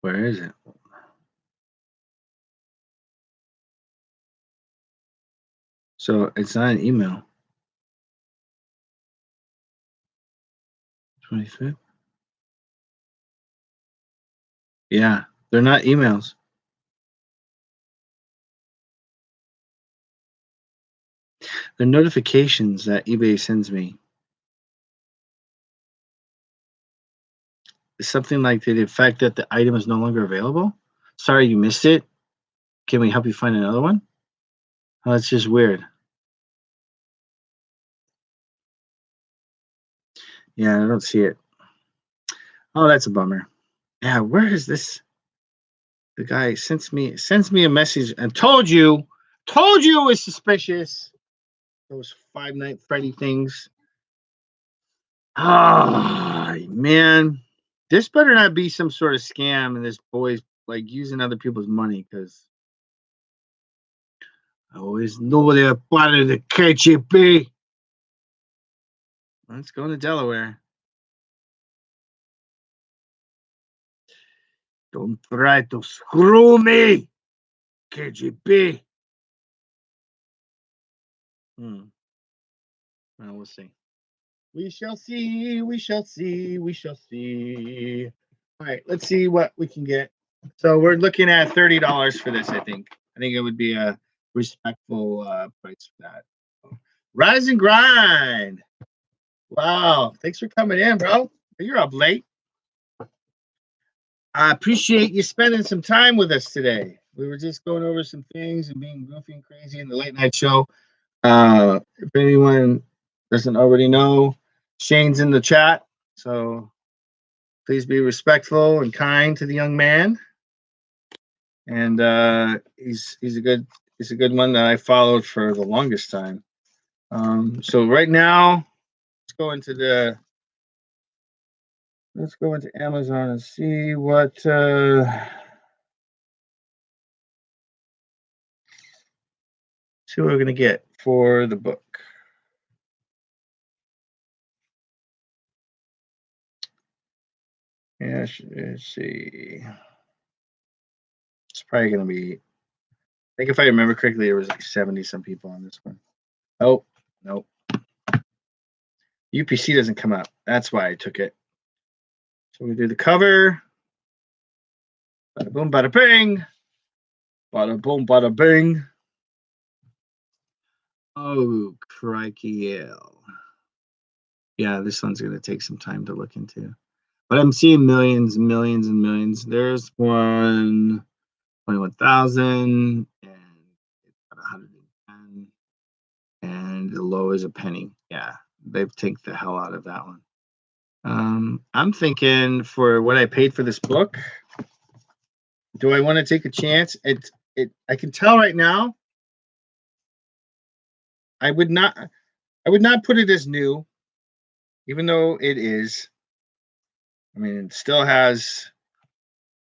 Speaker 1: Where is it? So it's not an email. 25th? Yeah, they're not emails. They're notifications that eBay sends me. It's something like to the effect that the item is no longer available. Sorry you missed it. Can we help you find another one? Oh, that's just weird. Yeah, I don't see it. Oh, that's a bummer. Yeah, where is this? The guy sends me a message and told you it was suspicious. Those Five Night Freddy things. Ah, man, this better not be some sort of scam, and this boy's like using other people's money because I always know they're part of the KGB. Let's go to Delaware. Don't try to screw me, KGB. Well, we'll see. We shall see. We shall see. We shall see. All right, let's see what we can get. So we're looking at $30 for this. I think it would be a respectful price for that. Rise and grind. Wow, thanks for coming in, bro. You're up late. I appreciate you spending some time with us today. We were just going over some things and being goofy and crazy in the late night show. If anyone doesn't already know, Shane's in the chat, so please be respectful and kind to the young man. And he's a good one that I followed for the longest time. So right now, let's go into Amazon and see what we're gonna get for the book. Yeah, let's see. It's probably gonna be. I think if I remember correctly, there was like 70 some people on this one. Oh, nope. UPC doesn't come up. That's why I took it. So we do the cover. Bada boom, bada bing. Bada boom, bada bing. Oh, crikey. Yeah, this one's going to take some time to look into. But I'm seeing millions, millions, and millions. There's one, 21,000, and it's got 110, and the low is a penny. Yeah, they've taken the hell out of that one. I'm thinking for what I paid for this book, do I want to take a chance? I can tell right now. I would not put it as new, even though it is. I mean, it still has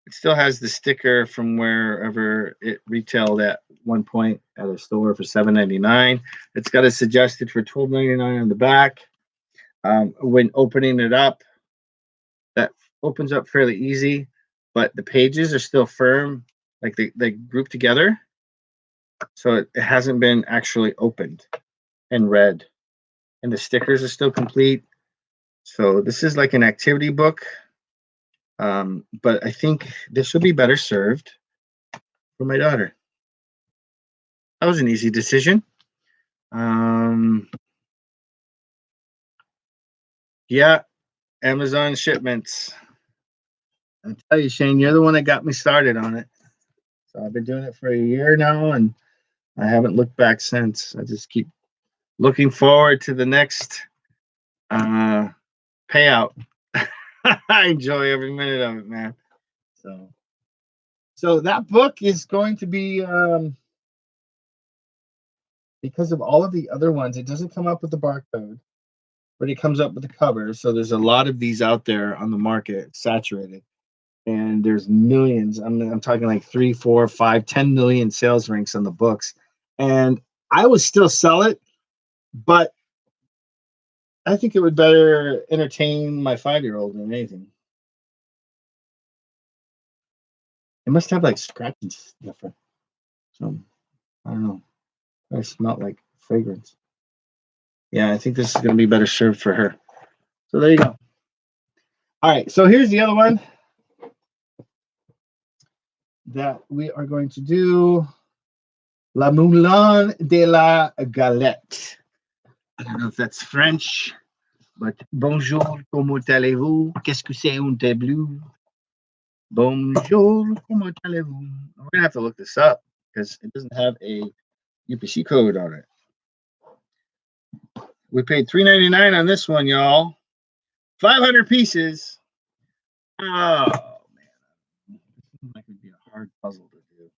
Speaker 1: the sticker from wherever it retailed at one point at a store for $7.99. It's got a suggested for $12.99 on the back. When opening it up, that opens up fairly easy, but the pages are still firm, like they group together, so it hasn't been actually opened and read, and the stickers are still complete. So this is like an activity book, but I think this would be better served for my daughter. That was an easy decision. Yeah, Amazon shipments. I tell you, Shane, you're the one that got me started on it. So I've been doing it for a year now, and I haven't looked back since. I just keep looking forward to the next payout. I enjoy every minute of it, man. So that book is going to be because of all of the other ones. It doesn't come up with the barcode, but it comes up with the cover. So there's a lot of these out there on the market, saturated, and there's millions. I'm talking like 3, 4, 5, 10 million sales ranks on the books, and I would still sell it, but I think it would better entertain my 5-year-old than anything. It must have like scratching sniffer. So I don't know. I smell like fragrance. Yeah, I think this is going to be better served for her. So there you go. All right. So here's the other one that we are going to do. La Moulin de la Galette. I don't know if that's French, but bonjour, comment allez-vous? Qu'est-ce que c'est un tableau? Bonjour, comment allez-vous? We're going to have to look this up because it doesn't have a UPC code on it. We paid $3.99 on this one, y'all. 500 pieces. Oh, man. This seems like it would be a hard puzzle to do.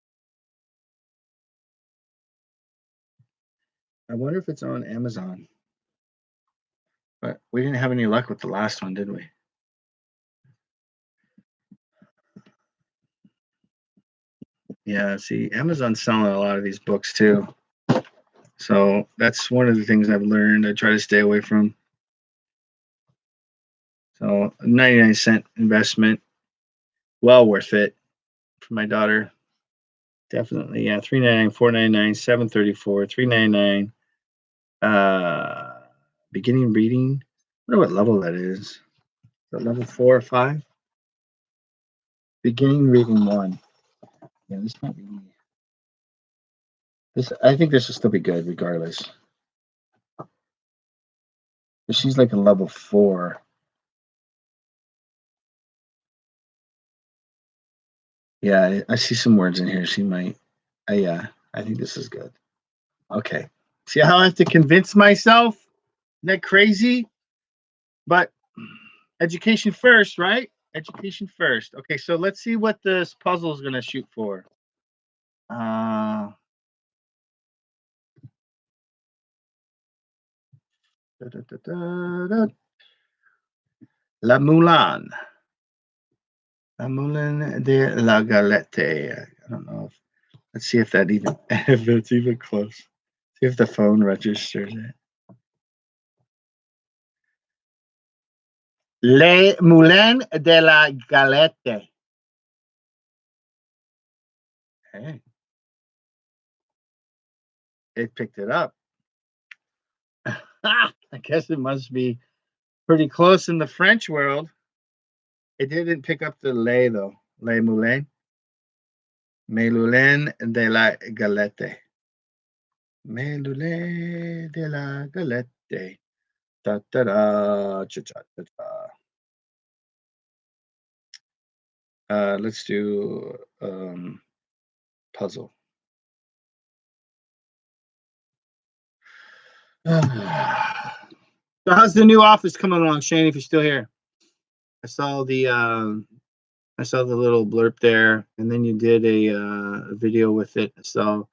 Speaker 1: I wonder if it's on Amazon. But we didn't have any luck with the last one, did we? Yeah, see, Amazon's selling a lot of these books too. So that's one of the things I've learned. I try to stay away from. So 99-cent investment, well worth it for my daughter. Definitely, yeah. $3.99, $4.99, $7.34, $3.99. Beginning reading. I wonder what level that is. Is that level 4 or 5? Beginning reading 1. Yeah, this might be. This I think this will still be good regardless. But she's like a level 4. Yeah, I see some words in here. She might. Yeah, I think this is good. Okay. See how I have to convince myself? Isn't that crazy? But education first, right? Education first. Okay, so let's see what this puzzle is going to shoot for. La Moulin. La Moulin de la Galette. I don't know if. Let's see if that even if it's even close. See if the phone registers it. Les Moulins de la Galette. Hey, it picked it up. I guess it must be pretty close in the French world. It didn't pick up the lait though. Les Moulins. Les Moulins de la Galette. Les Moulins de la Galette. Da da da. Cha cha cha cha. Let's do puzzle. So how's the new office coming along, Shane? If you're still here, I saw the little blurb there, and then you did a video with it. So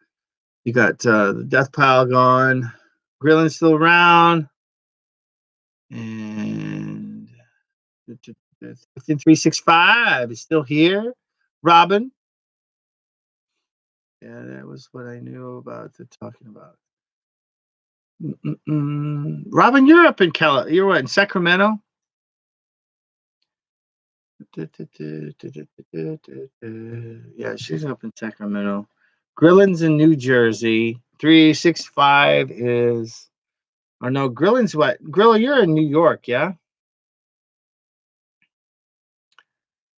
Speaker 1: you got the death pile gone, grilling's still around, and 15365 is still here. Robin, yeah, that was what I knew about talking about. Robin, you're up in You're what, in Sacramento? Yeah, she's up in Sacramento. Grillin's in New Jersey. 365 is. Or no, Grillin's what? Grilla, you're in New York, yeah?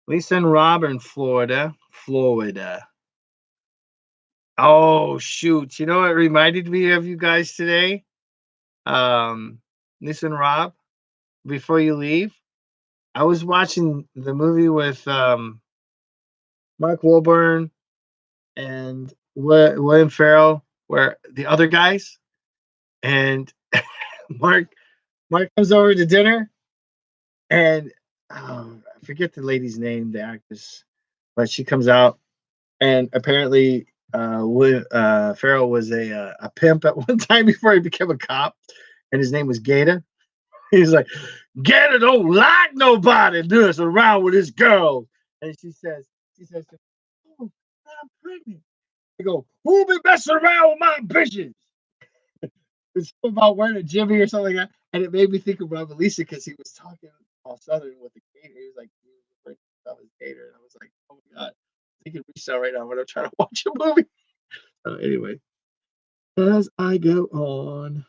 Speaker 1: Lisa and Rob are in Florida. Florida. Oh shoot! You know what reminded me of you guys today? Lisa and Rob. Before you leave, I was watching the movie with Mark Wahlberg and William Ferrell, where the other guys, and Mark Mark comes over to dinner, and I forget the lady's name, the actress, but she comes out, and apparently Farrell was a pimp at one time before he became a cop, and his name was Gator. He's like, Gator don't like nobody doing around with his girl, and she says, oh, I'm pregnant. They go, who be messing around with my bitches? It's about wearing a jimmy or something like that. And it made me think of Rob Lisa because he was talking all southern with the gator. He was like, he was referring to himself as gator. And I was like, oh my God, I'm thinking Lisa right now when I'm trying to watch a movie. Anyway, as I go on.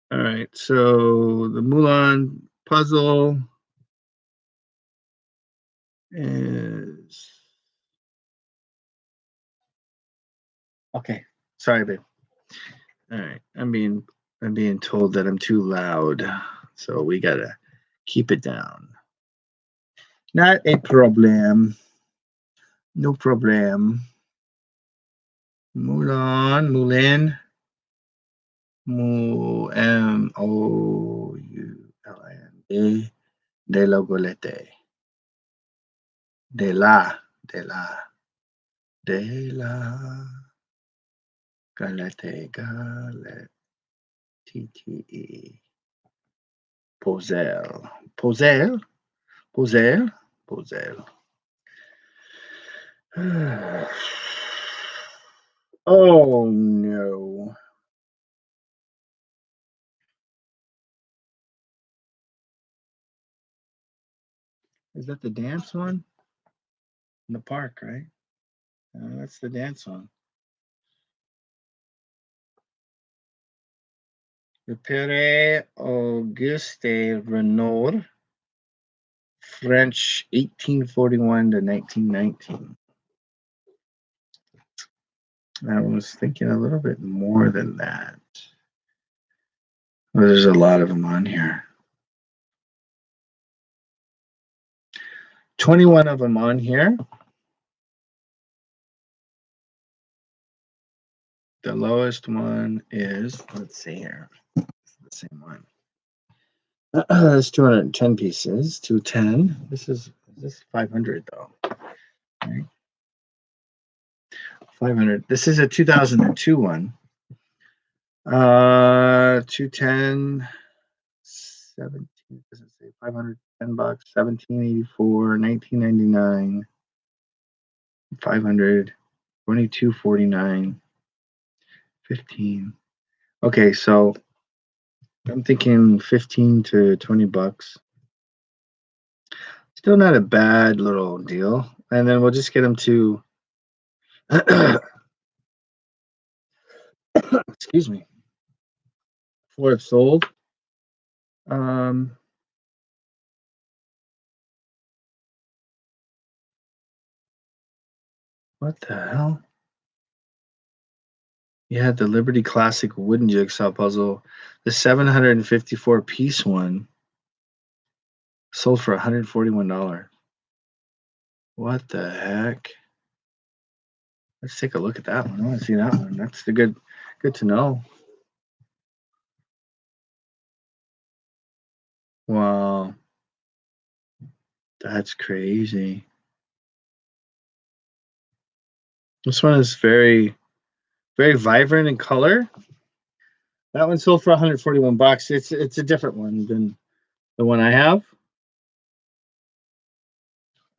Speaker 1: All right, so the Mulan puzzle is okay. Sorry, babe. All right, I'm being told that I'm too loud, so we gotta keep it down. Not a problem. No problem. Mulan, Moulin, de la Golette, de la, de la, de la Galette, Galette, TTE, Posel, Posel, Posel, Posel. Oh no. Is that the dance one? In the park, right? That's the dance one. The Pere Auguste Renoir, French, 1841 to 1919. I was thinking a little bit more than that. Well, there's a lot of them on here. 21 of them on here. The lowest one is, let's see here, it's the same one. It's 210 pieces, 210. This is 500 though. Right? 500. This is a 2002 one. 210, 17, doesn't say 510 bucks, 1784, 1999, 500, 2249, 15. Okay, so I'm thinking 15 to 20 bucks. Still not a bad little deal. And then we'll just get them to excuse me. Before it's sold. What the hell? Yeah, the Liberty Classic wooden jigsaw puzzle, the 754 piece one, sold for $141. What the heck? Let's take a look at that one. I want to see that one. That's the good to know. Wow. That's crazy. This one is very, very vibrant in color. That one sold for 141 bucks. It's a different one than the one I have.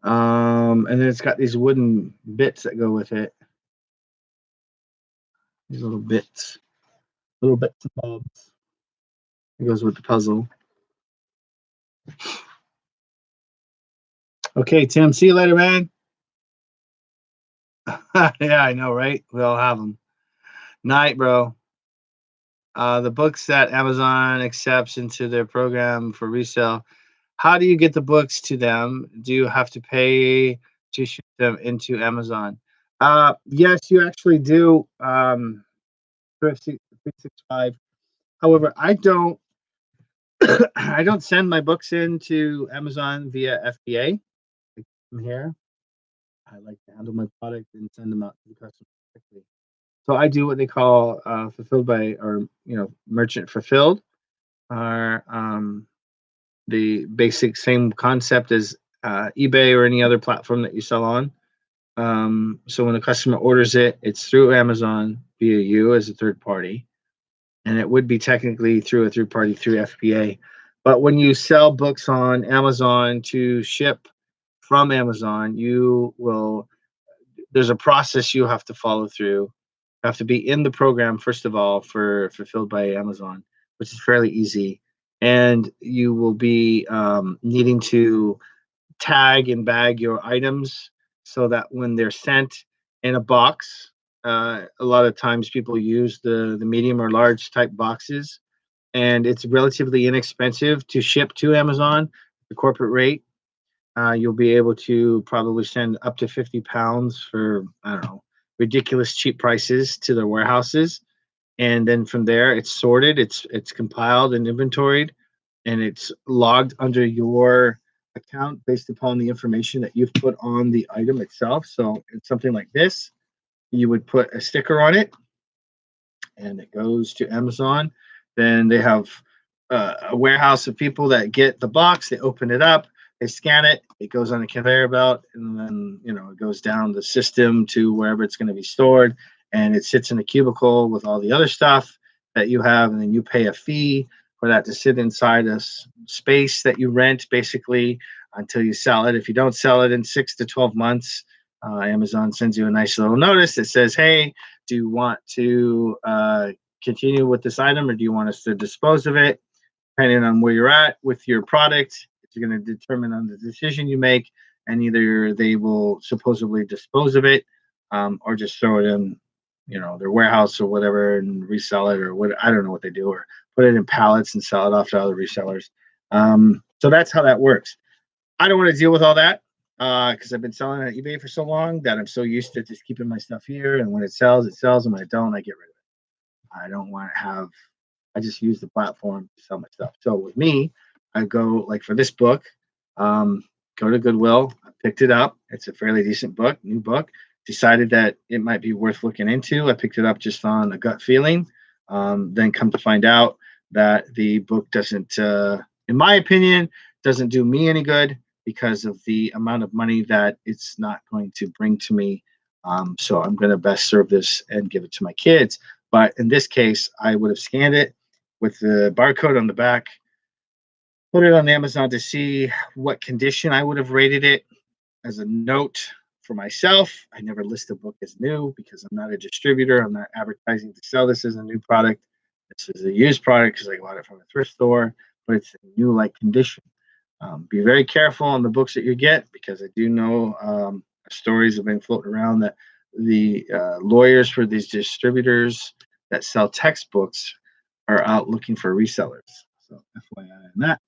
Speaker 1: And then it's got these wooden bits that go with it. These little bits and bobs. It goes with the puzzle. Okay, Tim. See you later, man. Yeah, I know, right? We all have them. Night, bro. The books that Amazon accepts into their program for resale how do you get the books to them? Do you have to pay to ship them into Amazon? Yes, you actually do. 365. However, I don't I don't send my books into Amazon via FBA. From here, I like to handle my product and send them out to the customer quickly. So I do what they call fulfilled by, or merchant fulfilled, or the basic same concept as eBay or any other platform that you sell on. So when a customer orders it, it's through Amazon via you as a third party, and it would be technically through a third party through FBA. But when you sell books on Amazon to ship from Amazon, you will there's a process you have to follow through. You have to be in the program first of all for fulfilled by Amazon, which is fairly easy, and you will be needing to tag and bag your items so that when they're sent in a box, a lot of times people use the medium or large type boxes, and it's relatively inexpensive to ship to Amazon, the corporate rate. You'll be able to probably send up to 50 pounds for, I don't know, ridiculous cheap prices to their warehouses. And then from there, it's sorted, it's compiled and inventoried, and it's logged under your account based upon the information that you've put on the item itself. So it's something like this. You would put a sticker on it, and it goes to Amazon. Then they have a warehouse of people that get the box. They open it up, they scan it, it goes on a conveyor belt, and then it goes down the system to wherever it's going to be stored, and it sits in a cubicle with all the other stuff that you have, and then you pay a fee for that to sit inside a space that you rent, basically, until you sell it. If you don't sell it in 6 to 12 months, Amazon sends you a nice little notice that says, hey, do you want to continue with this item, or do you want us to dispose of it? Depending on where you're at with your product, it's going to determine on the decision you make, and either they will supposedly dispose of it, or just throw it in, their warehouse or whatever and resell it, or what, I don't know what they do, or put it in pallets and sell it off to other resellers. So that's how that works. I don't want to deal with all that because I've been selling on eBay for so long that I'm so used to just keeping my stuff here. And when it sells, it sells. And when it don't, I get rid of it. I don't want to have, I just use the platform to sell my stuff. So with me, I go, like for this book, go to Goodwill. I picked it up. It's a fairly decent book, new book. Decided that it might be worth looking into. I picked it up just on a gut feeling. Then come to find out that the book doesn't, in my opinion, doesn't do me any good because of the amount of money that it's not going to bring to me. So I'm going to best serve this and give it to my kids. But in this case, I would have scanned it with the barcode on the back, put it on Amazon to see what condition I would have rated it. As a note for myself, I never list a book as new because I'm not a distributor. I'm not advertising to sell this as a new product. This is a used product because I got it from a thrift store, but it's a new like condition. Be very careful on the books that you get because I do know stories have been floating around that the lawyers for these distributors that sell textbooks are out looking for resellers. So FYI on that.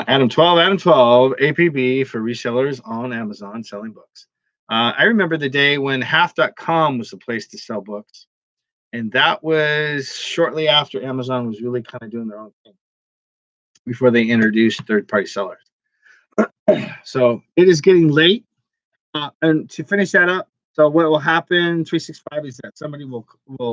Speaker 1: Adam 12, APB for resellers on Amazon selling books. I remember the day when half.com was the place to sell books. And that was shortly after Amazon was really kind of doing their own thing before they introduced third-party sellers. So it is getting late. And to finish that up, so what will happen 365 is that somebody will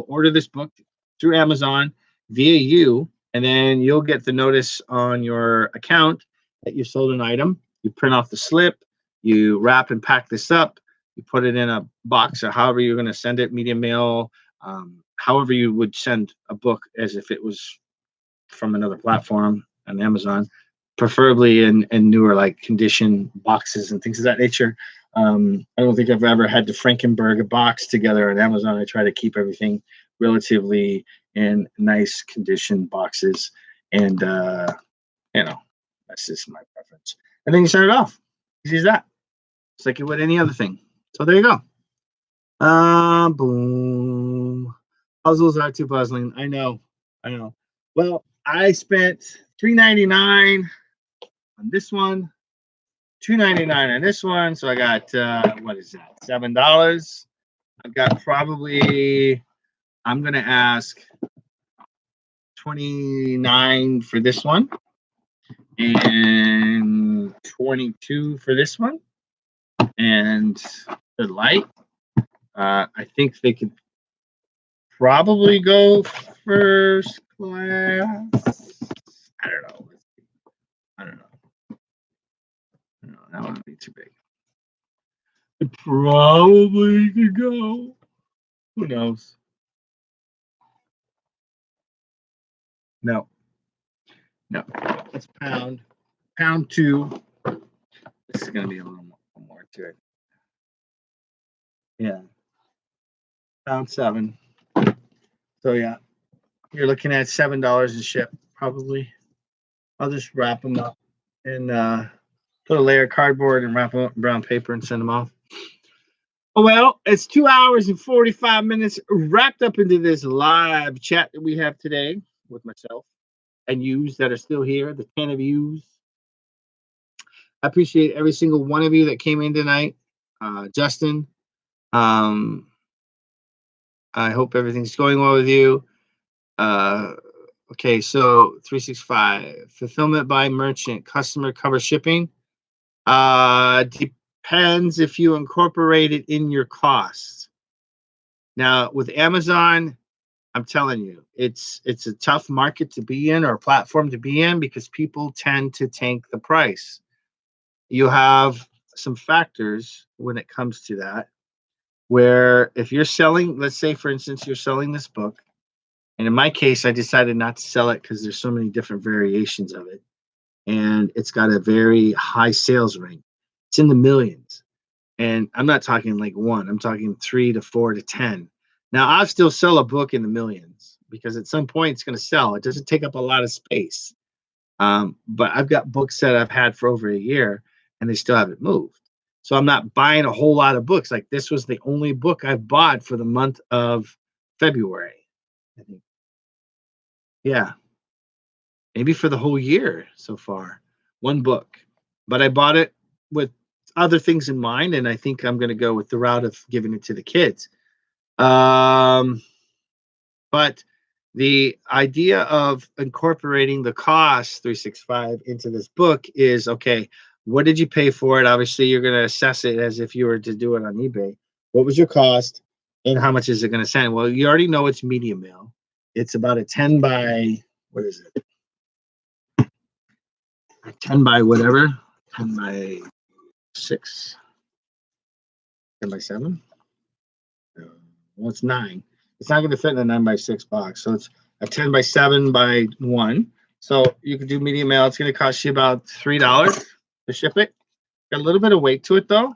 Speaker 1: order this book through Amazon via you, and then you'll get the notice on your account that you sold an item. You print off the slip, you wrap and pack this up, you put it in a box or however you're going to send it, medium mail, however you would send a book as if it was from another platform on Amazon, preferably in newer like condition boxes and things of that nature. I don't think I've ever had to Frankenberg a box together on Amazon. I try to keep everything relatively in nice condition boxes, and that's just my preference. And then you send it off. Easy as that. It's like you would any other thing. So there you go. Boom. Puzzles are too puzzling. I know. Well, I spent $3.99 on this one, $2.99 on this one. So I got what is that? $7. I've got probably, I'm gonna ask 29 for this one and 22 for this one. And the light, I think they could probably go first class. I don't know. I don't know. No, that one would be too big. It probably could go. Who knows? No. No. It's pound. Pound 2. This is going to be a little more to it. Yeah. Pound 7. So, yeah. You're looking at $7 a ship, probably. I'll just wrap them up and put a layer of cardboard and wrap them up in brown paper and send them off. Oh, well, it's 2 hours and 45 minutes wrapped up into this live chat that we have today with myself and yous that are still here, the 10 of yous. I appreciate every single one of you that came in tonight. Justin, I hope everything's going well with you. Okay, so 365, fulfillment by merchant, customer cover shipping. Depends if you incorporate it in your costs. Now, with Amazon, I'm telling you, it's a tough market to be in or a platform to be in because people tend to tank the price. You have some factors when it comes to that, where if you're selling, let's say, for instance, you're selling this book, and in my case, I decided not to sell it because there's so many different variations of it, and it's got a very high sales rate. It's in the millions. And I'm not talking like one, I'm talking 3 to 4 to 10. Now, I'll still sell a book in the millions because at some point it's going to sell. It doesn't take up a lot of space. But I've got books that I've had for over a year and they still haven't moved. So I'm not buying a whole lot of books. Like this was the only book I've bought for the month of February. I think. Yeah. Maybe for the whole year so far. One book. But I bought it with other things in mind, and I think I'm going to go with the route of giving it to the kids. But the idea of incorporating the cost 365 into this book is okay. What did you pay for it? Obviously, you're going to assess it as if you were to do it on eBay. What was your cost, and how much is it going to send? Well, you already know it's medium mail. It's about a 10 by what is it? 10 by whatever. 10 by 6. 10 by 7. Well, it's 9. It's not going to fit in a 9 by 6 box. So it's a 10 by 7 by 1. So you can do medium mail. It's going to cost you about $3 to ship it. Got a little bit of weight to it though.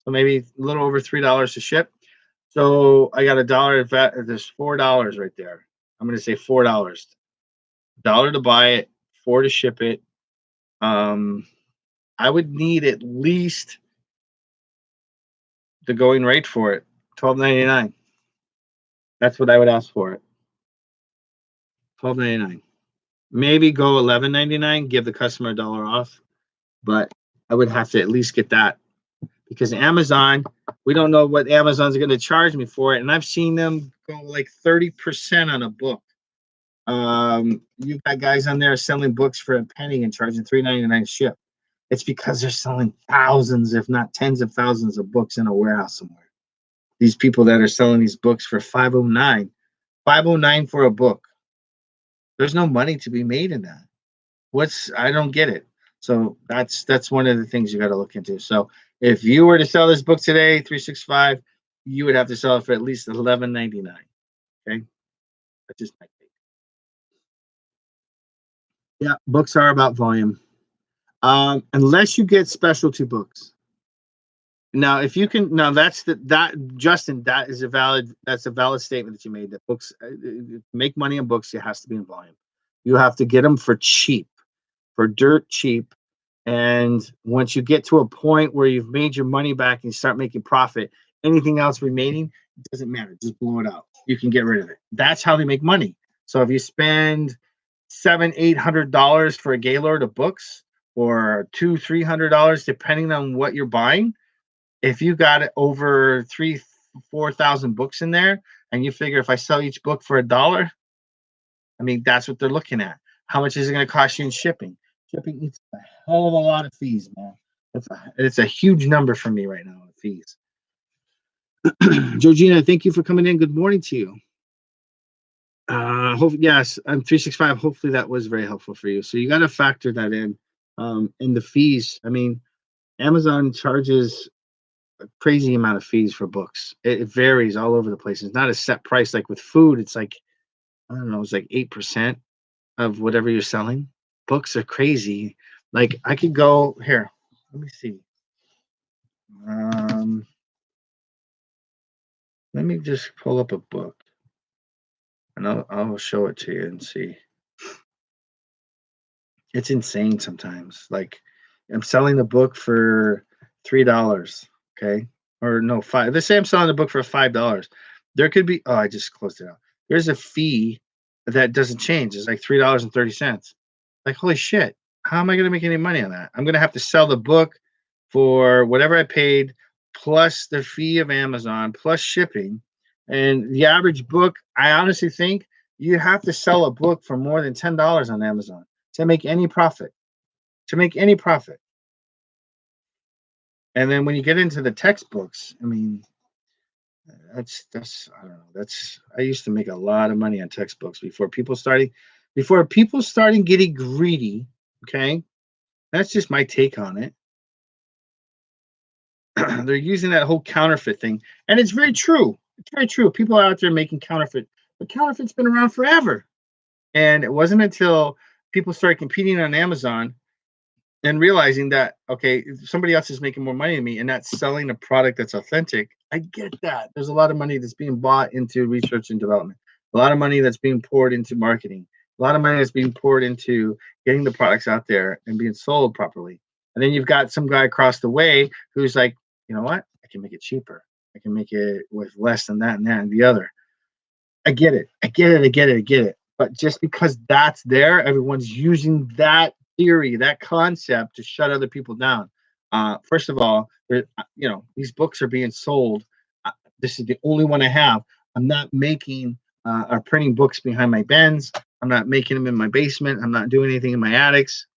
Speaker 1: So maybe a little over $3 to ship. So I got $1. There's $4 right there. I'm going to say $4. $1 to buy it, $4 to ship it. I would need at least the going rate for it, $12.99. That's what I would ask for it. $12.99. Maybe go $11.99. Give the customer $1 off, but I would have to at least get that because Amazon, we don't know what Amazon's going to charge me for it, and I've seen them go like 30% on a book. You've got guys on there selling books for a penny and charging $3.99 ship. It's because they're selling thousands, if not tens of thousands of books in a warehouse somewhere. These people that are selling these books for $5.09 for a book. There's no money to be made in that. I don't get it. So that's one of the things you got to look into. So if you were to sell this book today, 365, you would have to sell it for at least $11.99. Okay, that's just my take. Yeah, books are about volume. Unless you get specialty books. Now, if you can, now Justin, that's a valid statement that you made. That books make money in books. It has to be in volume. You have to get them for cheap, for dirt cheap. And once you get to a point where you've made your money back and you start making profit, anything else remaining, it doesn't matter. Just blow it out. You can get rid of it. That's how they make money. So if you spend $700-800 for a Gaylord of books, or $200-300 depending on what you're buying. If you got over 3,000-4,000 books in there, and you figure if I sell each book for $1, I mean that's what they're looking at. How much is it going to cost you in shipping? Shipping eats a hell of a lot of fees, man. It's a huge number for me right now, fees. Georgina, thank you for coming in. Good morning to you. Yes, I'm 365. Hopefully that was very helpful for you. So you got to factor that in the fees. I mean, Amazon charges a crazy amount of fees for books. It varies all over the place. It's not a set price like with food. It's like, I don't know, it's like 8% of whatever you're selling. Books are crazy. Like I could go here. Let me see. Um, Let me just pull up a book, and I'll show it to you and see. It's insane sometimes. Like I'm selling the book for $3, okay? Or no, five. Let's say I'm selling the book for $5. There could be I just closed it out. There's a fee that doesn't change. It's like $3.30. Like, holy shit. How am I gonna make any money on that? I'm gonna have to sell the book for whatever I paid, plus the fee of Amazon, plus shipping. And the average book, I honestly think you have to sell a book for more than $10 on Amazon to make any profit. To make any profit. And then when you get into the textbooks, I mean, that's I don't know. I used to make a lot of money on textbooks before people starting getting greedy. Okay, that's just my take on it. They're using that whole counterfeit thing, and it's very true. It's very true. People are out there making counterfeit, but counterfeit's been around forever. And it wasn't until people started competing on Amazon and realizing that, okay, somebody else is making more money than me and that's selling a product that's authentic. I get that. There's a lot of money that's being bought into research and development, a lot of money that's being poured into marketing, a lot of money that's being poured into getting the products out there and being sold properly. And then you've got some guy across the way who's like, you know what? I can make it cheaper. I can make it with less than that and that and the other. I get it. I get it. I get it. I get it. But just because that's there, everyone's using that theory, that concept to shut other people down. First of all, these books are being sold. This is the only one I have. I'm not making or printing books behind my bins. I'm not making them in my basement. I'm not doing anything in my attics.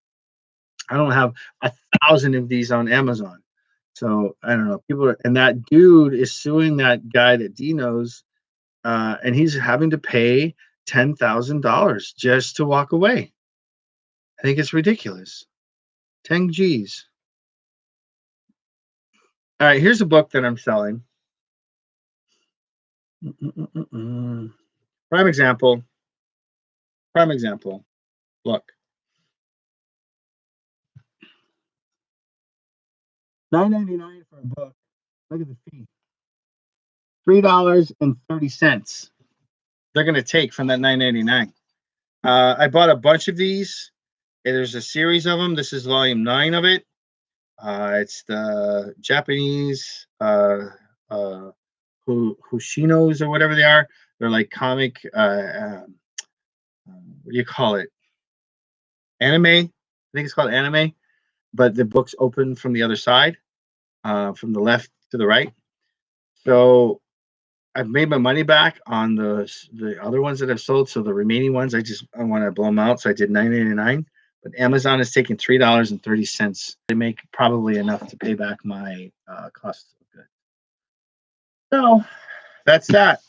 Speaker 1: I don't have 1,000 of these on Amazon. So I don't know. And that dude is suing that guy that D knows, and he's having to pay $10,000 just to walk away. I think it's ridiculous. 10 G's. All right, here's a book that I'm selling. Prime example. Look. $9.99 for a book. Look at the fee. $3.30. They're going to take from that $9.99. I bought a bunch of these. There's a series of them. This is volume 9 of it. It's the Japanese Hushinos or whatever they are. They're like comic. What do you call it? Anime. I think it's called anime. But the books open from the other side, from the left to the right. So I've made my money back on the other ones that I've sold. So the remaining ones, I want to blow them out. So I did $9.99. But Amazon is taking $3.30. They make probably enough to pay back my cost of goods. So that's that.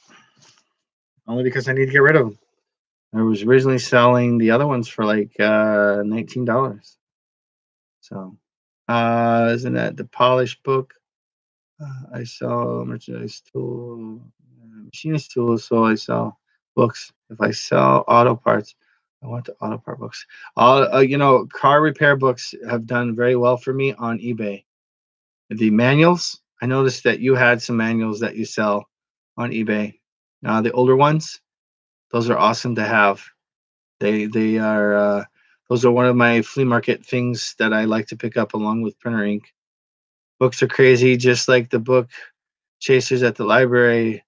Speaker 1: Only because I need to get rid of them. I was originally selling the other ones for like $19. So isn't that the polished book? I sell merchandise tool, machinist tools, so I sell books. If I sell auto parts, I want the auto part books. All car repair books have done very well for me on eBay. The manuals, I noticed that you had some manuals that you sell on eBay. The older ones, those are awesome to have. They are those are one of my flea market things that I like to pick up along with printer ink. Books are crazy, just like the book chasers at the library.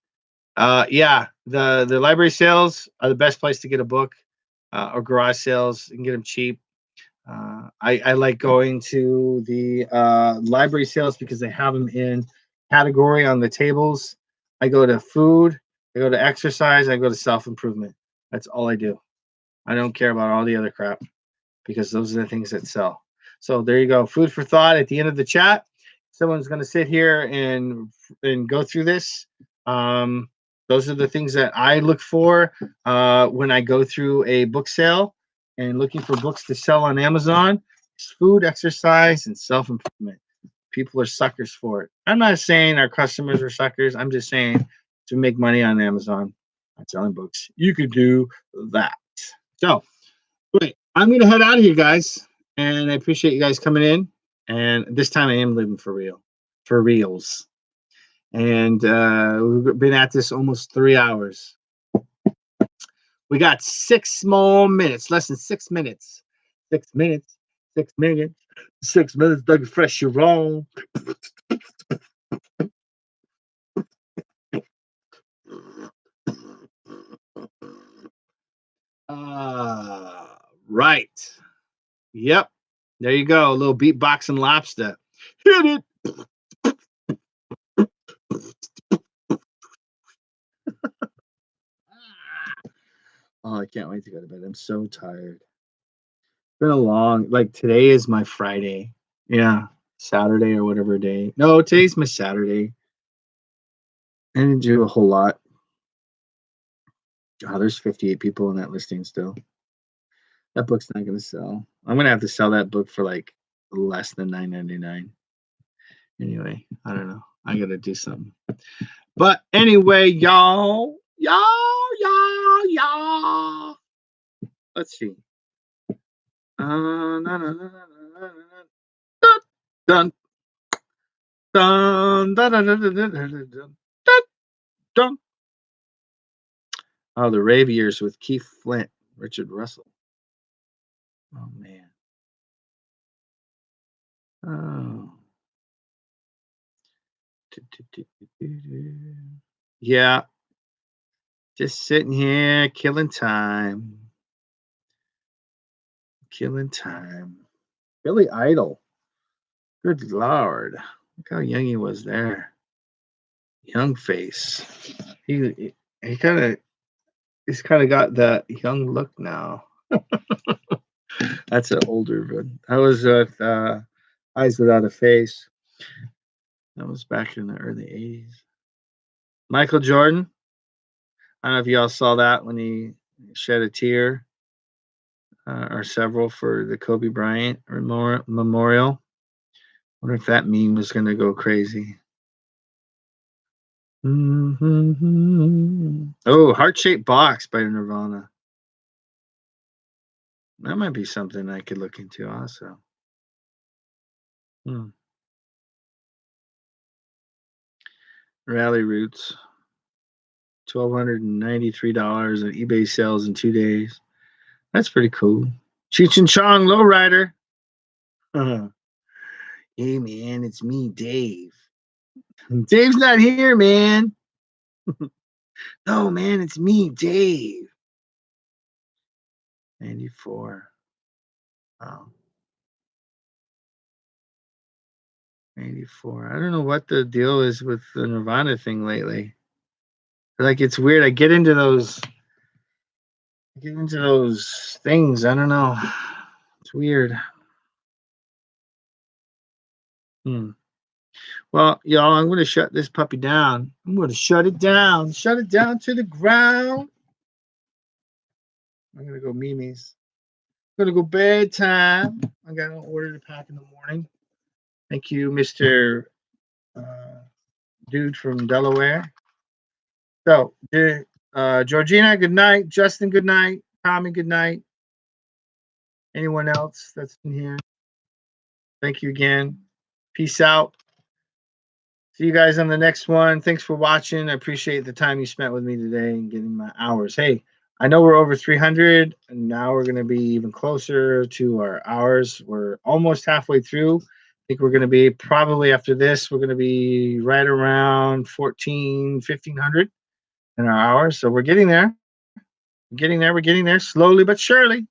Speaker 1: Yeah, the library sales are the best place to get a book, or garage sales. You can get them cheap. I like going to the library sales because they have them in category on the tables. I go to food, I go to exercise, I go to self improvement. That's all I do. I don't care about all the other crap because those are the things that sell. So there you go. Food for thought at the end of the chat. Someone's going to sit here and go through this. Um, those are the things that I look for when I go through a book sale and looking for books to sell on Amazon. It's food, exercise, and self improvement. People are suckers for it. I'm not saying our customers are suckers. I'm just saying to make money on Amazon on selling books, you could do that. So, wait, I'm going to head out of here, guys. And I appreciate you guys coming in. And this time I am living for real, for reals. And we've been at this almost 3 hours. We got 6 more minutes, less than 6 minutes. 6 minutes, 6 minutes, 6 minutes, Doug Fresh, you're wrong. Right. Yep. There you go. A little beatboxing lobster. Hit it. Oh, I can't wait to go to bed. I'm so tired. It's been a long, like today is my Friday. Yeah. Saturday or whatever day. No, today's my Saturday. I didn't do a whole lot. Oh, there's 58 people in that listing still. That book's not going to sell. I'm going to have to sell that book for like less than $9.99. Anyway, I don't know. I got to do something. But anyway, y'all. Let's see. Dun, dun, dun, dun, dun, dun, dun, dun, dun, dun. Oh, the Rave Years with Keith Flint, Richard Russell. Oh, man. Oh. Yeah. Just sitting here, killing time. Killing time. Billy Idol. Good Lord. Look how young he was there. Young face. He kind of he's kind of got that young look now. That's an older one. I was with Eyes Without a Face. That was back in the early 80s. Michael Jordan. I don't know if y'all saw that when he shed a tear or several for the Kobe Bryant memorial. I wonder if that meme was going to go crazy. Mm-hmm. Oh, Heart-Shaped Box by Nirvana. That might be something I could look into also. Rally Roots. $1,293 on eBay sales in 2 days. That's pretty cool. Cheech and Chong Lowrider. Hey, man, it's me, Dave. Dave's not here, man. No, man, it's me, Dave. 94. Oh. 94. I don't know what the deal is with the Nirvana thing lately. Like, it's weird. I get into those things. I don't know. It's weird. Well, y'all, I'm going to shut this puppy down. I'm going to shut it down. Shut it down to the ground. I'm going to go Mimi's. I'm going to go bedtime. I got an order to pack in the morning. Thank you, Mr. Dude from Delaware. So, Georgina, good night. Justin, good night. Tommy, good night. Anyone else that's in here? Thank you again. Peace out. See you guys on the next one. Thanks for watching. I appreciate the time you spent with me today and getting my hours. Hey, I know we're over 300, and now we're going to be even closer to our hours. We're almost halfway through. I think we're going to be probably after this, we're going to be right around 1,500 in our hours. So we're getting there. We're getting there. We're getting there slowly but surely.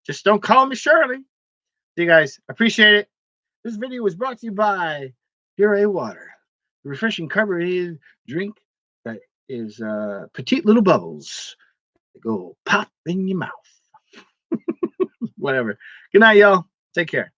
Speaker 1: Just don't call me Shirley. See you guys. Appreciate it. This video was brought to you by Pure Water, the refreshing carbonated drink that is petite little bubbles that go pop in your mouth. Whatever. Good night, y'all. Take care.